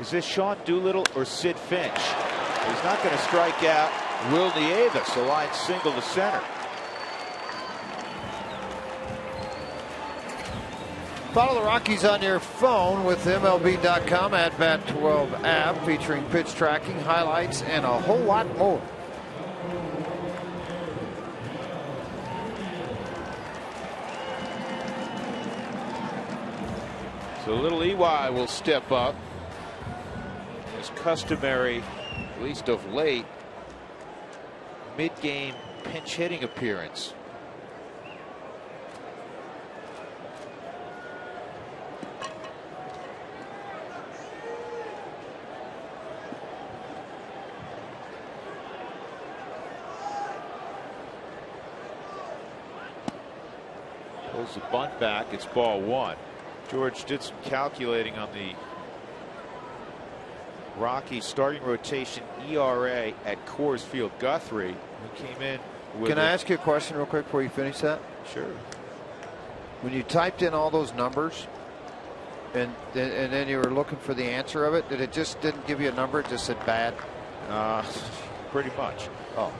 Is this Sean Doolittle or Sid Finch? He's not going to strike out Will Nieves, a line single to center. Follow the Rockies on your phone with MLB.com @Bat 12 app, featuring pitch tracking, highlights, and a whole lot more. So little EY will step up. As customary, at least of late, mid-game pinch hitting appearance. Pulls the bunt back. It's ball 1. George did some calculating on the Rockies starting rotation ERA at Coors Field. Guthrie, who came in with Can I ask you a question real quick before you finish that? Sure. When you typed in all those numbers and then you were looking for the answer of it, did it just didn't give you a number? It just said bad? Pretty much. Oh.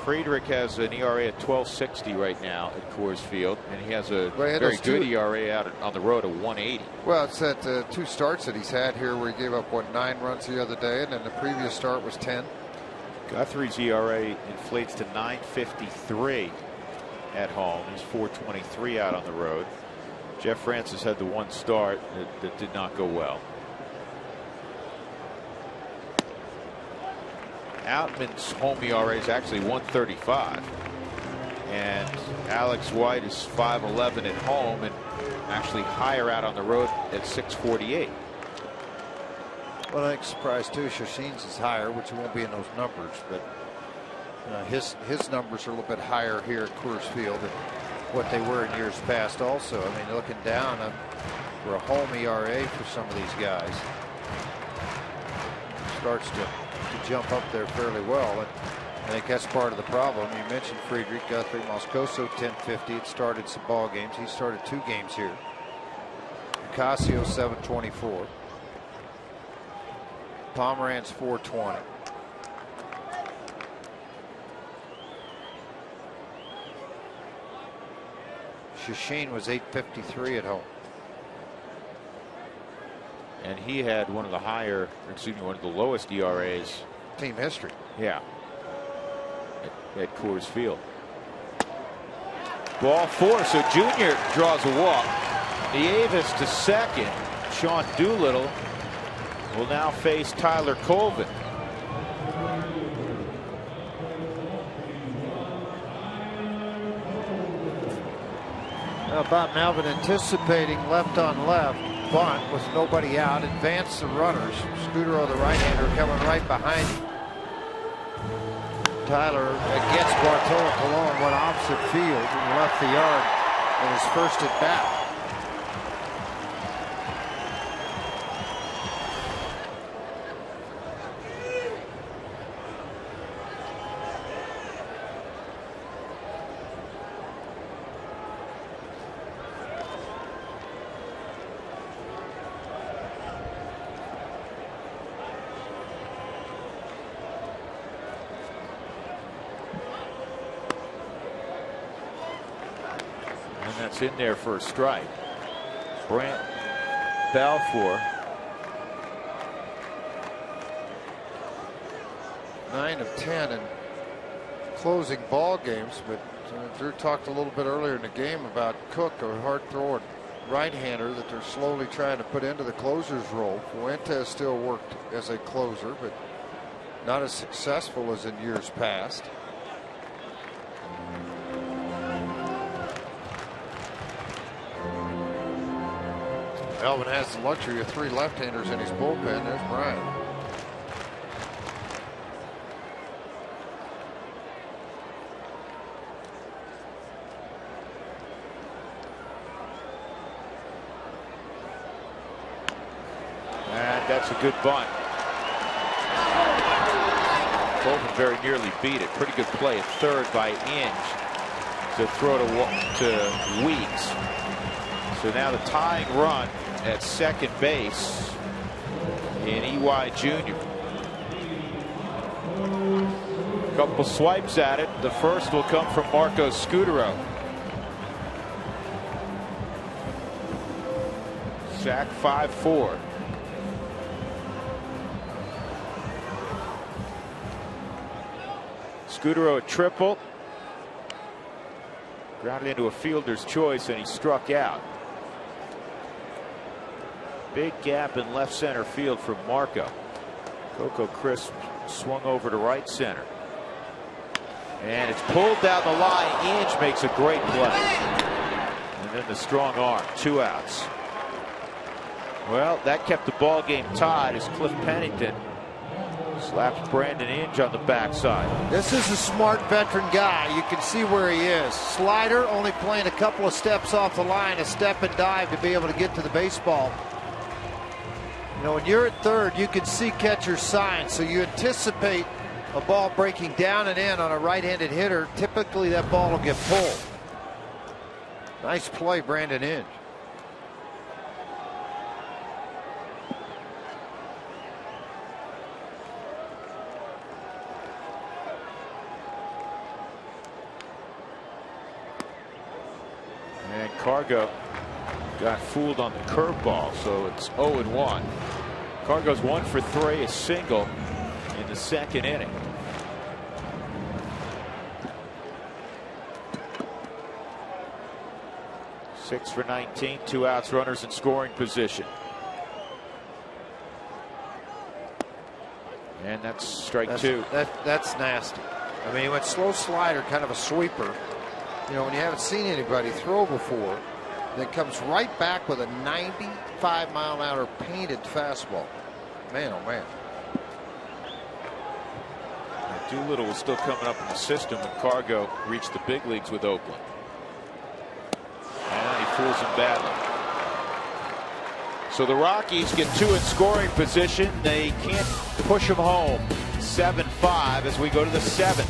Friedrich has an ERA at 12.60 right now at Coors Field, and he has a Well, he had very those good two- ERA out on the road of 180. Well, it's that 2 starts that he's had here where he gave up, 9 runs the other day, and then the previous start was 10. Guthrie's ERA inflates to 9.53 at home. He's 4.23 out on the road. Jeff Francis had the 1 start that did not go well. Outman's home ERA is actually 1.35, and Alex White is 5.11 at home and actually higher out on the road at 6.48. Well, I'm surprised too. Shashin's is higher, which won't be in those numbers, but his numbers are a little bit higher here at Coors Field than what they were in years past. Also, I mean, looking down for a home ERA for some of these guys, starts to jump up there fairly well, and I think that's part of the problem. You mentioned Friedrich, Guthrie, Moscoso 10.50. It started some ball games. He started 2 games here. Ocasio 7.24. Pomeranz 4.20. Shashin was 8.53 at home. And he had one of the one of the lowest ERAs. Team history. Yeah. At Coors Field. Ball 4, so Junior draws a walk. Nieves to second. Sean Doolittle will now face Tyler Colvin. How about Melvin anticipating left on left bunt with nobody out, advance the runners. Scudero, the right-hander, coming right behind him. Tyler against Bartolo Colon went opposite field and left the yard in his first at bat. In there for a strike. Brant Balfour. 9 of 10 in closing ball games, but Drew talked a little bit earlier in the game about Cook, a hard thrower, right-hander that they're slowly trying to put into the closer's role. Fuentes still worked as a closer, but not as successful as in years past. Elvin has the luxury of 3 left-handers in his bullpen. There's Brian. And that's a good bunt. Colvin very nearly beat it. Pretty good play at third by Inge to throw to Weeks. So now the tying run at second base in EY Jr. Couple swipes at it. The first will come from Marco Scutaro. Sack 5-4. Scutaro a triple. Grounded into a fielder's choice and he struck out. Big gap in left center field from Marco. Coco Crisp swung over to right center. And it's pulled down the line. Inge makes a great play. And then the strong arm. 2 outs. Well, that kept the ball game tied as Cliff Pennington slaps Brandon Inge on the backside. This is a smart veteran guy. You can see where he is. Slider only playing a couple of steps off the line, a step and dive to be able to get to the baseball. You know, when you're at third, you can see catcher's signs, so you anticipate a ball breaking down and in on a right-handed hitter. Typically, that ball will get pulled. Nice play, Brandon Inge. And Cargo got fooled on the curveball, so it's 0-1. Cargo's 1 for 3, a single in the second inning. Six for 19, 2 outs, runners in scoring position. And that's strike 2. That's nasty. I mean, he went slow slider, kind of a sweeper. You know, when you haven't seen anybody throw before, then comes right back with a 95-mile-an-hour painted fastball. Man, oh man. Doolittle was still coming up in the system when Cargo reached the big leagues with Oakland. And he fools him badly. So the Rockies get 2 in scoring position. They can't push them home. 7-5 as we go to the 7th.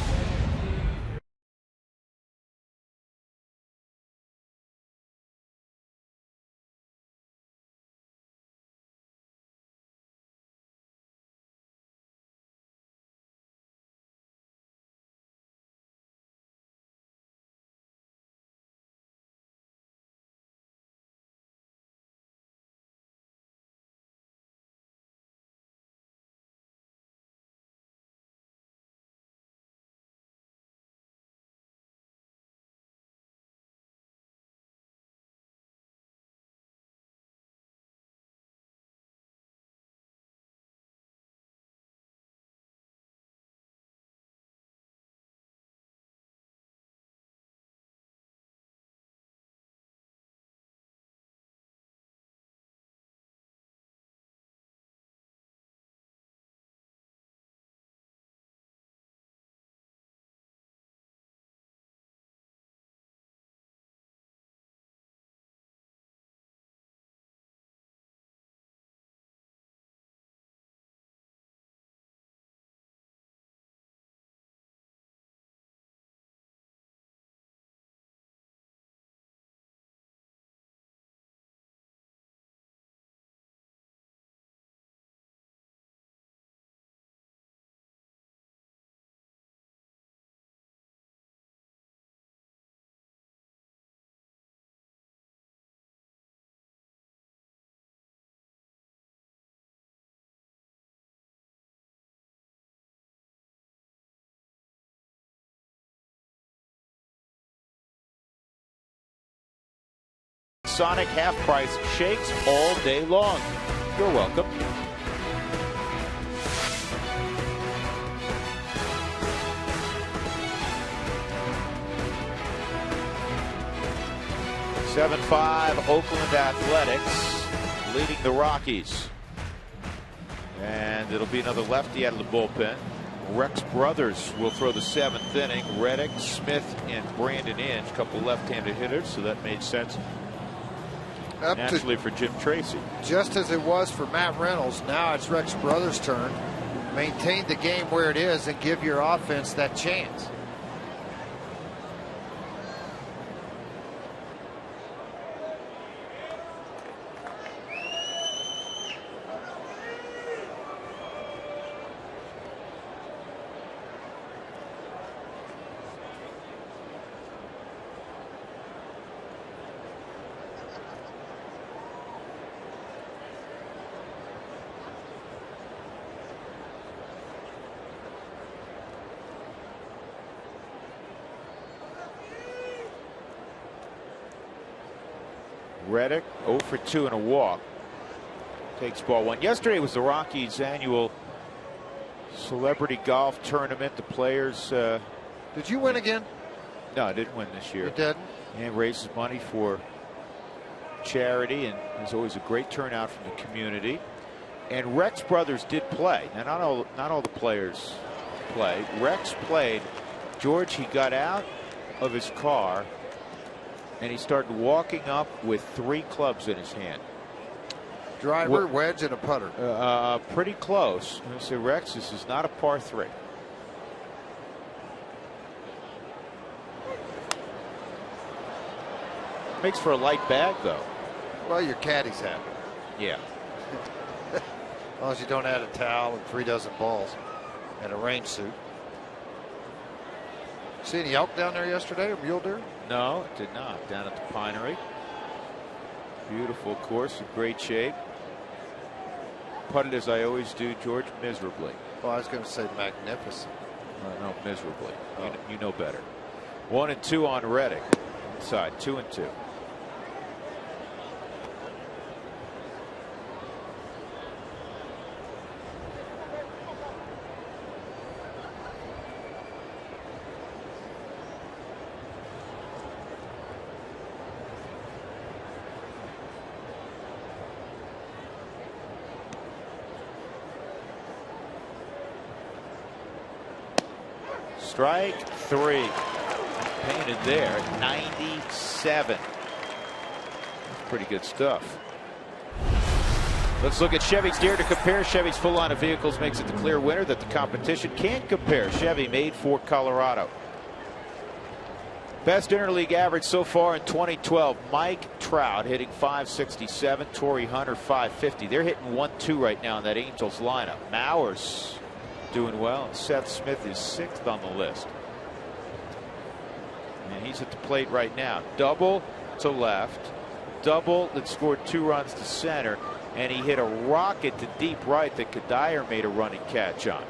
Sonic half-price shakes all day long. You're welcome. (7-5) Oakland Athletics leading the Rockies. And it'll be another lefty out of the bullpen. Rex Brothers will throw the 7th inning. Reddick, Smith, and Brandon Inge, a couple left-handed hitters, so that made sense naturally for Jim Tracy. Just as it was for Matt Reynolds, now it's Rex Brothers' turn. Maintain the game where it is and give your offense that chance. Reddick 0 for 2 and a walk. Takes ball 1. Yesterday was the Rockies' annual celebrity golf tournament. The players. Did you win again? No, I didn't win this year. You didn't? And raises money for charity, and there's always a great turnout from the community. And Rex Brothers did play. Now, not all the players played. Rex played. George, he got out of his car and he started walking up with 3 clubs in his hand. Driver, wedge, and a putter. Pretty close. I say, Rex, this is not a par 3. Makes for a light bag, though. Well, your caddy's happy. Yeah. As long as you don't add a towel and 3 dozen balls and a rain suit. See any elk down there yesterday, or mule deer? No, it did not. Down at the Pinery. Beautiful course, in great shape. Putted as I always do, George, miserably. Well, I was going to say magnificent. No, miserably. You know better. 1 and 2 on Reddick. Inside, 2 and 2. Strike 3. Painted there at 97. That's pretty good stuff. Let's look at Chevy's Dare to Compare. Chevy's full line of vehicles makes it the clear winner that the competition can't compare. Chevy, made for Colorado. Best interleague average so far in 2012. Mike Trout hitting .567. Torrey Hunter .550. They're hitting 1-2 right now in that Angels lineup. Mowers doing well, and Seth Smith is 6th on the list. And he's at the plate right now. Double to left, double that scored 2 runs to center, and he hit a rocket to deep right that Kadire made a running catch on.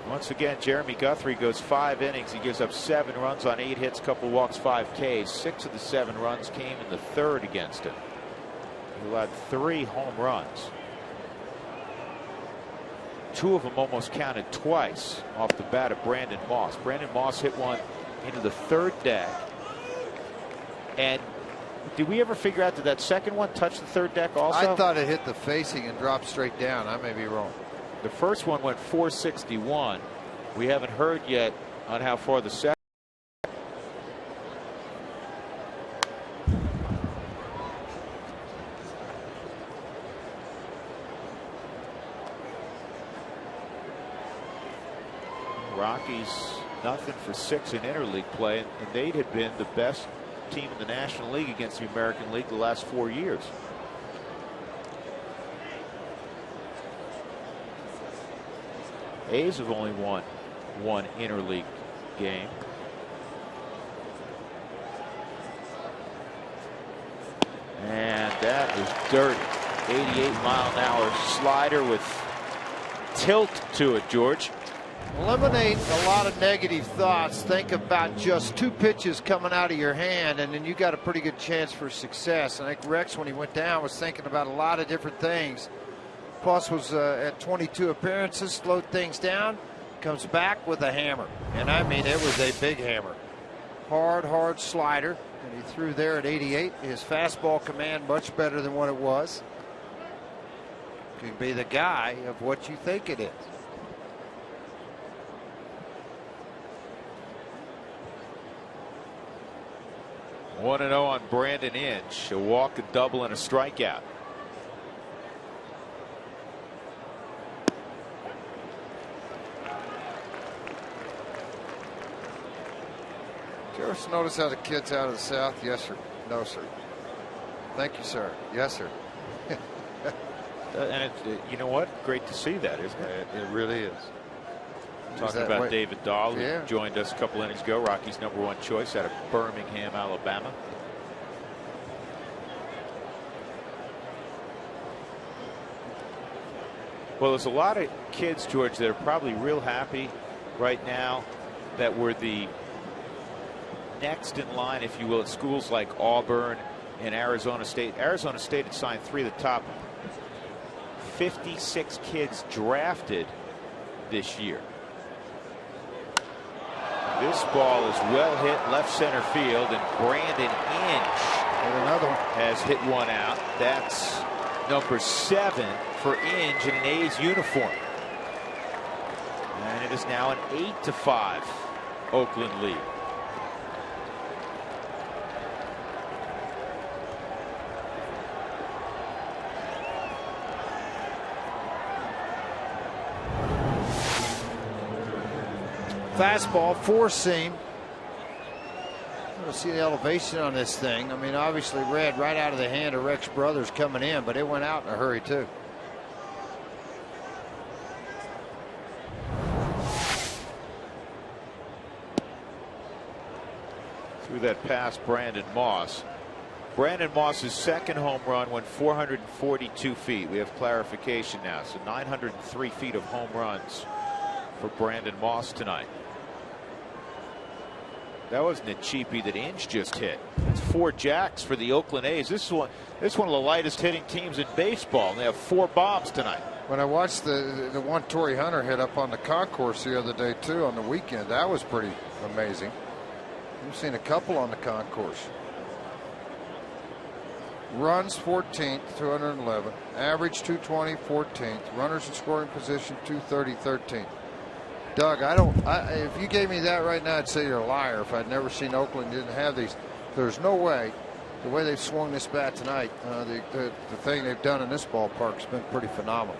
Once again, Jeremy Guthrie goes 5 innings. He gives up 7 runs on 8 hits, couple walks, 5 Ks. 6 of the 7 runs came in the 3rd against him. He allowed 3 home runs. 2 of them almost counted twice off the bat of Brandon Moss. Brandon Moss hit one into the 3rd deck. And did we ever figure out that second one touched the 3rd deck also? I thought it hit the facing and dropped straight down. I may be wrong. The first one went 461. We haven't heard yet on how far the second. Rockies nothing for 6 in interleague play, and they had been the best team in the National League against the American League the last 4 years. A's have only won 1 interleague game. And that was dirty. 88-mile-an-hour slider with tilt to it, George. Eliminate a lot of negative thoughts. Think about just 2 pitches coming out of your hand, and then you got a pretty good chance for success. I think Rex, when he went down, was thinking about a lot of different things. Plus was at 22 appearances, slowed things down, comes back with a hammer. And I mean, it was a big hammer. Hard slider, and he threw there at 88. His fastball command much better than what it was. Can be the guy of what you think it is. One 1-0 on Brandon Inge. A walk, a double, and a strikeout. Did you ever notice how the kids out of the South? Yes, sir. No, sir. Thank you, sir. Yes, sir. And you know what? Great to see that, isn't it? It really is. Talking about David Dahl, who joined us a couple innings ago, Rocky's #1 choice out of Birmingham, Alabama. Well, there's a lot of kids, George, that are probably real happy right now that were the next in line, if you will, at schools like Auburn and Arizona State. Arizona State had signed 3 of the top 56 kids drafted this year. This ball is well hit left center field, and Brandon Inge has hit one out. That's number 7 for Inge in an A's uniform. And it is now an 8-5 Oakland lead. Fastball, 4-seam. Want to see the elevation on this thing. I mean, obviously red right out of the hand of Rex Brothers coming in, but it went out in a hurry too. Through that pass, Brandon Moss. Brandon Moss's second home run went 442 feet. We have clarification now. So 903 feet of home runs for Brandon Moss tonight. That wasn't a cheapie that Inge just hit. It's 4 jacks for the Oakland A's. This is one of the lightest hitting teams in baseball. And they have 4 bombs tonight. When I watched the one Torrey Hunter hit up on the concourse the other day too on the weekend, that was pretty amazing. We've seen a couple on the concourse. Runs 14th, 211. Average 220, 14th. Runners in scoring position 230, 13th. Doug, if you gave me that right now, I'd say you're a liar. If I'd never seen Oakland didn't have these, there's no way. The way they've swung this bat tonight, the thing they've done in this ballpark has been pretty phenomenal.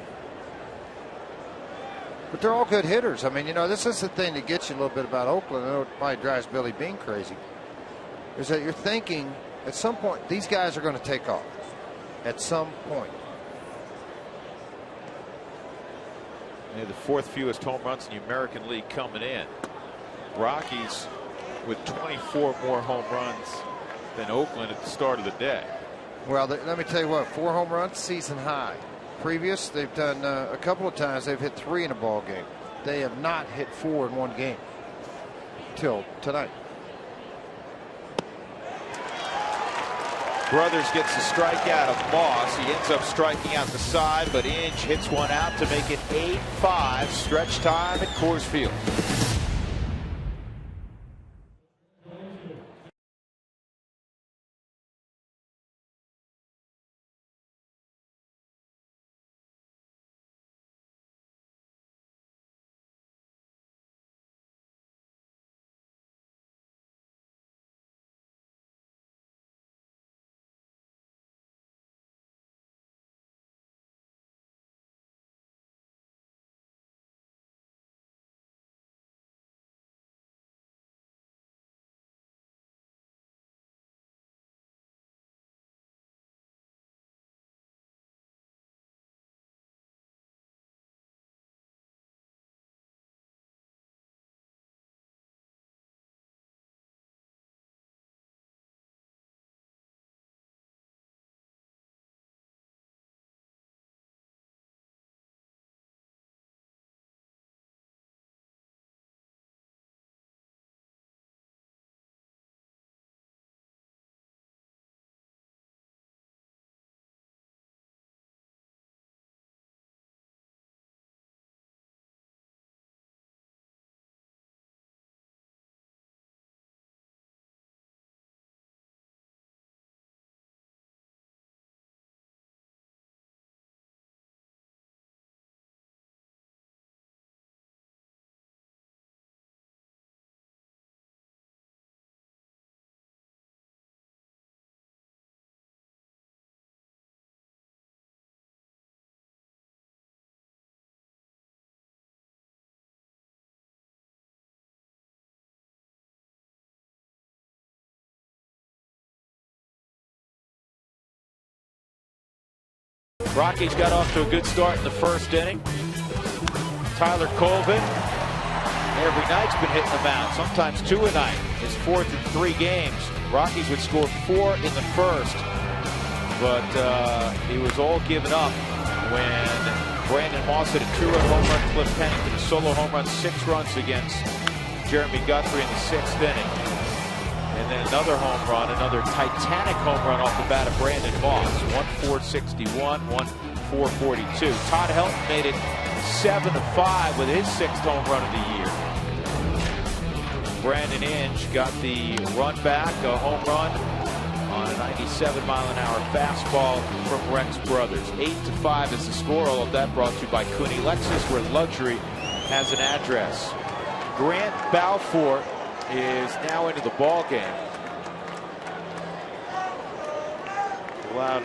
But they're all good hitters. I mean, you know, this is the thing that gets you a little bit about Oakland. I know it probably drives Billy Bean crazy. Is that you're thinking at some point these guys are going to take off. At some point. They're the 4th fewest home runs in the American League coming in. Rockies with 24 more home runs than Oakland at the start of the day. Well, let me tell you what, 4 home runs, season high. Previous, they've done a couple of times they've hit 3 in a ball game. They have not hit 4 in one game till tonight. Brothers gets the strikeout of Moss. He ends up striking out the side, but Inge hits one out to make it 8-5 stretch time at Coors Field. Rockies got off to a good start in the first inning. Tyler Colvin, every night's been hitting the mound, sometimes 2 a night. His 4th in 3 games. Rockies would score 4 in the first, but he was all given up when Brandon Moss hit a 2-run home run, Cliff Pennington a solo home run, 6 runs against Jeremy Guthrie in the 6th inning. And then another home run, another titanic home run off the bat of Brandon Moss. 1/461, 1/442. Todd Helton made it 7-5 with his 6th home run of the year. Brandon Inge got the run back, a home run on a 97-mile-an-hour fastball from Rex Brothers. 8-5 is the score. All of that brought to you by Cooney Lexus, where luxury has an address. Grant Balfour is now into the ball game. Allowed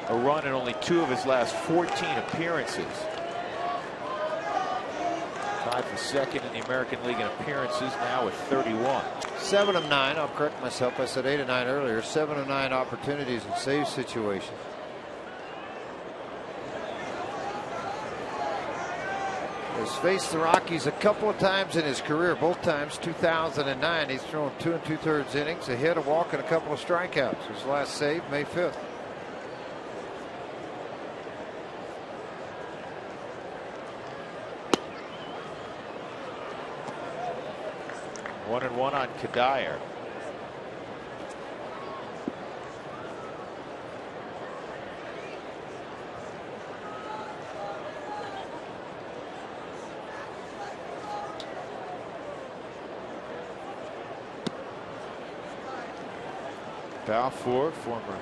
a run in only 2 of his last 14 appearances. Tied for 2nd in the American League in appearances, now with 31. 7 of 9. I'll correct myself. I said 8 of 9 earlier. 7 of 9 opportunities in save situations. He's faced the Rockies a couple of times in his career, both times 2009. He's thrown 2 2/3 innings, a hit, a walk, and a couple of strikeouts. His last save, May 5th. One and one on Kadire. Balfour, former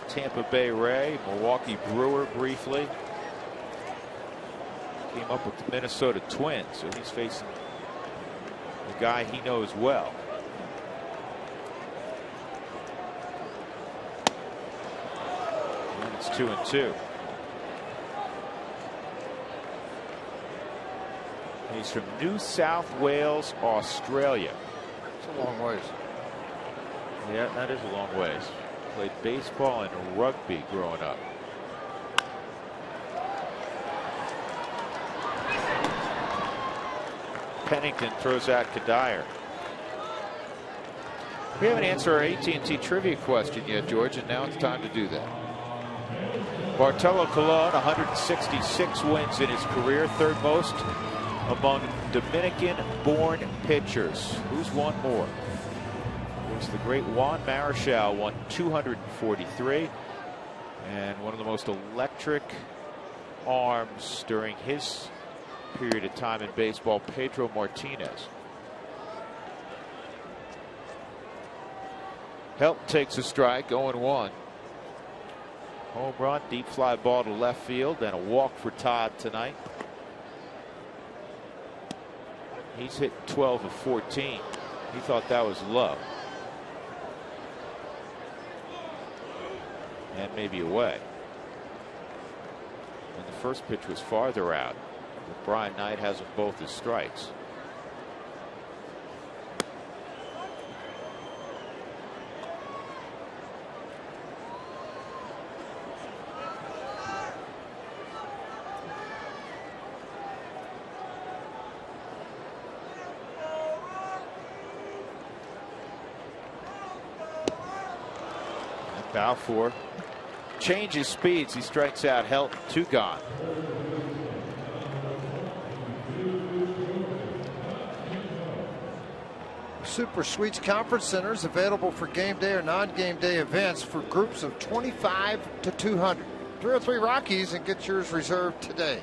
Tampa Bay Ray, Milwaukee Brewer briefly. Came up with the Minnesota Twins, so he's facing the guy he knows well. And it's 2-2. He's from New South Wales, Australia. It's a long ways. Yeah, that is a long ways. Played baseball and rugby growing up. Pennington throws out Kadire. We haven't answered our AT&T trivia question yet, George, and now it's time to do that. Bartolo Colon, 166 wins in his career, 3rd most among Dominican-born pitchers. Who's won more? It was the great Juan Marichal, won 243, and one of the most electric arms during his period of time in baseball, Pedro Martinez. Helton takes a strike, 0-1. Home run, deep fly ball to left field, and a walk for Todd tonight. He's hit 12 of 14. He thought that was low. And maybe away. And the first pitch was farther out. But Brian Knight has them both as strikes. And Balfour changes speeds. He strikes out Helton. 2 gone. Super Suites Conference Centers available for game day or non-game day events for groups of 25 to 200. 303 Rockies, and get yours reserved today.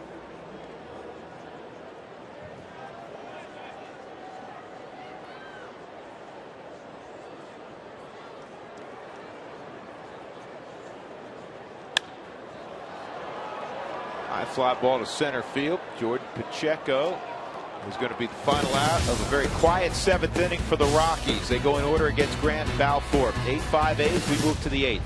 High fly ball to center field. Jordan Pacheco is going to be the final out of a very quiet 7th inning for the Rockies. They go in order against Grant Balfour. 8-5 A's. We move to the 8th.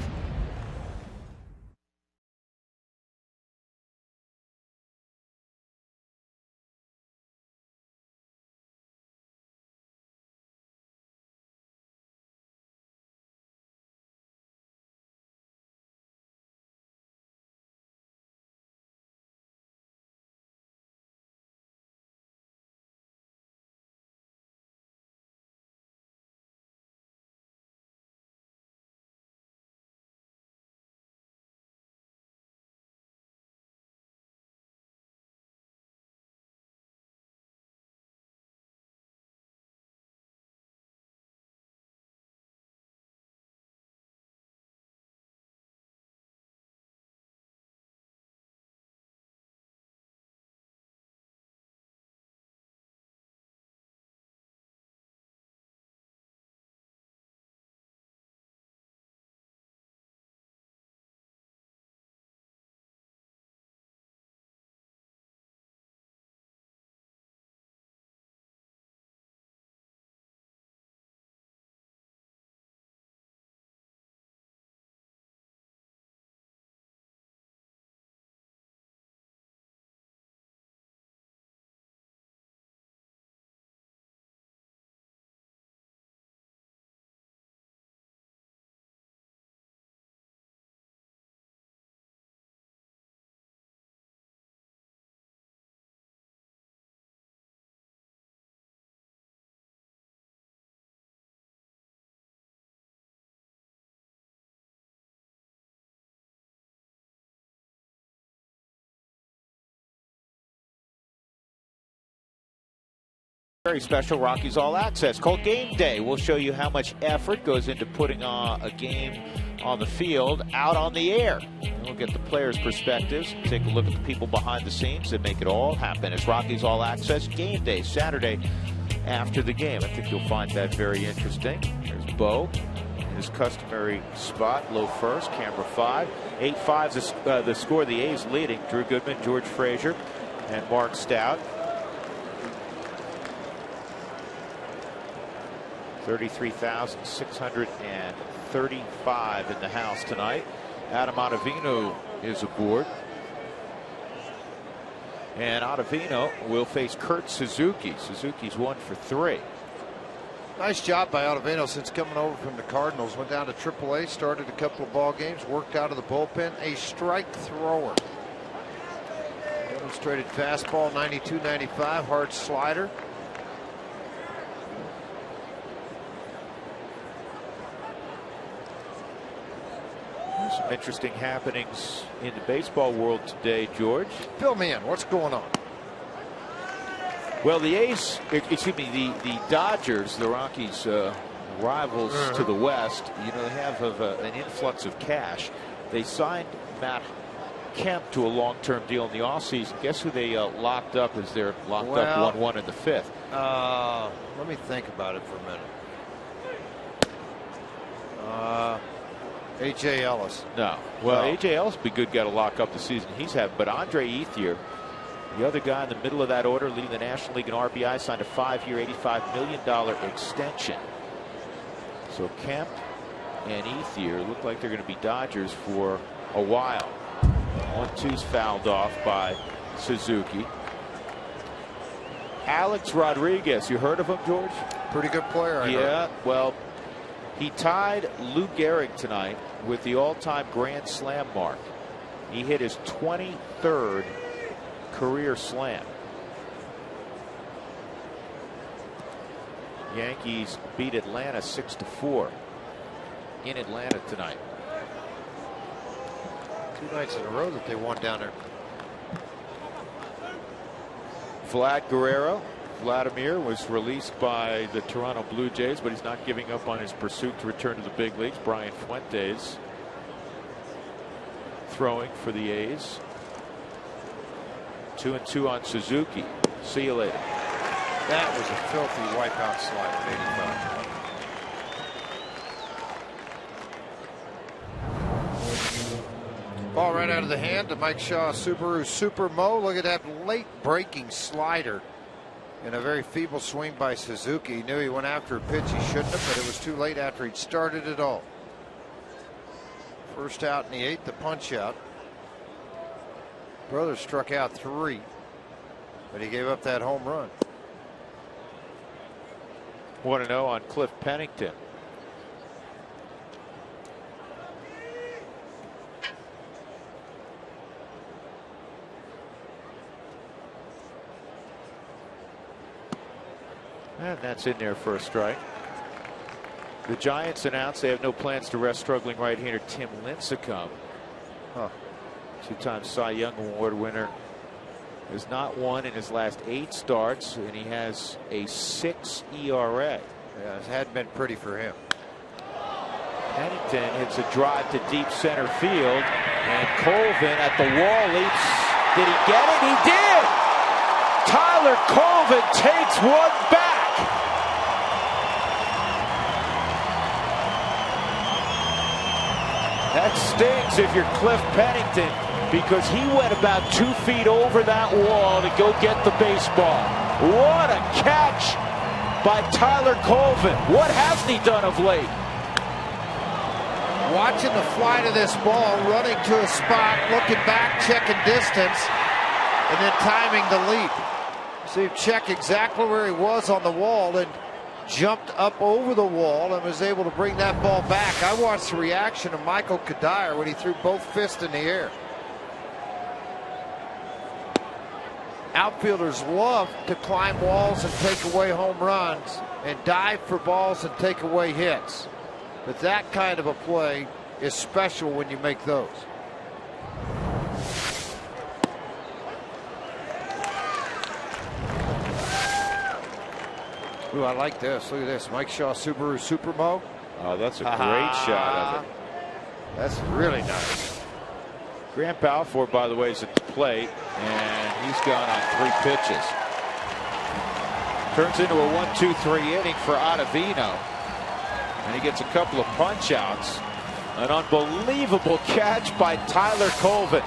Very special Rockies All Access called Game Day. We'll show you how much effort goes into putting a game on the field out on the air. We'll get the players' perspectives, take a look at the people behind the scenes that make it all happen. It's Rockies All Access Game Day, Saturday after the game. I think you'll find that very interesting. There's Bo in his customary spot, low first, camera 5. 8-5 is the score. The A's leading. Drew Goodman, George Frazier, and Mark Stout. 33,635 in the house tonight. Adam Ottavino is aboard. And Ottavino will face Kurt Suzuki. Suzuki's 1 for 3. Nice job by Ottavino since coming over from the Cardinals. Went down to AAA, started a couple of ball games, worked out of the bullpen. A strike thrower. Demonstrated fastball, 92-95, hard slider. Some interesting happenings in the baseball world today, George. Fill me in. What's going on? Well, the A's, excuse me, the Dodgers, the Rockies' rivals to the West, you know, they have an influx of cash. They signed Matt Kemp to a long-term deal in the offseason. Guess who they locked up as they're locked up 1-1 in the 5th? Let me think about it for a minute. A.J. Ellis. No. Well, A.J. Ellis would be good guy to lock up the season he's had. But Andre Ethier, the other guy in the middle of that order, leading the National League in RBI, signed a 5-year, $85 million extension. So Kemp and Ethier look like they're going to be Dodgers for a while. 1-2's fouled off by Suzuki. Alex Rodriguez, you heard of him, George? Pretty good player, I heard. Well, he tied Lou Gehrig tonight with the all-time Grand Slam mark. He hit his 23rd career slam. Yankees beat Atlanta 6-4 in Atlanta tonight. 2 nights in a row that they won down there. Vladimir was released by the Toronto Blue Jays, but he's not giving up on his pursuit to return to the big leagues. Brian Fuentes throwing for the A's. 2-2 on Suzuki. See you later. That was a filthy wipeout slider, 85. Ball right out of the hand to Mike Shaw, Subaru Super Mo. Look at that late breaking slider. In a very feeble swing by Suzuki. He knew he went after a pitch he shouldn't have, but it was too late after he'd started it all. First out in the 8th, the punch out. Brother struck out 3, but he gave up that home run. 1-0 on Cliff Pennington. And that's in there for a strike. The Giants announced they have no plans to rest struggling right-hander Tim Lincecum. Two-time Cy Young Award winner. Has not won in his last 8 starts, and he has a 6 ERA. Yeah, it had been pretty for him. Pennington hits a drive to deep center field, and Colvin at the wall leaps. Did he get it? He did! Tyler Colvin takes one back. That stings if you're Cliff Pennington, because he went about 2 feet over that wall to go get the baseball. What a catch by Tyler Colvin. What hasn't he done of late? Watching the flight of this ball, running to a spot, looking back, checking distance, and then timing the leap. So you check exactly where he was on the wall and jumped up over the wall and was able to bring that ball back. I watched the reaction of Michael Kadire when he threw both fists in the air. Outfielders love to climb walls and take away home runs and dive for balls and take away hits. But that kind of a play is special when you make those. Ooh, I like this. Look at this. Mike Shaw Subaru Supermo. Oh, that's a great shot of it. That's really nice. Grant Balfour, by the way, is at the plate, and he's gone on 3 pitches. Turns into a 1-2-3 inning for Ottavino. And he gets a couple of punch outs. An unbelievable catch by Tyler Colvin.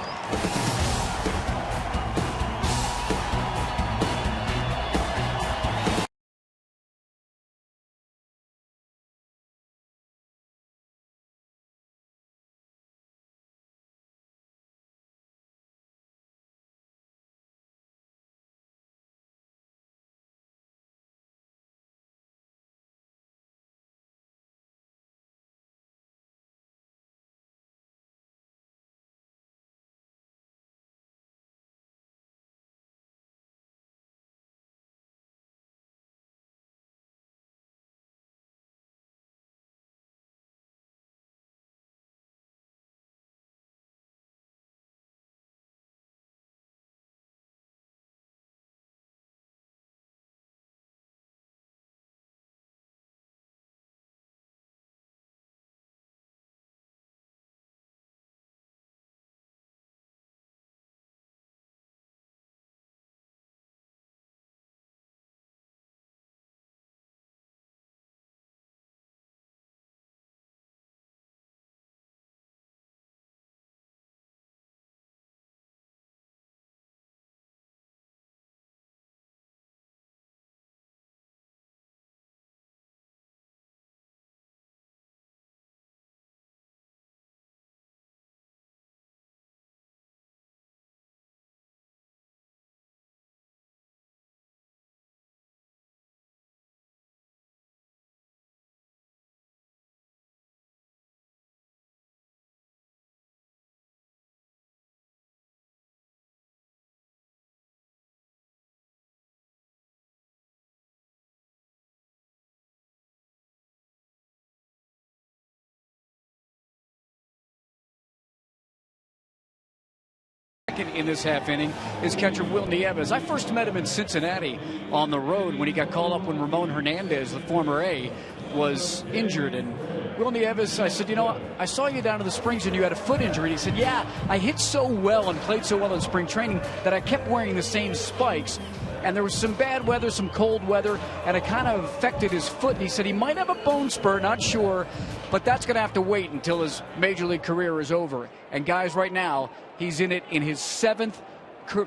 In this half inning is catcher Will Nieves. I first met him in Cincinnati on the road when he got called up when Ramon Hernandez, the former A, was injured. And Will Nieves, I said, you know, I saw you down in the Springs and you had a foot injury. He said, yeah, I hit so well and played so well in spring training that I kept wearing the same spikes. And there was some bad weather, some cold weather, and it kind of affected his foot. And he said he might have a bone spur, not sure, but that's going to have to wait until his major league career is over. And guys, right now, he's in it in his 7th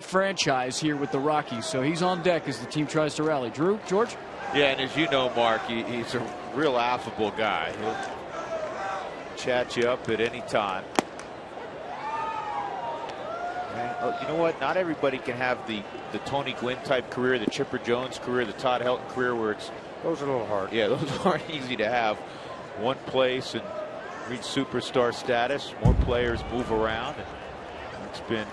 franchise here with the Rockies. So he's on deck as the team tries to rally. Drew, George? Yeah, and as you know, Mark, he's a real affable guy. He'll chat you up at any time. And, you know what? Not everybody can have the Tony Gwynn type career, the Chipper Jones career, the Todd Helton career, where it's those are a little hard. Yeah, those aren't easy to have. One place and reach superstar status. More players move around. And it's been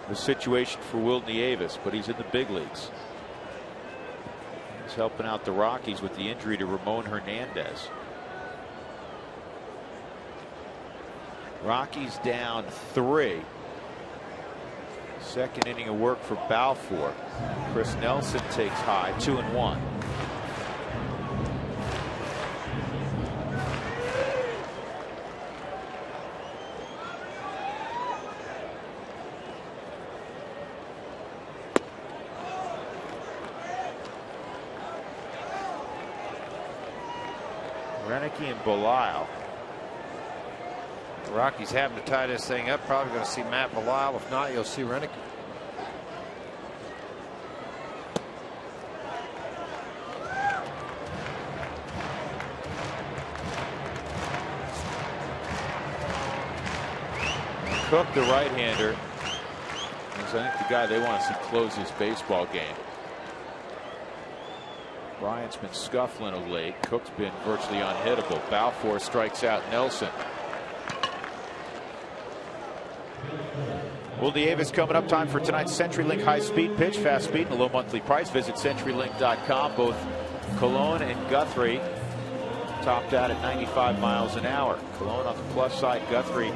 the situation for Will Nieves, but he's in the big leagues. He's helping out the Rockies with the injury to Ramon Hernandez. Rockies down 3. Second inning of work for Balfour. Chris Nelson takes high, 2-1. Renicky and Belisle. The Rockies having to tie this thing up. Probably going to see Matt Belisle. If not, you'll see Renicky. Cook, the right-hander, is I think the guy they want to see close his baseball game. Bryant's been scuffling of late. Cook's been virtually unhittable. Balfour strikes out Nelson. Will Nieves coming up. Time for tonight's CenturyLink high-speed pitch. Fast speed and a low monthly price. Visit CenturyLink.com. Both Cologne and Guthrie topped out at 95 miles an hour. Cologne on the plus side. Guthrie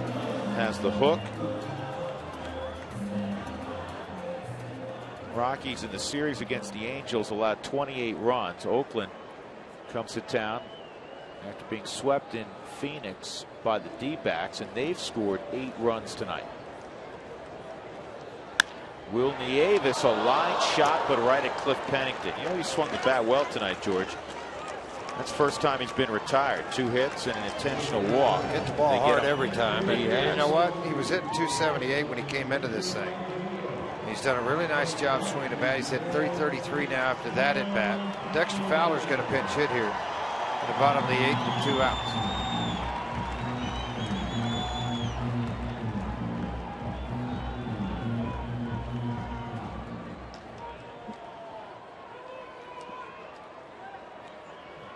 has the hook. Rockies in the series against the Angels allowed 28 runs. Oakland comes to town after being swept in Phoenix by the D-backs, and they've scored 8 runs tonight. Will Nieves, a line shot, but right at Cliff Pennington. You know, he swung the bat well tonight, George. That's the first time he's been retired. 2 hits and an intentional walk. Hits the ball hard every time. And you has. know what? He was hitting 278 when he came into this thing. He's done a really nice job swinging the bat. He's hit 333 now after that at bat. Dexter Fowler's got a pinch hit here in the bottom of the 8th with 2 outs.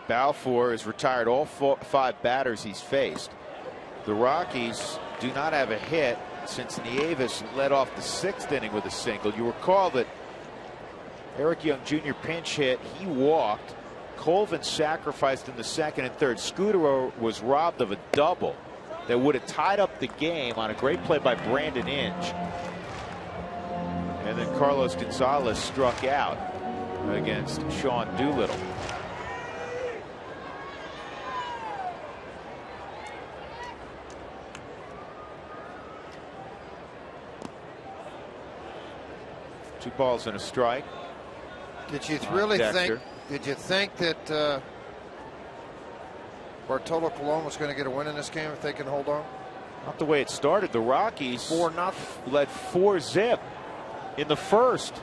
Balfour has retired all 5 batters he's faced. The Rockies do not have a hit since Nieves led off the 6th inning with a single. You recall that Eric Young Jr. pinch hit. He walked. Colvin sacrificed in the 2nd and 3rd. Scudero was robbed of a double that would have tied up the game on a great play by Brandon Inge. And then Carlos Gonzalez struck out against Sean Doolittle. Two balls and a strike. Did you really think? Did you think that Bartolo Colon was going to get a win in this game if they can hold on? Not the way it started. The Rockies 4-0 led 4-zip in the 1st.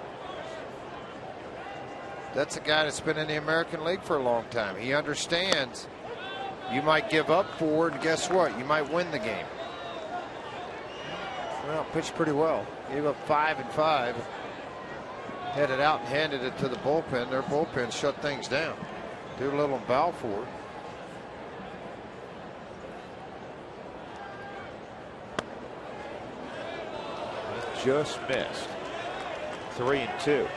That's a guy that's been in the American League for a long time. He understands you might give up 4, and guess what? You might win the game. Well, pitched pretty well. Gave up 5 and 5. Headed out and handed it to the bullpen. Their bullpen shut things down. Doolittle and Balfour. Just missed. 3-2.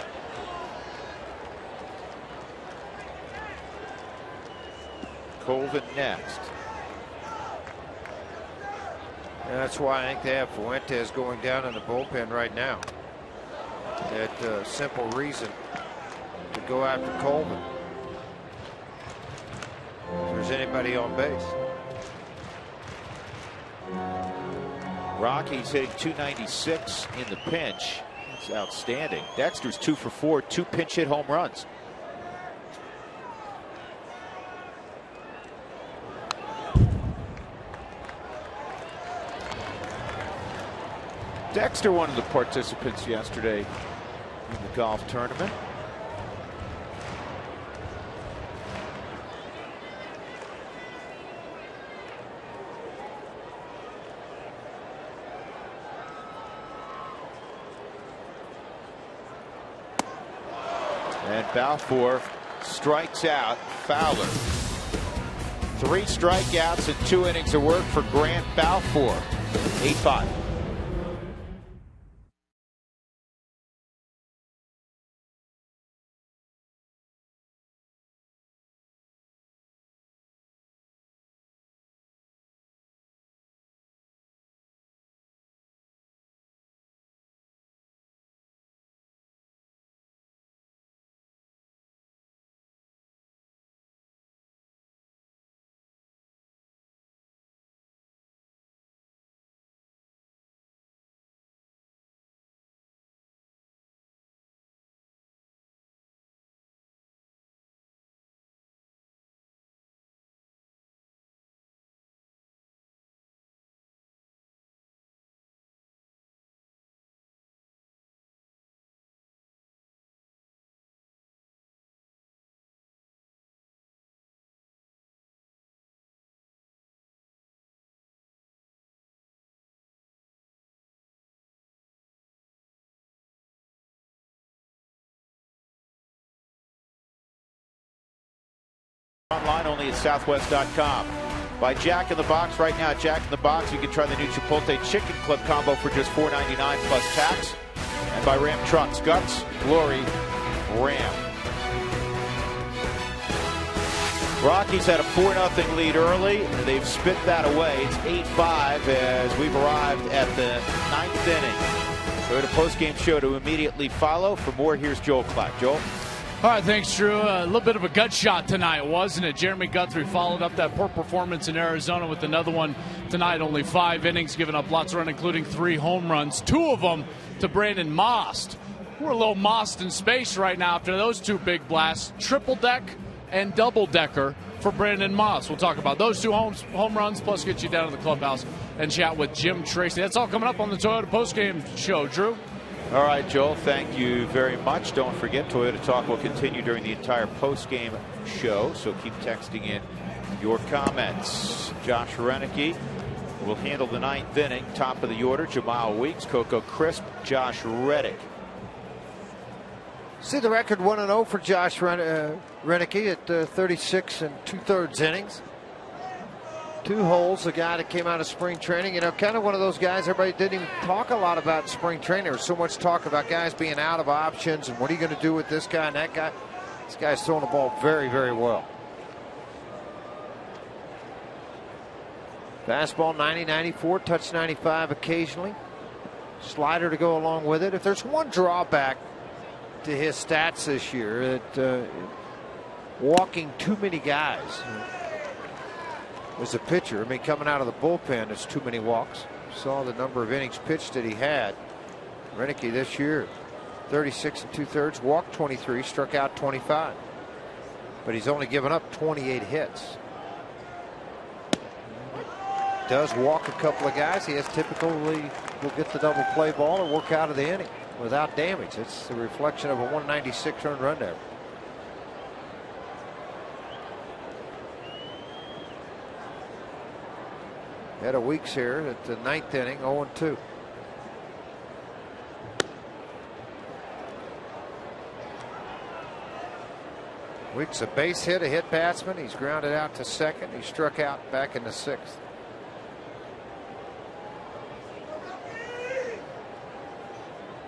Colvin next. And that's why I think they have Fuentes going down in the bullpen right now. That simple reason to go after Colvin. If there's anybody on base. Rockies hitting 296 in the pinch. That's outstanding. Dexter's 2 for 4, 2 pinch hit home runs. Dexter, one of the participants yesterday in the golf tournament. And Balfour strikes out Fowler. 3 strikeouts and 2 innings of work for Grant Balfour. 8-5. Online only at Southwest.com. By Jack in the Box right now. At Jack in the Box, you can try the new Chipotle Chicken Club combo for just $4.99 plus tax. And by Ram Trucks, Guts, Glory, Ram. Rockies had a 4-0 lead early. They've spit that away. It's 8-5 as we've arrived at the 9th inning. Toyota postgame show to immediately follow. For more, here's Joel Klatt. Joel? All right, thanks, Drew. A little bit of a gut shot tonight, wasn't it? Jeremy Guthrie followed up that poor performance in Arizona with another one tonight. Only 5 innings, giving up lots of runs, including 3 home runs. 2 of them to Brandon Most. We're a little Most in space right now after those 2 big blasts. Triple deck and double decker for Brandon Most. We'll talk about those 2 home runs, plus get you down to the clubhouse and chat with Jim Tracy. That's all coming up on the Toyota postgame show. Drew? All right, Joel, thank you very much. Don't forget, Toyota Talk will continue during the entire postgame show, so keep texting in your comments. Josh Renicky will handle the 9th inning. Top of the order, Jamal Weeks, Coco Crisp, Josh Reddick. See the record 1-0 for Josh Renicky at 36 2/3 innings. 2 holes, a guy that came out of spring training. You know, kind of one of those guys everybody didn't even talk a lot about spring training. There was so much talk about guys being out of options and what are you going to do with this guy and that guy. This guy's throwing the ball very, very well. Fastball 90-94, touch 95 occasionally. Slider to go along with it. If there's one drawback to his stats this year, that walking too many guys. As a pitcher, I mean, coming out of the bullpen, it's too many walks. Saw the number of innings pitched that he had. Renicky this year, 36 2/3, walked 23, struck out 25. But he's only given up 28 hits. Does walk a couple of guys. He has typically will get the double play ball or work out of the inning without damage. It's the reflection of a 196 earned run average. Had a Weeks here at the 9th inning, 0-2. Weeks a base hit, a hit batsman. He's grounded out to second. He struck out back in the 6th.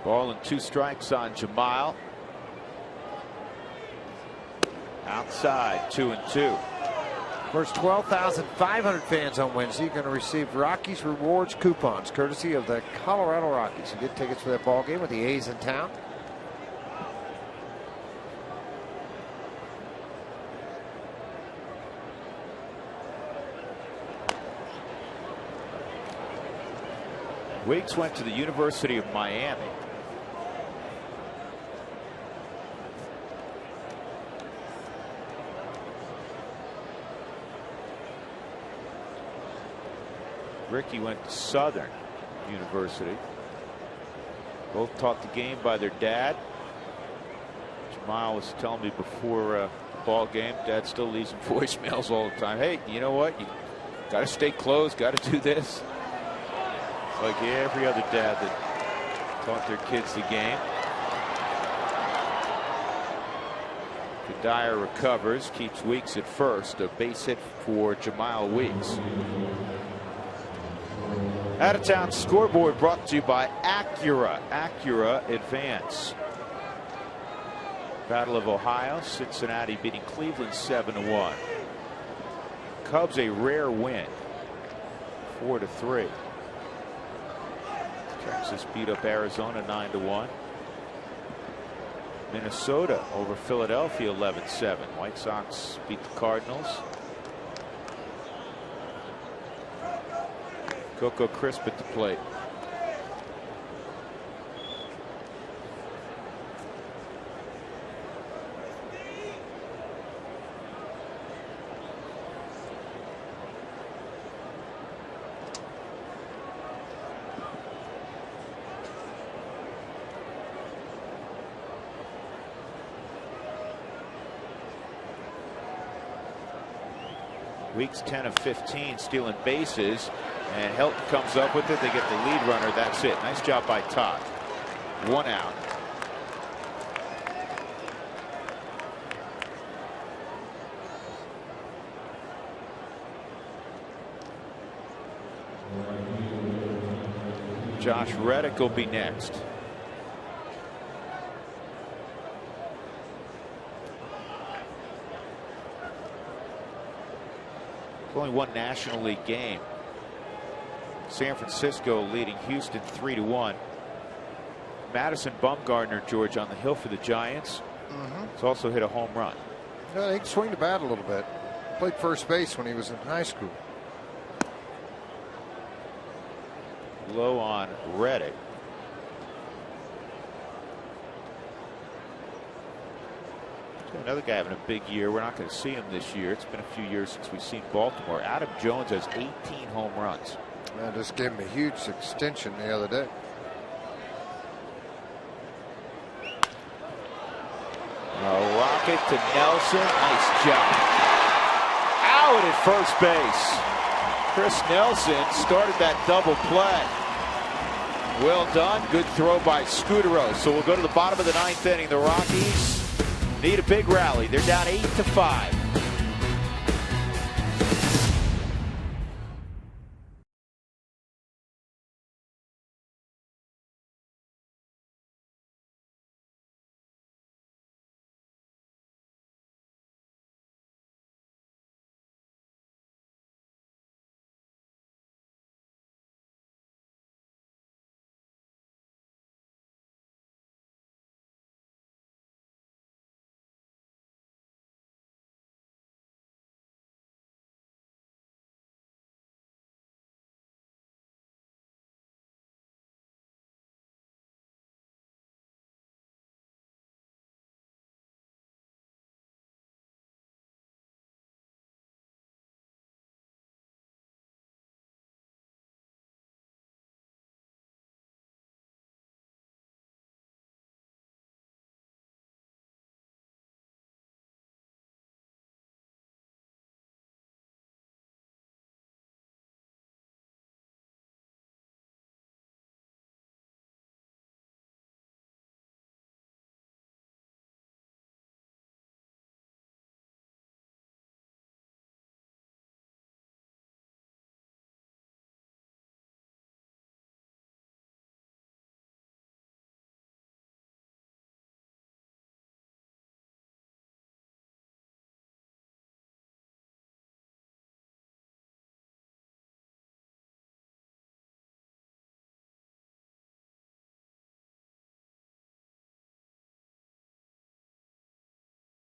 Ball and 2 strikes on Jamal. Outside, 2-2. First 12,500 fans on Wednesday are going to receive Rockies Rewards coupons courtesy of the Colorado Rockies. You get tickets for that ball game with the A's in town. Weeks went to the University of Miami. Ricky went to Southern University. Both taught the game by their dad. Jamal was telling me before the ball game, Dad still leaves him voicemails all the time. Hey, you know what? You got to stay close, got to do this. Like every other dad that taught their kids the game. Dyer recovers, keeps Weeks at first. A base hit for Jamal Weeks. Out of town scoreboard brought to you by Acura. Acura Advance. Battle of Ohio, Cincinnati beating Cleveland 7-1. Cubs a rare win, 4-3. Texas beat up Arizona 9-1. Minnesota over Philadelphia 11-7. White Sox beat the Cardinals. Coco Crisp at the plate. Weeks 10 of 15 stealing bases, and Helton comes up with it. They get the lead runner. That's it. Nice job by Todd. 1 out. Josh Reddick will be next. Only one National League game. San Francisco leading Houston 3-1. Madison Bumgarner, George, on the hill for the Giants. He's also hit a home run. Yeah, he can swing the bat a little bit. Played first base when he was in high school. Low on Reddick. Another guy having a big year. We're not going to see him this year. It's been a few years since we've seen Baltimore. Adam Jones has 18 home runs. Man, just gave him a huge extension the other day. A rocket to Nelson. Nice job. Out at first base. Chris Nelson started that double play. Well done. Good throw by Scudero. So we'll go to the bottom of the 9th inning. The Rockies need a big rally. They're down 8-5.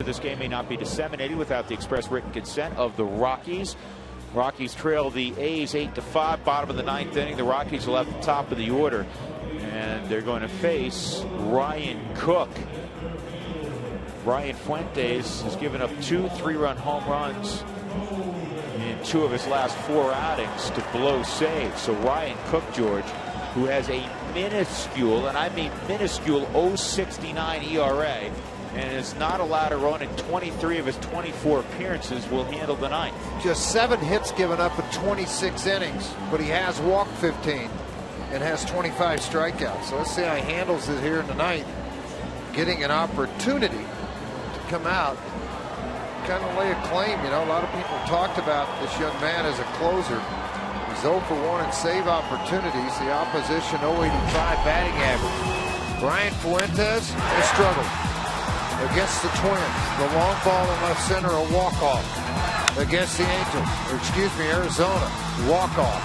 This game may not be disseminated without the express written consent of the Rockies. Rockies trail the A's 8-5, bottom of the 9th inning. The Rockies will have the top of the order, and they're going to face Ryan Cook. Brian Fuentes has given up 2 3-run home runs in 2 of his last 4 outings to blow saves. So Ryan Cook, George, who has a minuscule, and I mean minuscule, 0.69 ERA, and is not allowed to run in 23 of his 24 appearances, will handle the 9th. Just 7 hits given up in 26 innings, but he has walked 15 and has 25 strikeouts. So let's see how he handles it here in the 9th. Getting an opportunity to come out, kind of lay a claim. You know, a lot of people talked about this young man as a closer. He's 0 for 1 in save opportunities. The opposition 0.85 batting average. Brian Fuentes has struggled against the Twins. The long ball in left center, a walk-off. Against the Angels, or excuse me, Arizona, walk-off.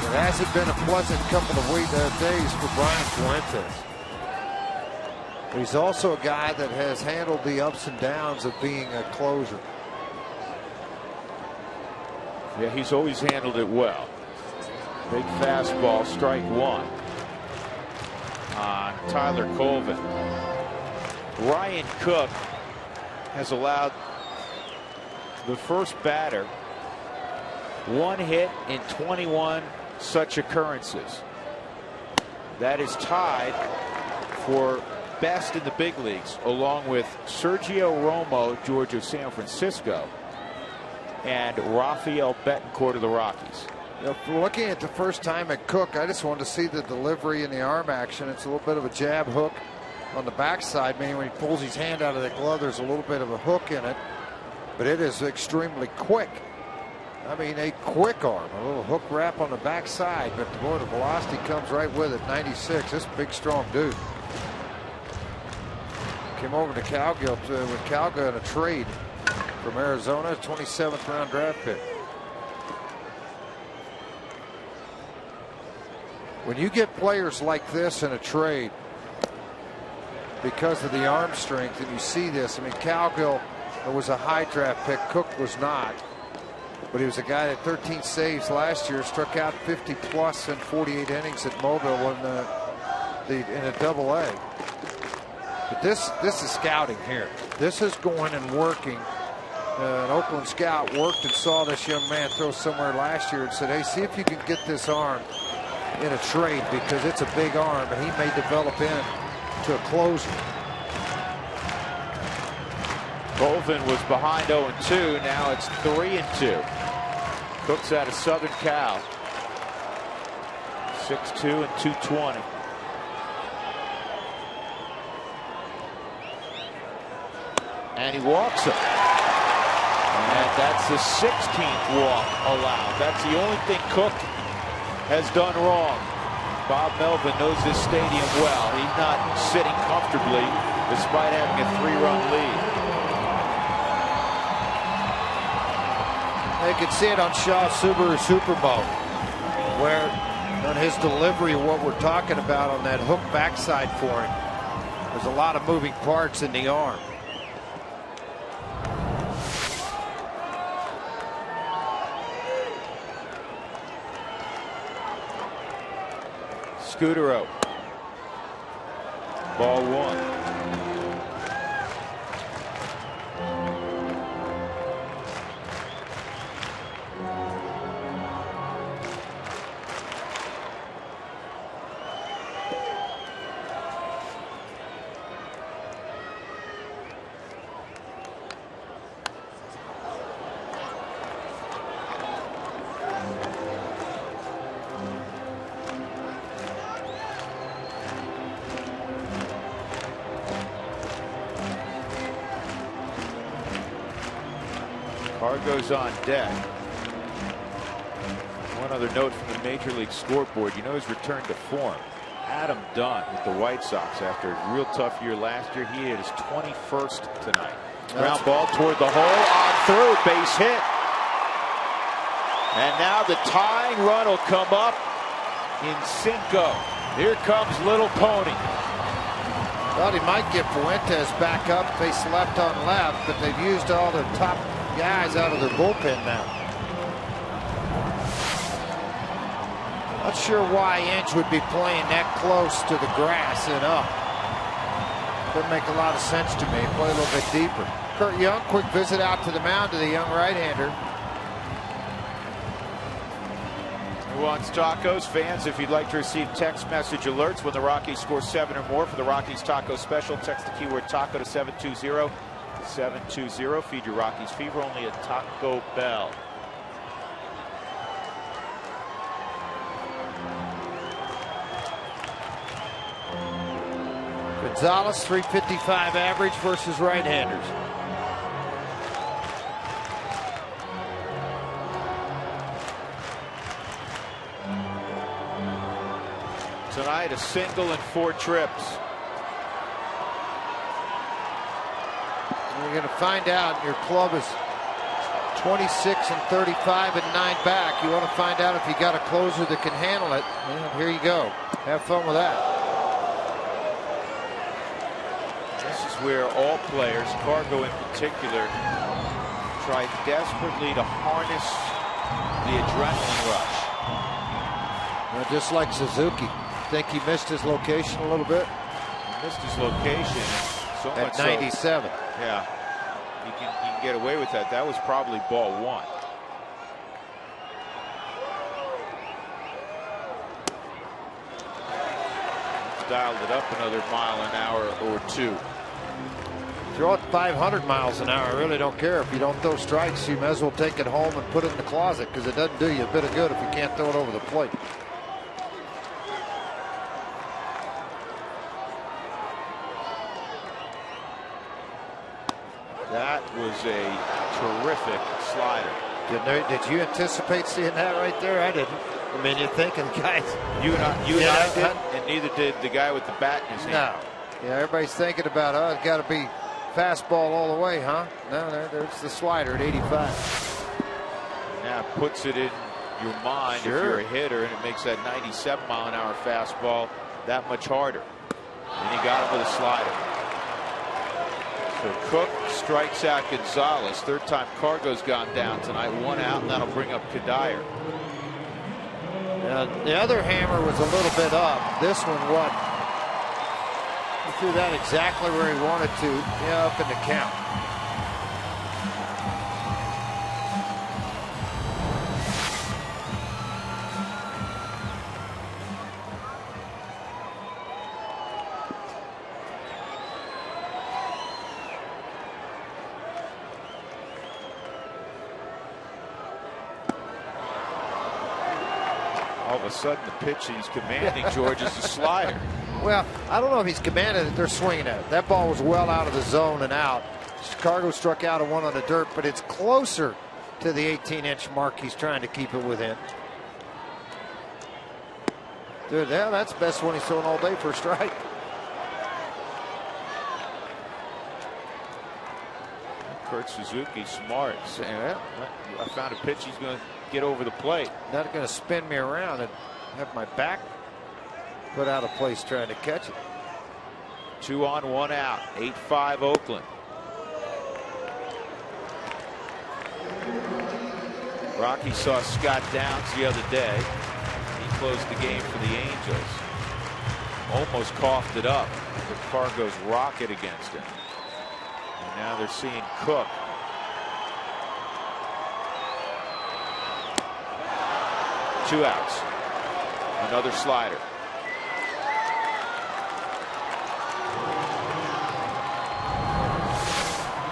It hasn't been a pleasant couple of days for Brian Fuentes. But he's also a guy that has handled the ups and downs of being a closer. Yeah, he's always handled it well. Big fastball, strike 1 on Tyler Colvin. Ryan Cook has allowed the first batter 1 hit in 21 such occurrences. That is tied for best in the big leagues, along with Sergio Romo, George of San Francisco, and Rafael Betancourt of the Rockies. You know, for looking at the first time at Cook, I just wanted to see the delivery and the arm action. It's a little bit of a jab hook on the backside, meaning when he pulls his hand out of the glove, there's a little bit of a hook in it, but it is extremely quick. I mean, a quick arm, a little hook wrap on the backside, but boy, the velocity comes right with it. 96, this big, strong dude. Came over to Calgill with Calgill in a trade from Arizona, 27th round draft pick. When you get players like this in a trade because of the arm strength, and you see this, I mean, Cowgill was a high draft pick. Cook was not. But he was a guy that 13 saves last year, struck out 50 plus in 48 innings at Mobile in a double-A. But this is scouting here. This is going and working. An Oakland scout worked and saw this young man throw somewhere last year and said, hey, see if you can get this arm in a trade, because it's a big arm and he may develop into a closer. Colvin was behind 0-2. Now it's 3-2. Cook's out of Southern Cal. 6'2" and 220. And he walks him. And that's the 16th walk allowed. That's the only thing Cook has done wrong. Bob Melvin knows this stadium well. He's not sitting comfortably despite having a 3-run lead. You can see it on Shaw Subaru Super Bowl, where on his delivery of what we're talking about on that hook backside for him, there's a lot of moving parts in the arm. Scudero. Ball 1. Goes on deck. One other note from the Major League scoreboard. You know his return to form. Adam Dunn with the White Sox after a real tough year last year. He hit his 21st tonight. Ground ball toward the hole, on through, base hit. And now the tying run will come up in Cinco. Here comes Little Pony. Thought he might get Fuentes back up, face left on left, but they've used all the top guys out of their bullpen now. Not sure why Inge would be playing that close to the grass and up. Doesn't make a lot of sense to me. Play a little bit deeper. Kurt Young, quick visit out to the mound to the young right-hander. Who wants tacos? Fans, if you'd like to receive text message alerts when the Rockies score 7 or more for the Rockies Taco Special, text the keyword taco to 720. 720. Feed your Rockies fever only at Taco Bell. Gonzalez, 355 average versus right-handers. Tonight, a single and 4 trips. You're going to find out your club is 26 and 35 and 9 back. You want to find out if you got a closer that can handle it. Well, here you go. Have fun with that. This is where all players, Cargo in particular, try desperately to harness the adrenaline rush. Well, just like Suzuki. Think he missed his location a little bit? He missed his location. So at 97. So, yeah, you can get away with that. That was probably ball 1. He's dialed it up another mile an hour or 2. Throw it 500 miles an hour. I really don't care. If you don't throw strikes, you may as well take it home and put it in the closet, because it doesn't do you a bit of good if you can't throw it over the plate. That was a terrific slider. Did you anticipate seeing that right there? I didn't. I mean, you're thinking, guys. You and I did, and neither did the guy with the bat in his hand. No. Yeah, everybody's thinking about, oh, it's got to be fastball all the way, huh? No, there's the slider at 85. Now puts it in your mind Sure. if you're a hitter, and it makes that 97-mile-an-hour fastball that much harder. And he got him with a slider. So Cook strikes out Gonzalez. Third time Cargo's gone down tonight. 1 out, and that'll bring up Kadire. The other hammer was a little bit up. This one wasn't. He threw that exactly where he wanted to. Yeah, up in the count. All of a sudden, the pitch he's commanding, George, is a slider. Well, I don't know if he's commanded it. They're swinging at it. That ball was well out of the zone and out. Chicago struck out a 1 on the dirt, but it's closer to the 18-inch mark. He's trying to keep it within. Dude, yeah, that's the best one he's thrown all day for a strike. Kurt Suzuki, smart, saying, well, I found a pitch he's going to get over the plate. Not going to spin me around and have my back put out of place trying to catch it. 2 on, 1 out. 8-5 Oakland. Rocky saw Scott Downs the other day. He closed the game for the Angels. Almost coughed it up. The Cargo's rocket against him. And now they're seeing Cook. Two outs. Another slider.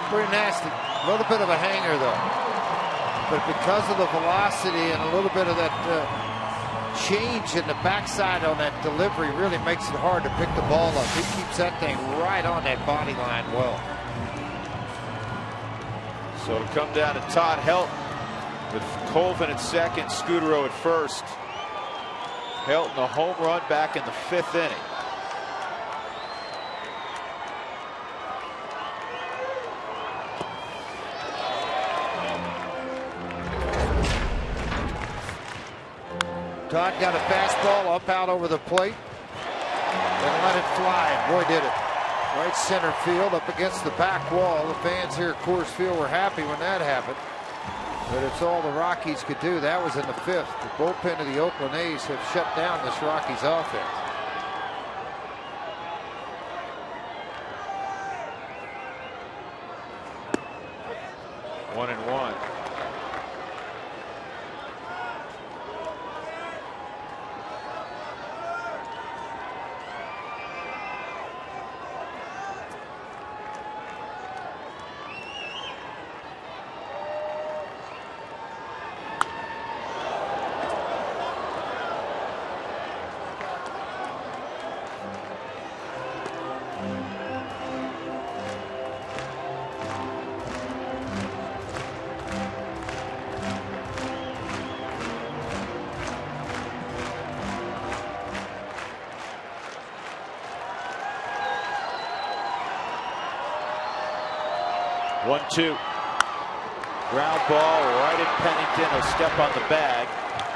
Pretty nasty. A little bit of a hanger, though. But because of the velocity and a little bit of that change in the backside on that delivery really makes it hard to pick the ball up. He keeps that thing right on that body line well. So it'll come down to Todd Helton with Colvin at second, Scudero at first. Helton a home run back in the 5th inning. Todd got a fastball up out over the plate and let it fly. And boy, did it. Right center field up against the back wall. The fans here at Coors Field were happy when that happened. But it's all the Rockies could do. That was in the 5th. The bullpen of the Oakland A's have shut down this Rockies offense. One and one. One, two. Ground ball right at Pennington. A step on the bag.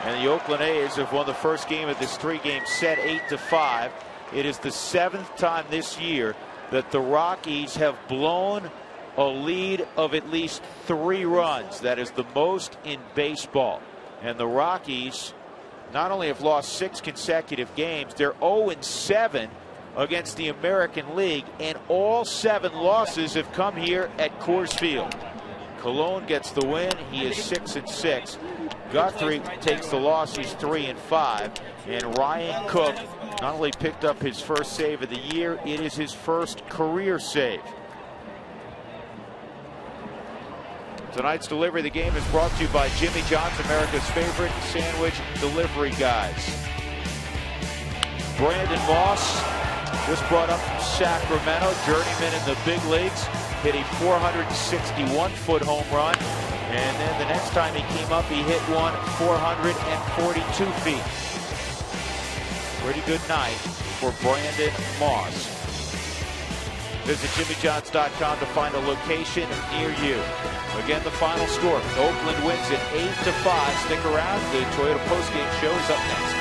And the Oakland A's have won the first game of this 3-game set 8-5. It is the 7th time this year that the Rockies have blown a lead of at least 3 runs. That is the most in baseball. And the Rockies not only have lost 6 consecutive games, they're 0-7 against the American League, and all 7 losses have come here at Coors Field. Colon gets the win. He is 6-6. Guthrie takes the loss. He's 3-5. And Ryan Cook not only picked up his first save of the year, it is his first career save. Tonight's delivery of the game is brought to you by Jimmy John's, America's favorite sandwich delivery guys. Brandon Moss, just brought up from Sacramento, journeyman in the big leagues, hit a 461-foot home run. And then the next time he came up, he hit one 442 feet. Pretty good night for Brandon Moss. Visit jimmyjohns.com to find a location near you. Again, the final score, Oakland wins it 8-5. Stick around. The Toyota postgame show is up next.